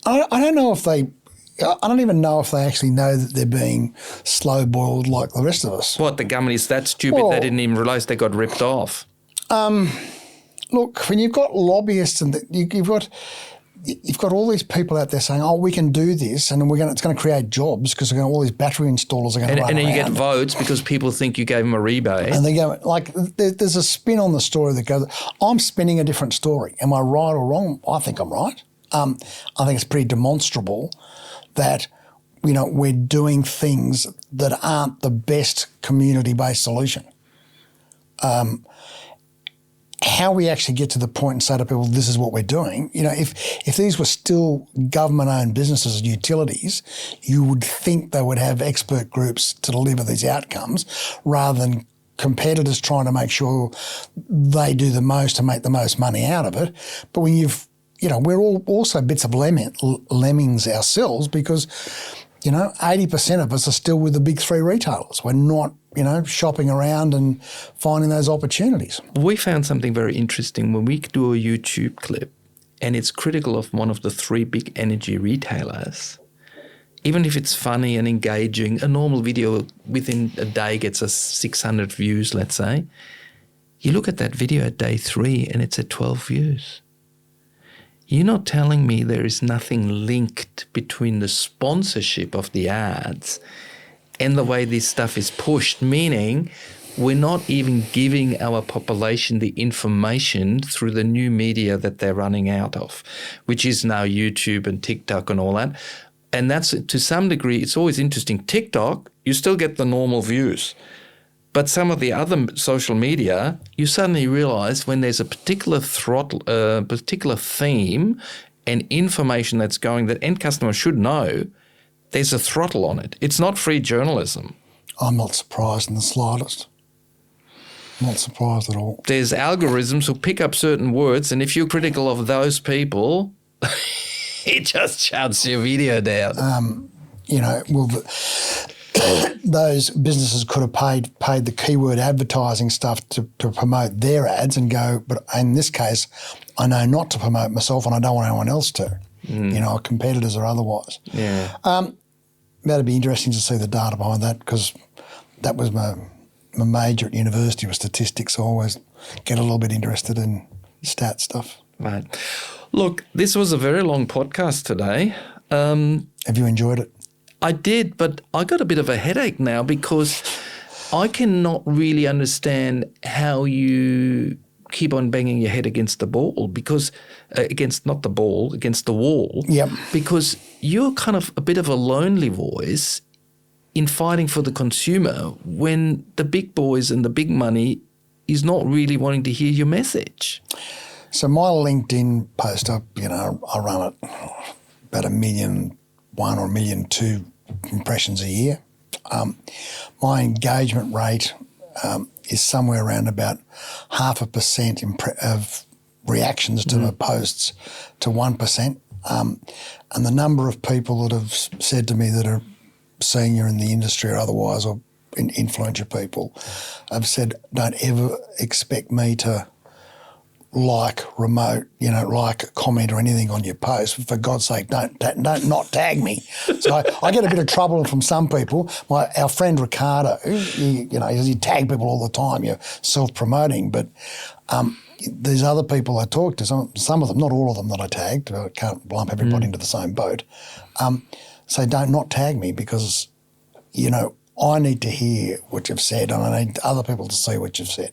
I don't know if they. I don't even know if they actually know that they're being slow boiled like the rest of us. What, the government is that stupid they didn't even realise they got ripped off? Look, when you've got lobbyists and you've got all these people out there saying, "Oh, we can do this, and it's going to create jobs because all these battery installers are going to run and then around." You get votes because people think you gave them a rebate. And they go there's a spin on the story that goes, "I'm spinning a different story. Am I right or wrong?" I think I'm right. I think it's pretty demonstrable that we're doing things that aren't the best community-based solution. How we actually get to the point and say to people, this is what we're doing, if these were still government-owned businesses and utilities, you would think they would have expert groups to deliver these outcomes rather than competitors trying to make sure they do the most to make the most money out of it. But when we're all also bits of lemmings ourselves because, 80% of us are still with the big three retailers. We're not, shopping around and finding those opportunities. We found something very interesting when we do a YouTube clip and it's critical of one of the three big energy retailers. Even if it's funny and engaging, a normal video within a day gets us 600 views, let's say. You look at that video at day 3 and it's at 12 views. You're not telling me there is nothing linked between the sponsorship of the ads and the way this stuff is pushed, meaning we're not even giving our population the information through the new media that they're running out of, which is now YouTube and TikTok and all that. And that's, to some degree, it's always interesting. TikTok, you still get the normal views. But some of the other social media, you suddenly realize when there's a particular particular theme and information that's going that end customers should know, there's a throttle on it. It's not free journalism. I'm not surprised in the slightest. Not surprised at all. There's algorithms who pick up certain words, and if you're critical of those people, it just shuts your video down. Those businesses could have paid the keyword advertising stuff to promote their ads and go, but in this case, I know not to promote myself and I don't want anyone else to, competitors or otherwise. Yeah. That'd be interesting to see the data behind that because that was my major at university was statistics. I always get a little bit interested in stat stuff. Right. Look, this was a very long podcast today. Have you enjoyed it? I did, but I got a bit of a headache now because I cannot really understand how you keep on banging your head against the ball against the wall. Yep. Because you're kind of a bit of a lonely voice in fighting for the consumer when the big boys and the big money is not really wanting to hear your message. So my LinkedIn post, I run it about 1.1 million or 1.2 million impressions a year. My engagement rate is somewhere around about 0.5% of reactions to my posts to 1%. And the number of people that have said to me that are senior in the industry or otherwise or influential people have said, don't ever expect me to comment or anything on your post. For God's sake, don't not tag me. So I get a bit of trouble from some people. Our friend Ricardo, he tag people all the time. You're self-promoting, but these other people I talk to, some of them, not all of them that I tagged, I can't lump everybody into the same boat, say don't not tag me because, I need to hear what you've said and I need other people to see what you've said.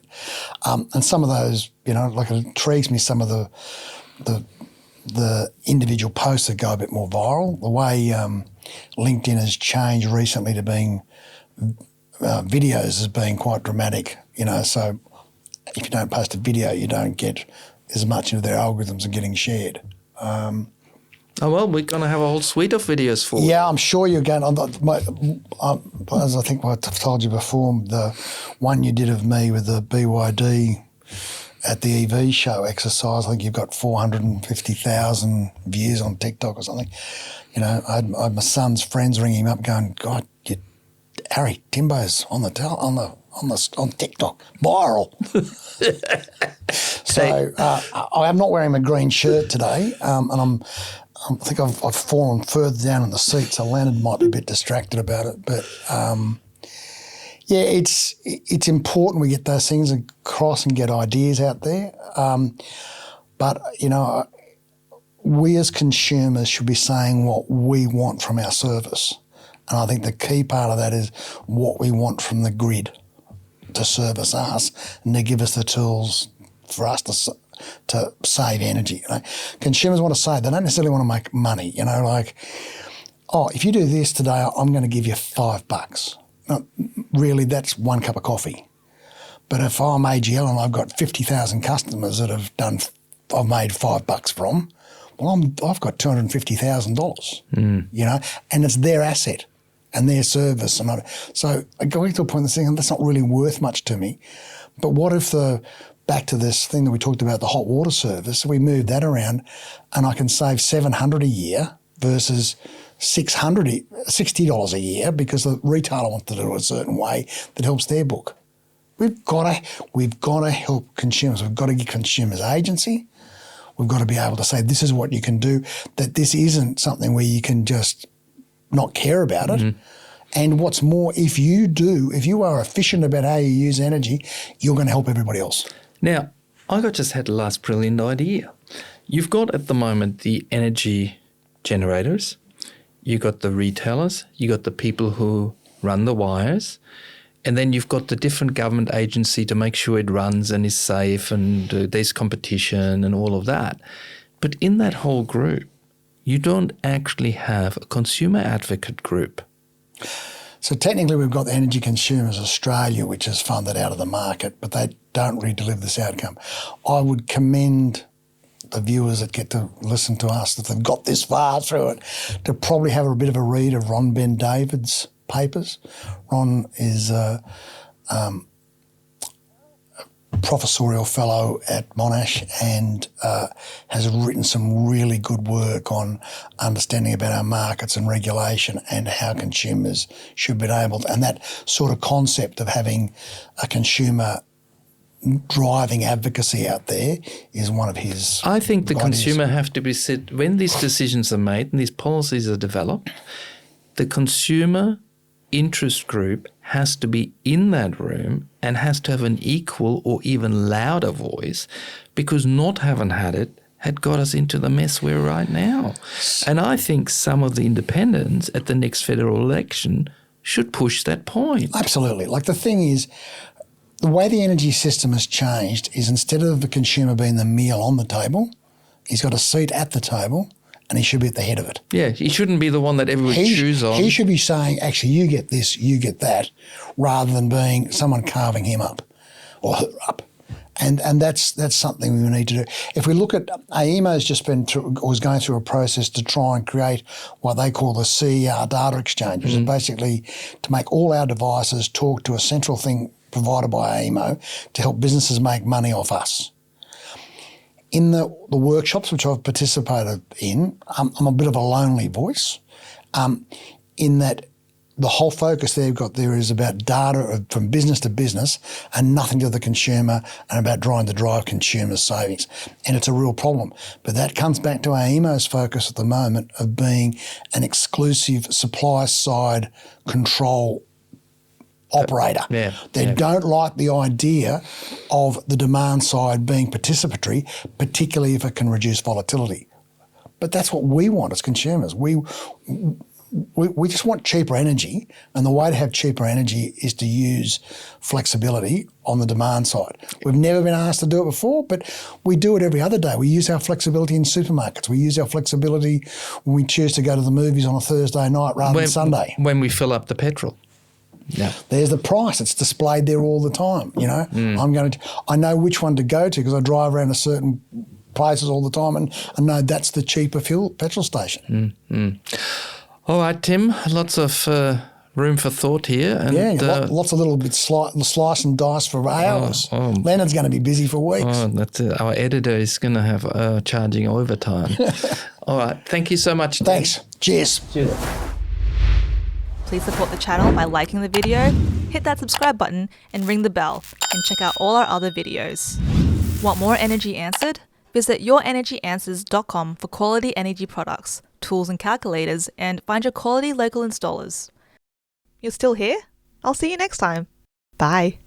And some of those, it intrigues me, some of the individual posts that go a bit more viral. The way LinkedIn has changed recently to being videos as being quite dramatic, so if you don't post a video, you don't get as much into their algorithms and getting shared. Oh, well, we're going to have a whole suite of videos for you. Yeah, I'm sure you're going as I think I've told you before, the one you did of me with the BYD at the EV show exercise, I think you've got 450,000 views on TikTok or something. I had my son's friends ringing him up going, God, Harry, Timbo's on TikTok, viral. So I am not wearing my green shirt today, and I think I've fallen further down in the seat, so Leonard might be a bit distracted about it. But it's important we get those things across and get ideas out there. But we as consumers should be saying what we want from our service, and I think the key part of that is what we want from the grid to service us and to give us the tools for us to save energy. Consumers want to save. They don't necessarily want to make money. If you do this today, I'm going to give you $5. No, really, that's one cup of coffee. But if I'm AGL and I've got 50,000 customers that I've made $5 from, well, I've got $250,000. And it's their asset and their service. So going to a point of saying that's not really worth much to me. But what if back to this thing that we talked about, the hot water service, we move that around and I can save $700 a year versus $60 a year because the retailer wants to do it a certain way that helps their book. We've got to help consumers. We've got to give consumers agency. We've got to be able to say this is what you can do, that this isn't something where you can just not care about it. Mm-hmm. And what's more, if you are efficient about how you use energy, you're going to help everybody else. Now, I just had the last brilliant idea. You've got at the moment the energy generators, you got the retailers, you got the people who run the wires, and then you've got the different government agency to make sure it runs and is safe and there's competition and all of that. But in that whole group, you don't actually have a consumer advocate group. So technically we've got the Energy Consumers Australia, which is funded out of the market, but they don't really deliver this outcome. I would commend the viewers that get to listen to us, that they've got this far through it, to probably have a bit of a read of Ron Ben David's papers. Ron is a professorial fellow at Monash and has written some really good work on understanding about our markets and regulation and how consumers should be able to, and that sort of concept of having a consumer driving advocacy out there is one of his I think the ideas. consumer have to be said, when these decisions are made and these policies are developed, the consumer interest group has to be in that room and has to have an equal or even louder voice, because not having had it had got us into the mess we're right now. And I think some of the independents at the next federal election should push that point. Absolutely. Like the thing is, the way the energy system has changed is instead of the consumer being the meal on the table, he's got a seat at the table and he should be at the head of it. Yeah, he shouldn't be the one that everybody chews on. He should be saying, actually, you get this, you get that, rather than being someone carving him up or her up. And that's something we need to do. If we look at AEMO's just was going through a process to try and create what they call the CER data exchange, which is basically to make all our devices talk to a central thing provided by AEMO to help businesses make money off us. In the workshops which I've participated in, I'm a bit of a lonely voice in that the whole focus there is about data from business to business and nothing to the consumer and about trying to drive consumer savings. And it's a real problem. But that comes back to AEMO's focus at the moment of being an exclusive supply side control operator. They don't like the idea of the demand side being participatory, particularly if it can reduce volatility. But that's what we want as consumers. We just want cheaper energy, and the way to have cheaper energy is to use flexibility on the demand side. We've never been asked to do it before, but we do it every other day. We use our flexibility in supermarkets. We use our flexibility when we choose to go to the movies on a Thursday night rather than Sunday. When we fill up the petrol. Yeah. There's the price. It's displayed there all the time. I know which one to go to because I drive around a certain places all the time and I know that's the cheaper petrol station. All right, Tim, lots of room for thought here. And, lots of little bits slice and dice for hours. Leonard's going to be busy for weeks. That's it. Our editor is going to have charging overtime. All right, thank you so much, Tim. Thanks. Cheers. Please support the channel by liking the video, hit that subscribe button and ring the bell, and check out all our other videos. Want more energy answered? Visit yourenergyanswers.com for quality energy products, tools and calculators, and find your quality local installers. You're still here? I'll see you next time. Bye.